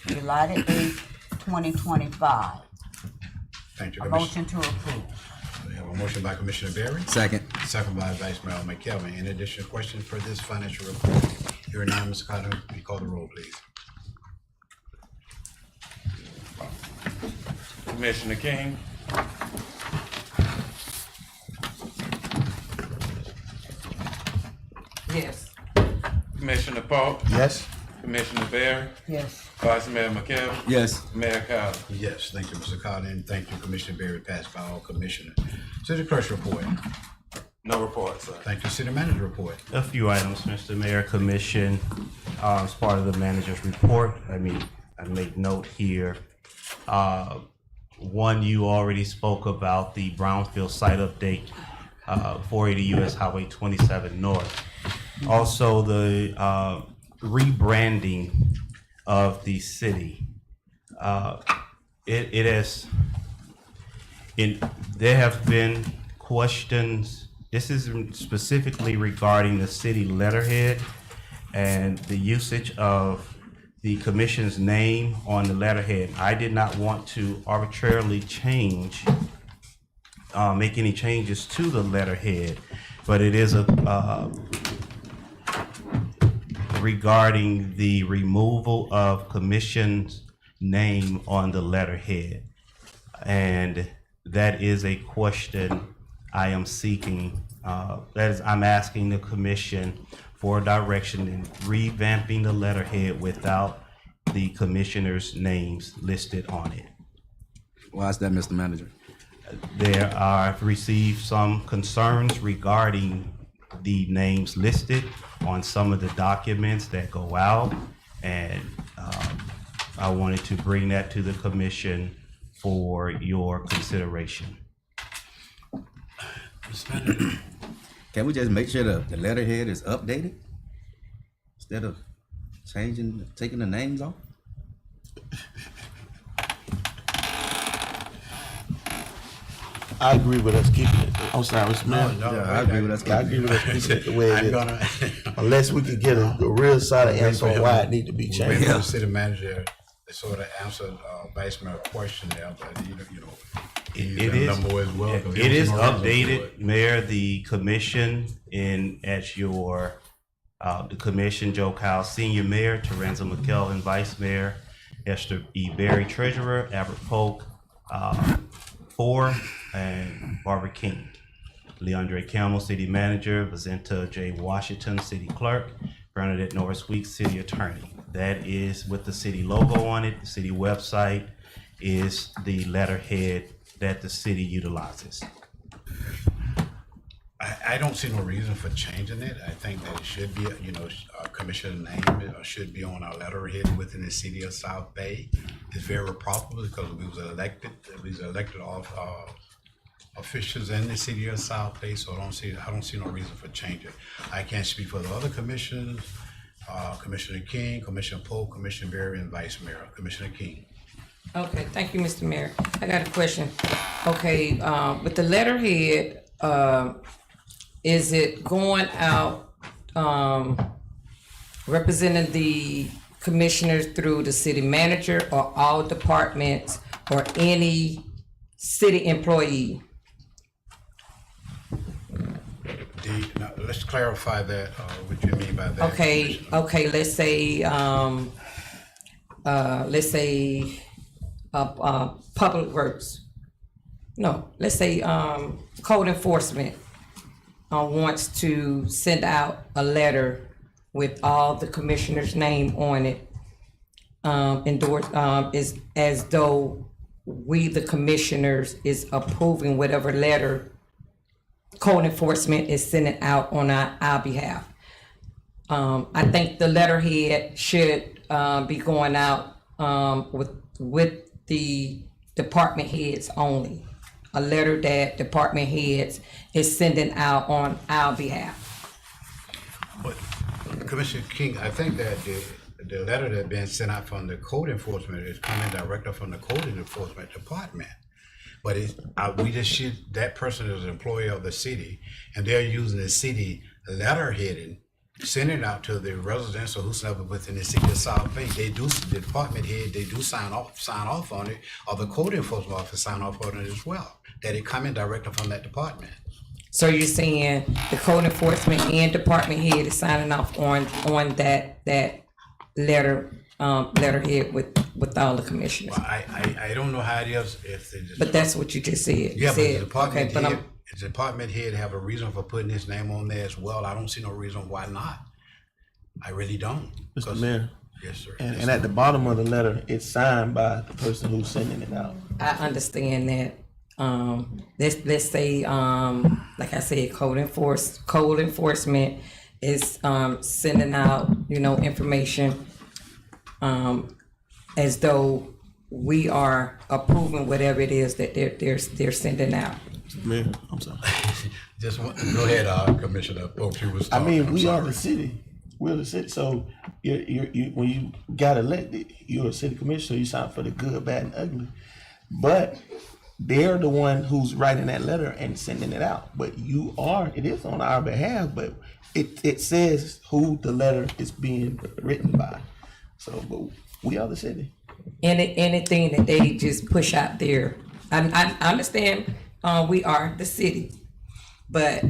July the 8th, 2025. Thank you, A Commissioner. motion to approve. We have a motion by Commissioner Berry. Second. Second by Vice Mayor McKelvin. In addition, questions for this financial report? Hearing none, Mr. Carter, will you call the roll, please? Commissioner King, Yes. Commissioner Polk, Yes. Commissioner Berry, Yes. Vice Mayor McKelvin. Yes. Mayor Cowes. Yes, thank you, Mr. Carter, and thank you, Commissioner Berry, passed by all commissioners. City Clerk's report. No report, sir. Thank you, City Manager report. A few items, Mr. Mayor, Commission, as part of the manager's report. I make note here. One, you already spoke about the Brownfield site update, 480 US Highway 27 North. Also, the rebranding of the city. There have been questions. This is specifically regarding the city letterhead and the usage of the commission's name on the letterhead. I did not want to arbitrarily make any changes to the letterhead, but it is regarding the removal of commission's name on the letterhead. And that is a question I am seeking, I'm asking the commission for direction in revamping the letterhead without the commissioners' names listed on it. Why is that, Mr. Manager? I've received some concerns regarding the names listed on some of the documents that go out, and I wanted to bring that to the commission for your consideration. Can we just make sure the letterhead is updated instead of taking the names off? I agree with us keeping it. I'm sorry, Mr. Mayor. I agree with us. I agree with us keeping it the way it I'm is. gonna. Unless we could get a real solid answer on why it need to be We're waiting changed. for the City Manager to sort of answer Vice Mayor's question there, but It is, number as well. it is updated, Mayor. The commission the commission, Joe Kyle, Senior Mayor, Terenza McKelvin, Vice Mayor, Esther E. Berry, Treasurer, Albert Polk, 4, and Barbara King. Leandre Campbell, City Manager, Vicenta J. Washington, City Clerk, Bernadette Norris Weeks, City Attorney. That is with the city logo on it. The city website is the letterhead that the city utilizes. I don't see no reason for changing it. I think that it should be, commissioner name should be on our letterhead within the city of South Bay. It's very proper because we was elected officials in the city of South Bay, so I don't see no reason for changing. I can't speak for the other commissioners, Commissioner King, Commissioner Polk, Commissioner Berry, and Vice Mayor. Commissioner King. Okay, thank you, Mr. Mayor. I got a question. Okay, with the letterhead, is it going out, representing the commissioners through the city manager or all departments or any city employee? Now, let's clarify that, what you mean by that. Okay, let's say, public works. No, let's say, code enforcement, wants to send out a letter with all the commissioners' name on it, endorsed, is as though we, the commissioners, is approving whatever letter code enforcement is sending out on our behalf. I think the letterhead should be going out with the department heads only. A letter that department heads is sending out on our behalf. But Commissioner King, I think that the letter that been sent out from the code enforcement is coming directly from the code enforcement department. But we just should, that person is an employee of the city, and they're using the city letterheading, sending it out to the residents or whosoever within the city of South Bay. They do, the department head, they do sign off on it, or the code enforcement officer sign off on it as well, that it coming directly from that department. So you're saying the code enforcement and department head is signing off on that letterhead with all the commissioners? Well, I don't know how it is if they just. But that's what you just said. Yeah, but the said, department okay, head, the department head have a reason for putting his name on there as well. I don't see no reason why not. I really don't. Mr. Mayor. Yes, sir. And at the bottom of the letter, it's signed by the person who's sending it out. I understand that. Let's say, like I said, code enforcement is sending out, information as though we are approving whatever it is that they're sending out. Mayor, I'm sorry. Just go ahead, Commissioner Polk. You was I talking. mean, I'm we are sorry. the city. We're the city. So you when you got elected, you're a city commissioner. You sign for the good, bad, and ugly. But they're the one who's writing that letter and sending it out. But it is on our behalf, but it says who the letter is being written by. So, but we are the city. Anything that they just push out there, I understand we are the city, but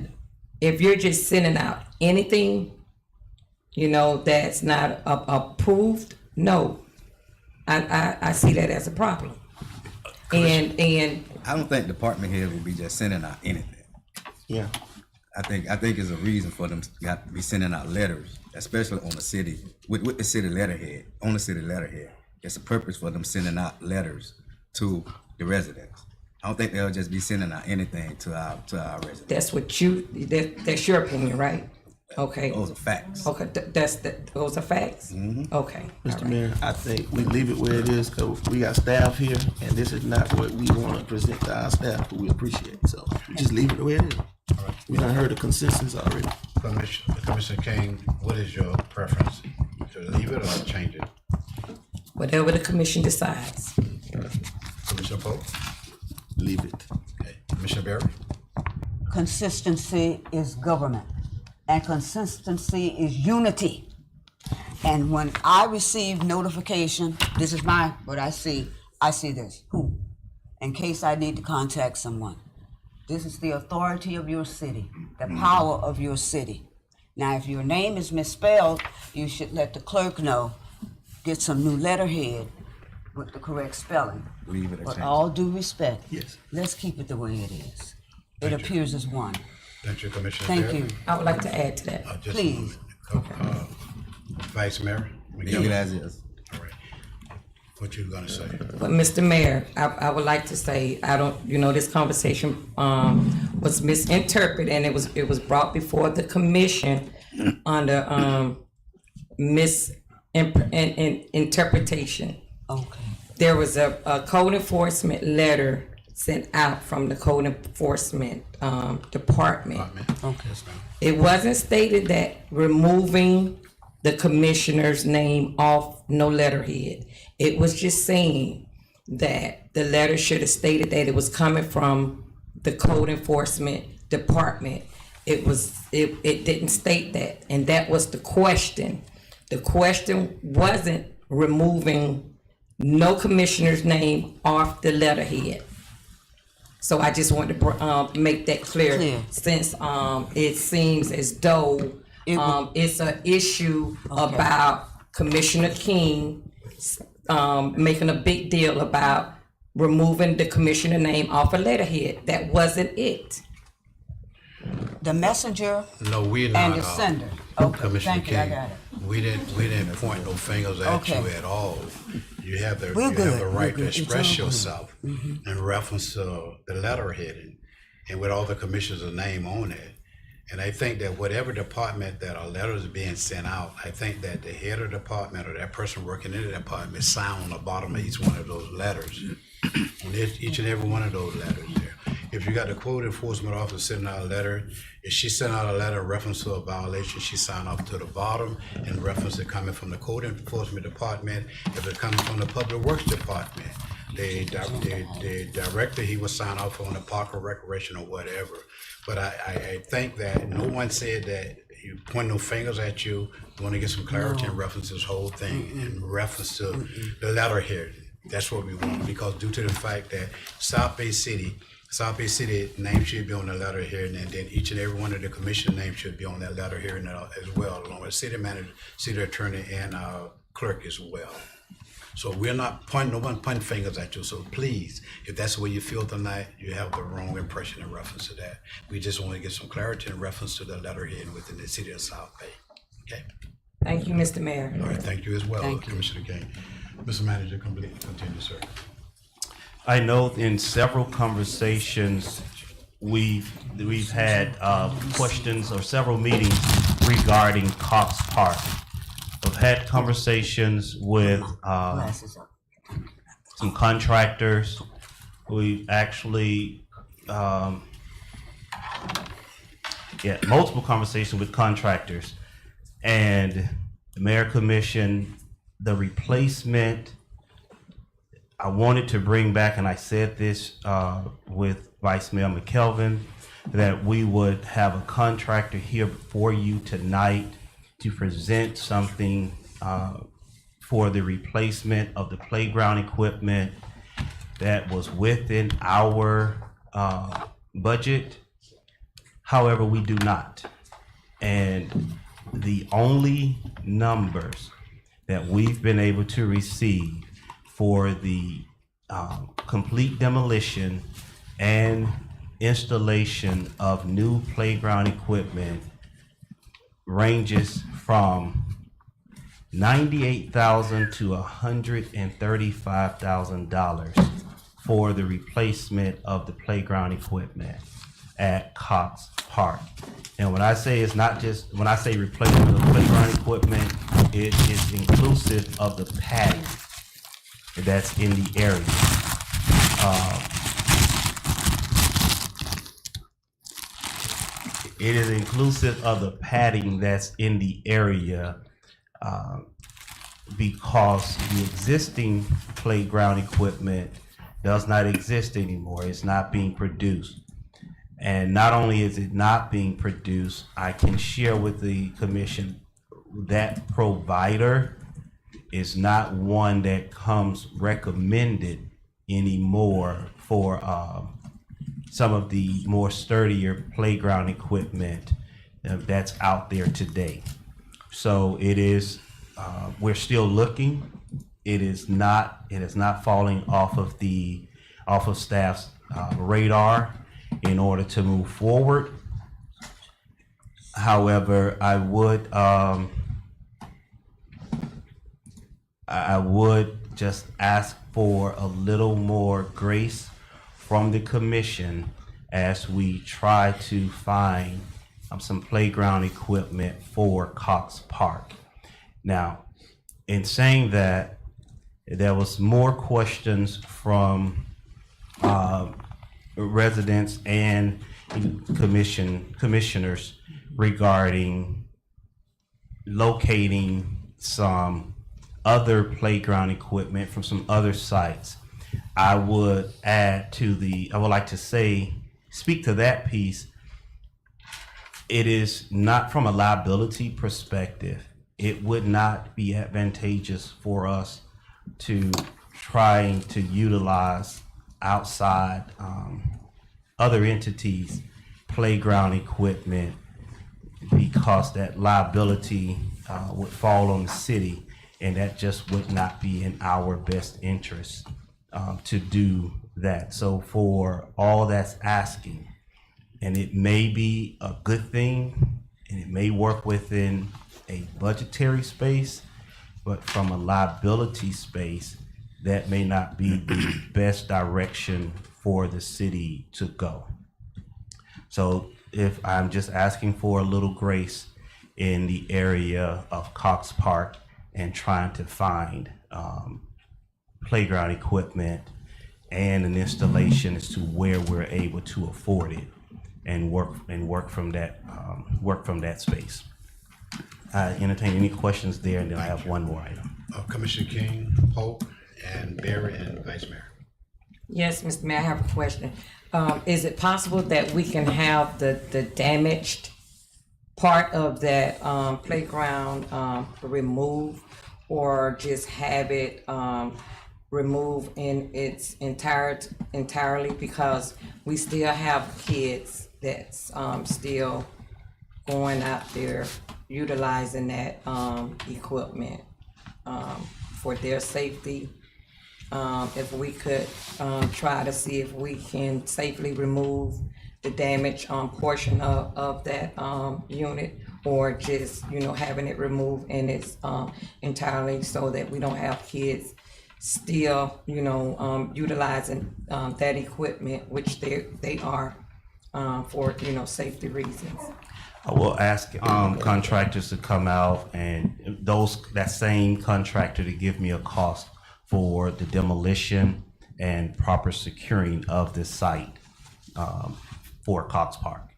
if you're just sending out anything, that's not approved, no, I see that as a problem. And I don't think department head will be just sending out anything. Yeah. I think it's a reason for them to be sending out letters, especially on the city, with the city letterhead, on the city letterhead. It's a purpose for them sending out letters to the residents. I don't think they'll just be sending out anything to our residents. that's your opinion, right? Okay. Those are facts. Okay, those are facts? Mm-hmm. Okay. Mr. Mayor, I think we leave it where it is because we got staff here and this is not what we want to present to our staff, but we appreciate it. So we just leave it the way it is. All right. We done heard the consensus already. Commissioner King, what is your preference? To leave it or change it? Whatever the commission decides. Commissioner Polk? Leave it. Okay. Commissioner Berry? Consistency is government, and consistency is unity. And when I receive notification, this is what I see this. Who? In case I need to contact someone. This is the authority of your city, the power of your city. Now, if your name is misspelled, you should let the clerk know, get some new letterhead with the correct spelling. Leave it or With change all due respect, Yes. let's keep it the way it is. It Thank you. appears as one. Thank you, Commissioner Thank Berry. you. I would like to add to that. Just a Please. moment. Vice Mayor? Leave it as is. All right. What you gonna say? But Mr. Mayor, I would like to say, this conversation was misinterpreted and it was brought before the commission under misinterpretation. Okay. There was a code enforcement letter sent out from the code enforcement department. Okay. It wasn't stated that removing the commissioner's name off no letterhead. It was just saying that the letter should have stated that it was coming from the code enforcement department. It didn't state that, and that was the question. The question wasn't removing no commissioner's name off the letterhead. So I just wanted to make that clear. Since it seems as though it's an issue about Commissioner King making a big deal about removing the commissioner name off a letterhead. That wasn't it. The messenger No, we're and not. the sender. Okay, Commissioner thank you, I King, got it. we didn't point no fingers at Okay. you at all. You have the We're you good. have the right We're to good. It's express all good. yourself in reference to the letterheading. and with all the commissioners' name on it. And I think that whatever department that a letter is being sent out, I think that the head of the department or that person working in the department sign on the bottom of each one of those letters, on each and every one of those letters there. If you got the code enforcement officer sending out a letter, if she sent out a letter in reference to a violation, she signed off to the bottom in reference to coming from the code enforcement department. If it coming from the public works department, the director, he will sign off on the park or recreation or whatever. But I think that no one said that you point no fingers at you. We want to get some clarity in reference to this whole thing, in reference to the letter here. That's what we want, because due to the fact that South Bay City name should be on the letter here, and then each and every one of the commission names should be on that letter here as well, along with city manager, city attorney, and clerk as well. So we're not pointing, no one pointing fingers at you. So please, if that's the way you feel tonight, you have the wrong impression in reference to that. We just want to get some clarity in reference to the letterhead within the city of South Bay. Okay. Thank you, Mr. Mayor. All right, thank you as well, Thank you. Commissioner King. Mr. Manager, continue, sir. I know in several conversations, we've had questions or several meetings regarding Cox Park. I've had conversations with some contractors. We've actually, multiple conversations with contractors. And the mayor commissioned the replacement. I wanted to bring back, and I said this with Vice Mayor McKelvin, that we would have a contractor here before you tonight to present something for the replacement of the playground equipment that was within our budget. However, we do not. And the only numbers that we've been able to receive for the complete demolition and installation of new playground equipment ranges from $98,000 to $135,000 for the replacement of the playground equipment at Cox Park. And when I say it's not just, when I say replacement of playground equipment, it is inclusive of the padding that's in the area. It is inclusive of the padding that's in the area because the existing playground equipment does not exist anymore. It's not being produced. And not only is it not being produced, I can share with the commission that provider is not one that comes recommended anymore for some of the more sturdier playground equipment that's out there today. So it is, we're still looking. It is not falling off of staff's radar in order to move forward. However, I would just ask for a little more grace from the commission as we try to find some playground equipment for Cox Park. Now, in saying that, there was more questions from residents and commissioners regarding locating some other playground equipment from some other sites. I would like to speak to that piece. It is not from a liability perspective. It would not be advantageous for us to trying to utilize outside other entities' playground equipment because that liability would fall on the city, and that just would not be in our best interest to do that. So for all that's asking, and it may be a good thing, and it may work within a budgetary space, but from a liability space, that may not be the best direction for the city to go. So if I'm just asking for a little grace in the area of Cox Park and trying to find playground equipment and an installation as to where we're able to afford it and work from that space. I entertain any questions there, and then I have one more item. Commissioner King, Polk, and Barry, and Vice Mayor. Yes, Mr. Mayor, I have a question. Is it possible that we can have the damaged part of that playground removed, or just have it removed in its entirely, because we still have kids that's still going out there utilizing that equipment for their safety. If we could try to see if we can safely remove the damaged portion of that unit, or just, having it removed in its entirely, so that we don't have kids still, utilizing that equipment, which they are for, safety reasons. I will ask contractors to come out, and that same contractor to give me a cost for the demolition and proper securing of this site for Cox Park.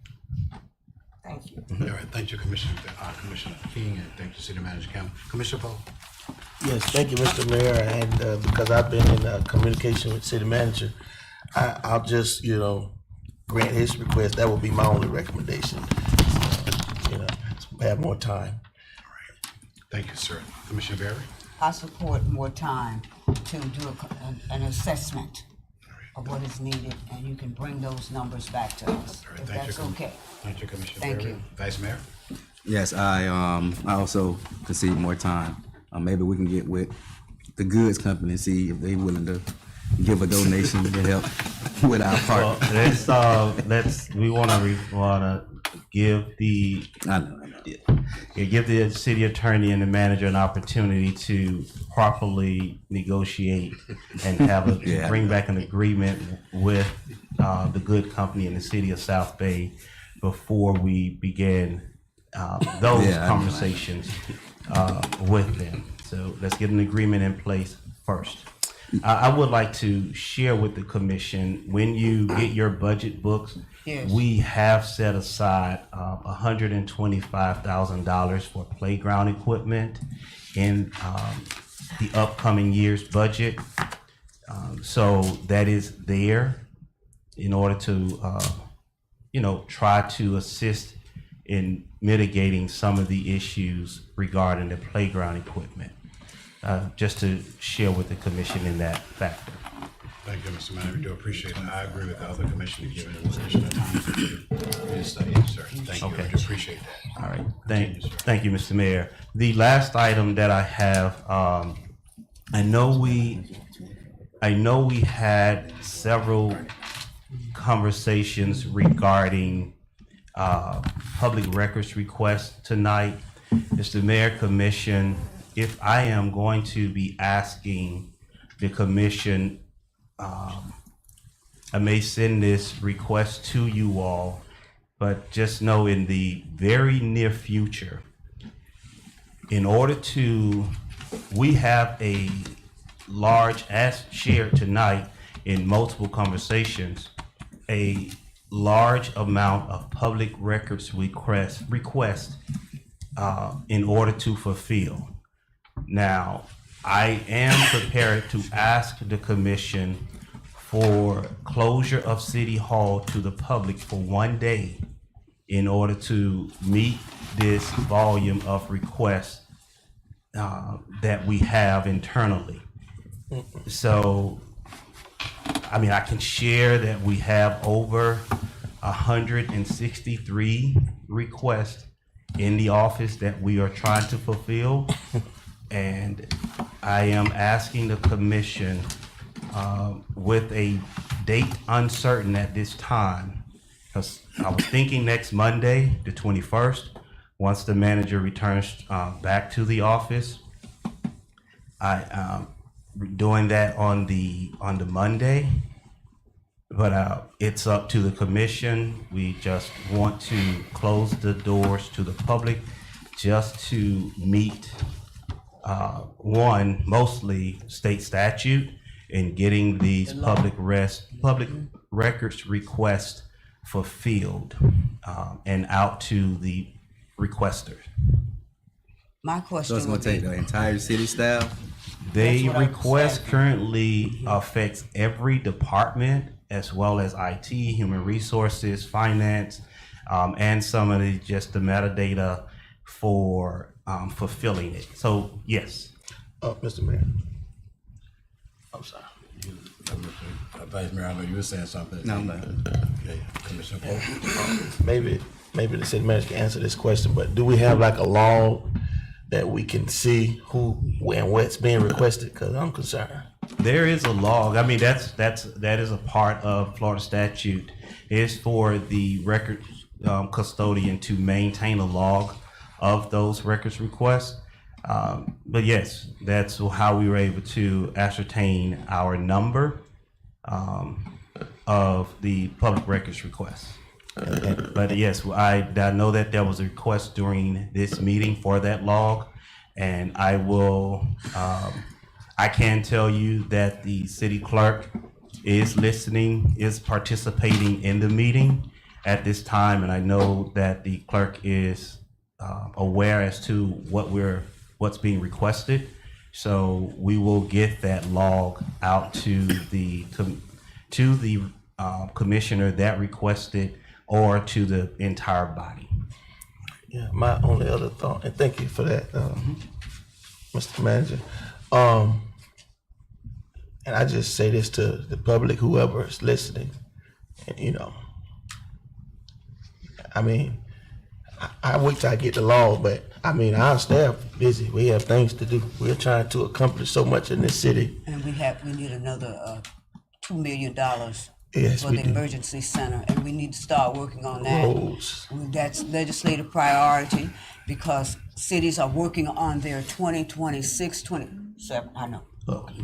Thank you. All right, thank you, Commissioner King, and thank you, City Manager Campbell. Commissioner Poe. Yes, thank you, Mr. Mayor, and because I've been in communication with City Manager, I'll just, grant his request. That will be my only recommendation. Have more time. All right, thank you, sir. Commissioner Barry. I support more time to do an assessment of what is needed, and you can bring those numbers back to us, All right, if thank that's you, okay. Thank you, Commissioner Thank Barry. you. Vice Mayor. Yes, I also concede more time. Maybe we can get with the goods company and see if they willing to give a donation to help with our part. Well, we want to give the give the city attorney and the manager an opportunity to properly negotiate and have bring back an agreement with the good company in the city of South Bay before we begin those conversations with them. So let's get an agreement in place first. I would like to share with the commission, when you get your budget books, Yes. we have set aside $125,000 for playground equipment in the upcoming year's budget. So that is there in order to, try to assist in mitigating some of the issues regarding the playground equipment. Just to share with the commission in that factor. Thank you, Mr. Manager. We do appreciate it. I agree with the other commissioners giving us additional time to do this study, sir. Thank you. Okay. I do appreciate that. All right. Continue, sir. Thank you, Mr. Mayor. The last item that I have, I know we had several conversations regarding public records requests tonight. Mr. Mayor, Commission, if I am going to be asking the commission, I may send this request to you all, but just know in the very near future, we have a large, as shared tonight in multiple conversations, a large amount of public records request in order to fulfill. Now, I am prepared to ask the commission for closure of City Hall to the public for 1 day in order to meet this volume of requests that we have internally. So, I can share that we have over 163 requests in the office that we are trying to fulfill. And I am asking the commission with a date uncertain at this time, because I was thinking next Monday, the 21st, once the manager returns back to the office. I doing that on the Monday, But it's up to the commission. We just want to close the doors to the public just to meet, one, mostly state statute in getting these public records requests fulfilled and out to the requesters. My So question it's gonna would take be, the entire city staff? The That's what I was request asking. currently affects every department as well as IT, human resources, finance, and some of the metadata for fulfilling it. So yes. Mr. Mayor. I'm sorry. Vice Mayor, I know you were saying something. No, man. Okay, Commissioner Pope. Maybe the city manager can answer this question, but do we have like a log that we can see who and what's being requested? Because I'm concerned. There is a log. I mean, that is a part of Florida statute. It's for the record custodian to maintain a log of those records requests. But yes, that's how we were able to ascertain our number of the public records requests. But yes, I know that there was a request during this meeting for that log, and I will, I can tell you that the city clerk is listening, is participating in the meeting at this time, and I know that the clerk is aware as to what's being requested. So we will get that log out to the commissioner that requested, or to the entire body. Yeah, my only other thought, and thank you for that, Mr. Manager. And I just say this to the public, whoever is listening, and, I mean, I wait till I get the law, but I mean, our staff busy. We have things to do. We're trying to accomplish so much in this city. and we need another $2 million Yes, for we the do. emergency center, and we need to start working on that. Roads. That's legislative priority, because cities are working on their 2026, 27, I know.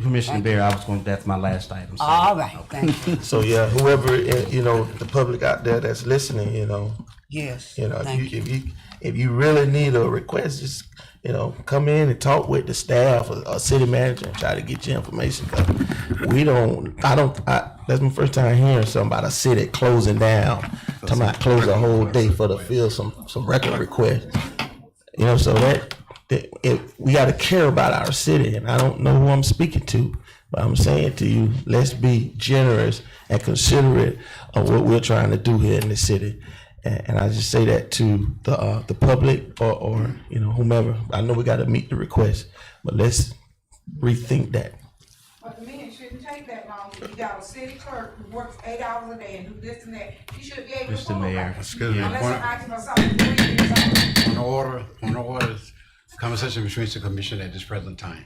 Commissioner Bear, that's my last item. So. All right, thank you. So yeah, whoever, the public out there that's listening, Yes, if you really need a request, just come in and talk with the staff or city manager and try to get your information. 'Cause that's my first time hearing something about a city closing down, talking about close a whole day for to fill some record requests. So that we got to care about our city, and I don't know who I'm speaking to, but I'm saying to you, let's be generous and considerate of what we're trying to do here in the city. And I just say that to the public or whomever. I know we got to meet the request, but let's rethink that. But the meeting shouldn't take that long. You got a city clerk who works 8 hours a day and do this and that. You should be able to Mr. follow Mayor, that. Excuse me. Unless Point- I'm asking for something 3 years old. On order, conversation between the commission at this present time.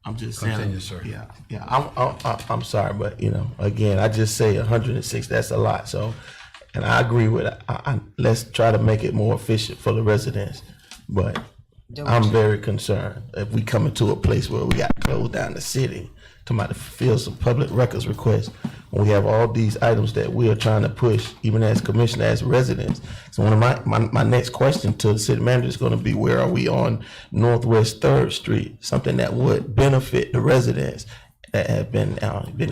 I'm just Continue, saying, sir. yeah. I'm sorry, but again, I just say 106. That's a lot. So, and I agree with it. Let's try to make it more efficient for the residents. But I'm very concerned if we come into a place where we got to close down the city, to fulfill some public records requests, when we have all these items that we are trying to push, even as commissioner, as residents. So one of my next question to the city manager is going to be, where are we on Northwest 3rd Street? Something that would benefit the residents that have been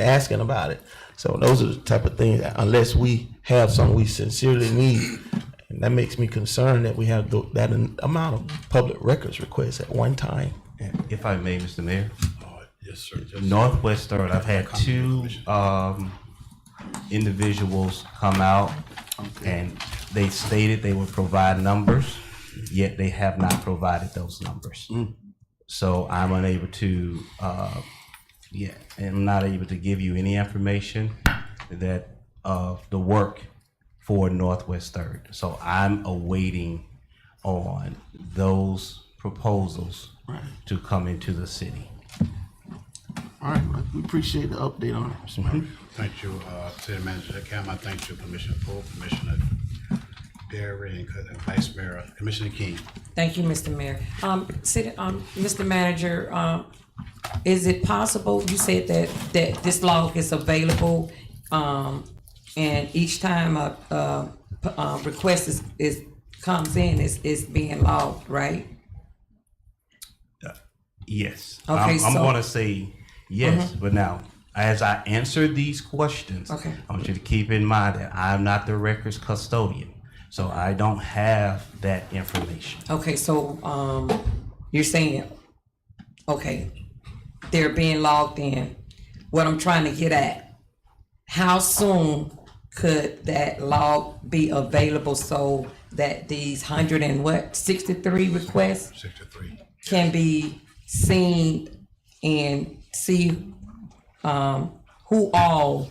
asking about it. So those are the type of things that, unless we have something we sincerely need, and that makes me concerned that we have that amount of public records requests at one time. If I may, Mr. Mayor. Yes, sir. Northwest Third, I've had two individuals come out, and they stated they would provide numbers, yet they have not provided those numbers. So I'm unable to, I'm not able to give you any information that of the work for Northwest Third. So I'm awaiting on those proposals to come into the city. All right, well, we appreciate the update on it, Mr. Mayor. Thank you, City Manager Cam. I thank you, Commissioner Pope, Commissioner Berry, and Vice Mayor, Commissioner King. Thank you, Mr. Mayor. Mr. Manager, is it possible, you said that this log is available, and each time a request comes in, it's being logged, right? Yes. Okay, I'm so- gonna say yes, but now, as I answer these questions, Okay. I want you to keep in mind that I'm not the records custodian, so I don't have that information. Okay, so, you're saying, okay, they're being logged in. What I'm trying to get at, how soon could that log be available so that these 63 requests 63. can be seen and see, who all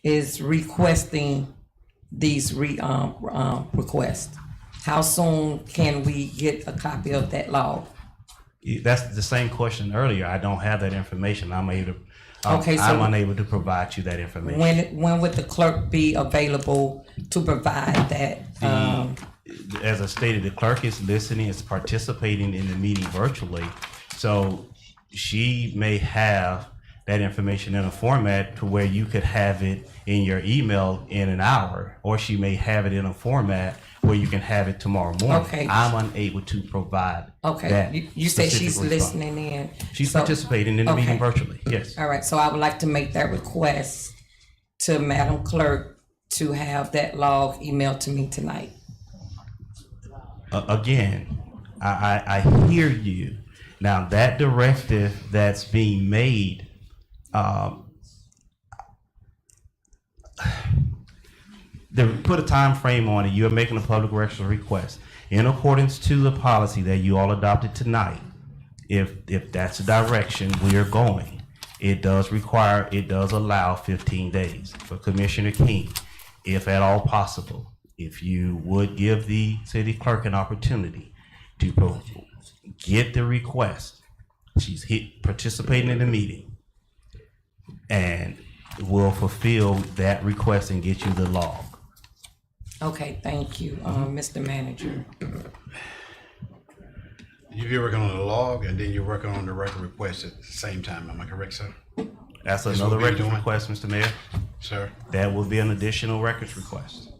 is requesting these requests? How soon can we get a copy of that log? That's the same question earlier. I don't have that information. I'm Okay, so- I'm unable to provide you that information. When would the clerk be available to provide that? As I stated, the clerk is listening, is participating in the meeting virtually. So she may have that information in a format to where you could have it in your email in an hour, or she may have it in a format where you can have it tomorrow morning. Okay. I'm unable to provide Okay, that. you said specific she's response. listening in. She's So- participating in the meeting okay. virtually, yes. All right, so I would like to make that request to Madam Clerk to have that log emailed to me tonight. Again, I hear you. Now, that directive that's being made, put a time frame on it. You're making a public records request in accordance to the policy that you all adopted tonight. If that's the direction we are going, it does allow 15 days for Commissioner King, if at all possible. If you would give the city clerk an opportunity to get the request, she's participating in the meeting, and will fulfill that request and get you the log. Okay, thank you, Mr. Manager. You're working on the log and then you're working on the record request at the same time. Am I correct, sir? That's That's another what we're records doing? request, Mr. Mayor. Sir? That will be an additional records request.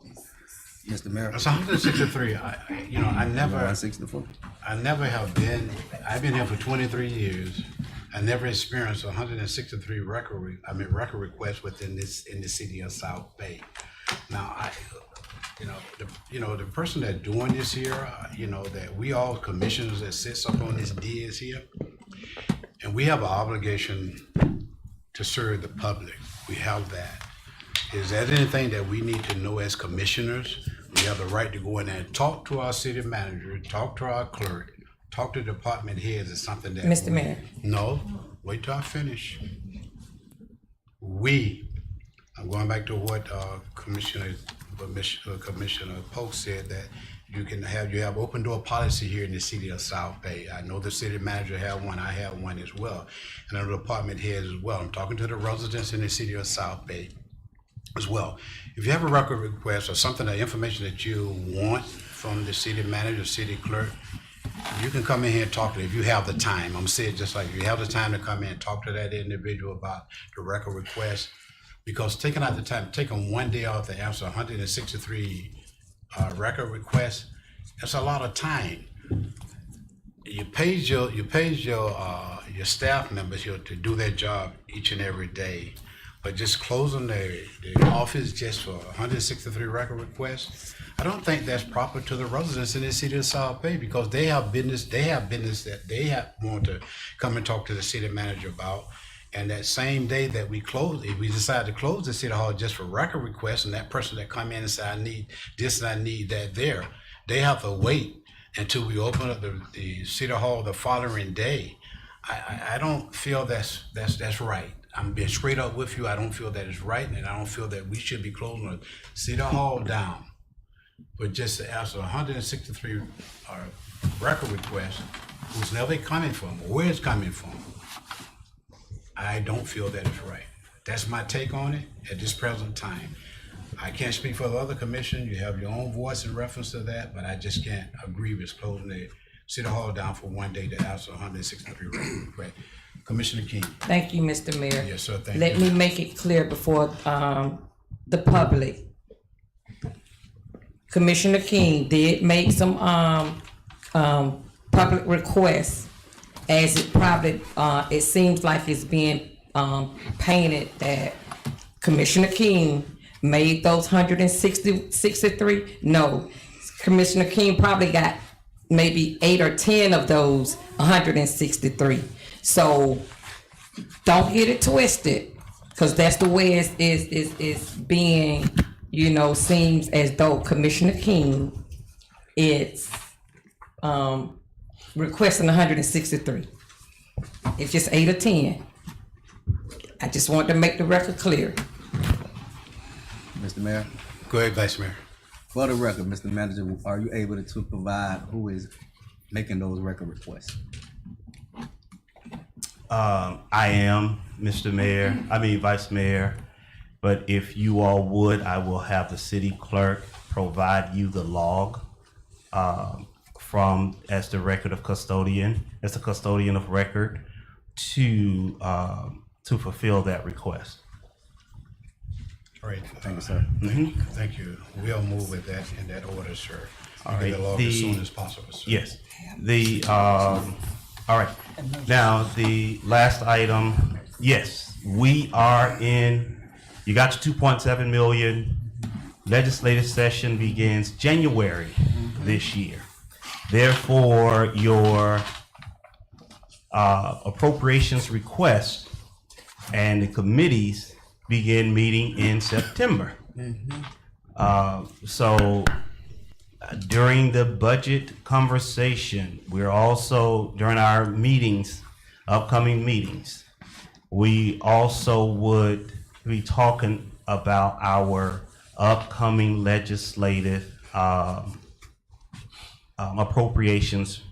Mr. Mayor. It's 163. I never 164. I never have been, I've been here for 23 years. I never experienced 163 record requests in the city of South Bay. Now, the person that doing this here, that we all commissioners that sits up on this dais here, and we have an obligation to serve the public. We have that. Is there anything that we need to know as commissioners? We have the right to go in there and talk to our city manager, talk to our clerk, talk to department heads. Is something that Mr. Mayor. No, wait till I finish. I'm going back to what Commissioner Polk said, that you have open door policy here in the city of South Bay. I know the city manager have one, I have one as well, and the department heads as well. I'm talking to the residents in the city of South Bay as well. If you have a record request or something, the information that you want from the city manager, city clerk, you can come in here and talk to them if you have the time. I'm gonna say it just like, if you have the time to come in and talk to that individual about the record request, because taking out the time, taking one day off to answer 163 record requests, that's a lot of time. You paid your staff members here to do their job each and every day, but just closing the office just for 163 record requests, I don't think that's proper to the residents in the city of South Bay, because they have business that they want to come and talk to the city manager about. And that same day that we close, if we decide to close the city hall just for record requests, and that person that come in and say, I need this and I need that there, they have to wait until we open up the city hall the following day. I don't feel that's right. I'm being straight up with you. I don't feel that is right, and I don't feel that we should be closing the city hall down. But just to answer 163 record requests, who's never coming from, or where it's coming from, I don't feel that is right. That's my take on it at this present time. I can't speak for the other commission. You have your own voice in reference to that, but I just can't agree with closing the city hall down for one day to answer 163 record requests. Commissioner King. Thank you, Mr. Mayor. Yes, sir, thank Let you. me make it clear before, the public. Commissioner King did make some, public requests, as it probably, it seems like it's being, painted that Commissioner King made those 63. No, Commissioner King probably got maybe 8 or 10 of those 163. So don't get it twisted, because that's the way it's being, seems as though Commissioner King is requesting 163. It's just 8 or 10. I just want to make the record clear. Mr. Mayor, Go ahead, Vice Mayor. for the record, Mr. Manager, are you able to provide who is making those record requests? I am, Mr. Mayor, Vice Mayor, but if you all would, I will have the city clerk provide you the log as the record of custodian, as the custodian of record to fulfill that request. All right. Thank you, sir. Thank you. We'll move with that in that order, sir. All Get right, the law as soon as possible, sir. Yes, all right. Now, the last item, yes, we are you got your 2.7 million. Legislative session begins January this year. Therefore, your appropriations request and the committees begin meeting in September. So during the budget conversation, we're also, during our meetings, upcoming meetings, we also would be talking about our upcoming legislative appropriations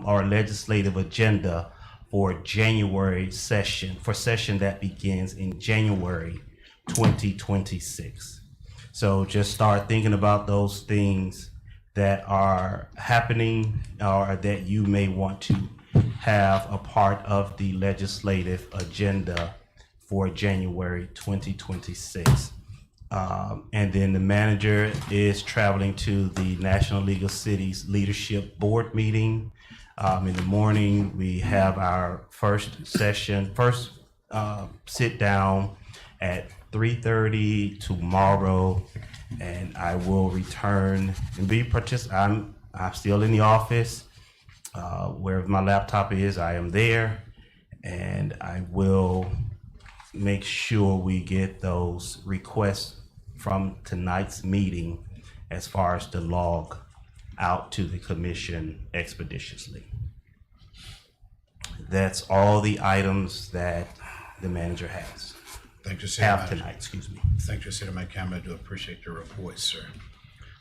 or legislative agenda for January session, for session that begins in January 2026. So just start thinking about those things that are happening or that you may want to have a part of the legislative agenda for January 2026. And then the manager is traveling to the National League of Cities Leadership Board meeting. In the morning, we have our first sit down at 3:30 tomorrow, and I will return and be I'm still in the office. Wherever my laptop is, I am there, and I will make sure we get those requests from tonight's meeting as far as the log out to the commission expeditiously. That's all the items that the manager has. Thank you, City Have Manager. tonight, excuse me. Thank you, City Manager. I do appreciate your report, sir.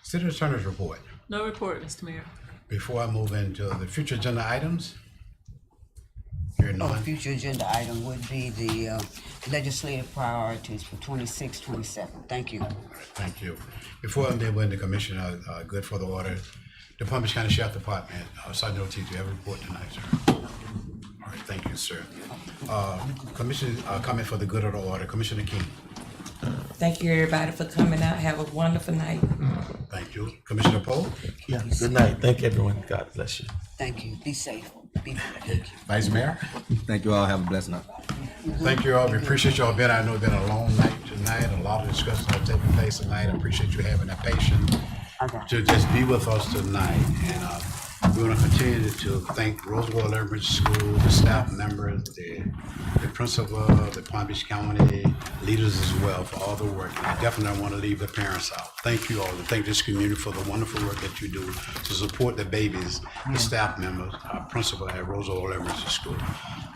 City Attorney's report. No report, Mr. Mayor. Before I move into the future agenda items, hearing Oh, none. future agenda item would be the legislative priorities for 26, 27. Thank you. Thank you. Before I move into commission, good for the order, the Palm Beach County Sheriff Department, Sergeant Ortiz, do you have a report tonight, sir? All right, thank you, sir. Commission, comment for the good of the order, Commissioner King. Thank you, everybody, for coming out. Have a wonderful night. Thank you. Commissioner Poe? Yeah, good night. Thank you, everyone. God bless you. Thank you. Be safe. Be Vice Mayor? Thank you all. Have a blessed night. Thank you all. We appreciate y'all being. I know it's been a long night tonight. A lot of discussions have taken place tonight. I appreciate you having that patience to just be with us tonight. And we want to continue to thank Roosevelt Elementary School, the staff members, the principal, the Palm Beach County leaders as well for all the work. And I definitely don't want to leave the parents out. Thank you all, and thank this community for the wonderful work that you do to support the babies, the staff members, our principal at Roosevelt Elementary School.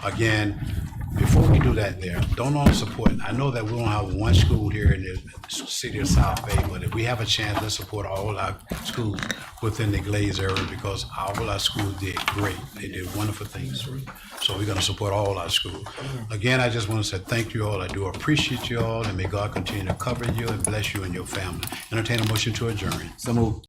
Again, before we do that there, don't only support, I know that we don't have one school here in the city of South Bay, but if we have a chance, let's support all our schools within the Glaze area, because all our schools did great. They did wonderful things. So we're gonna support all our schools. Again, I just want to say thank you all. I do appreciate you all, and may God continue to cover you and bless you and your family. Entertain a motion to adjourn. So moved.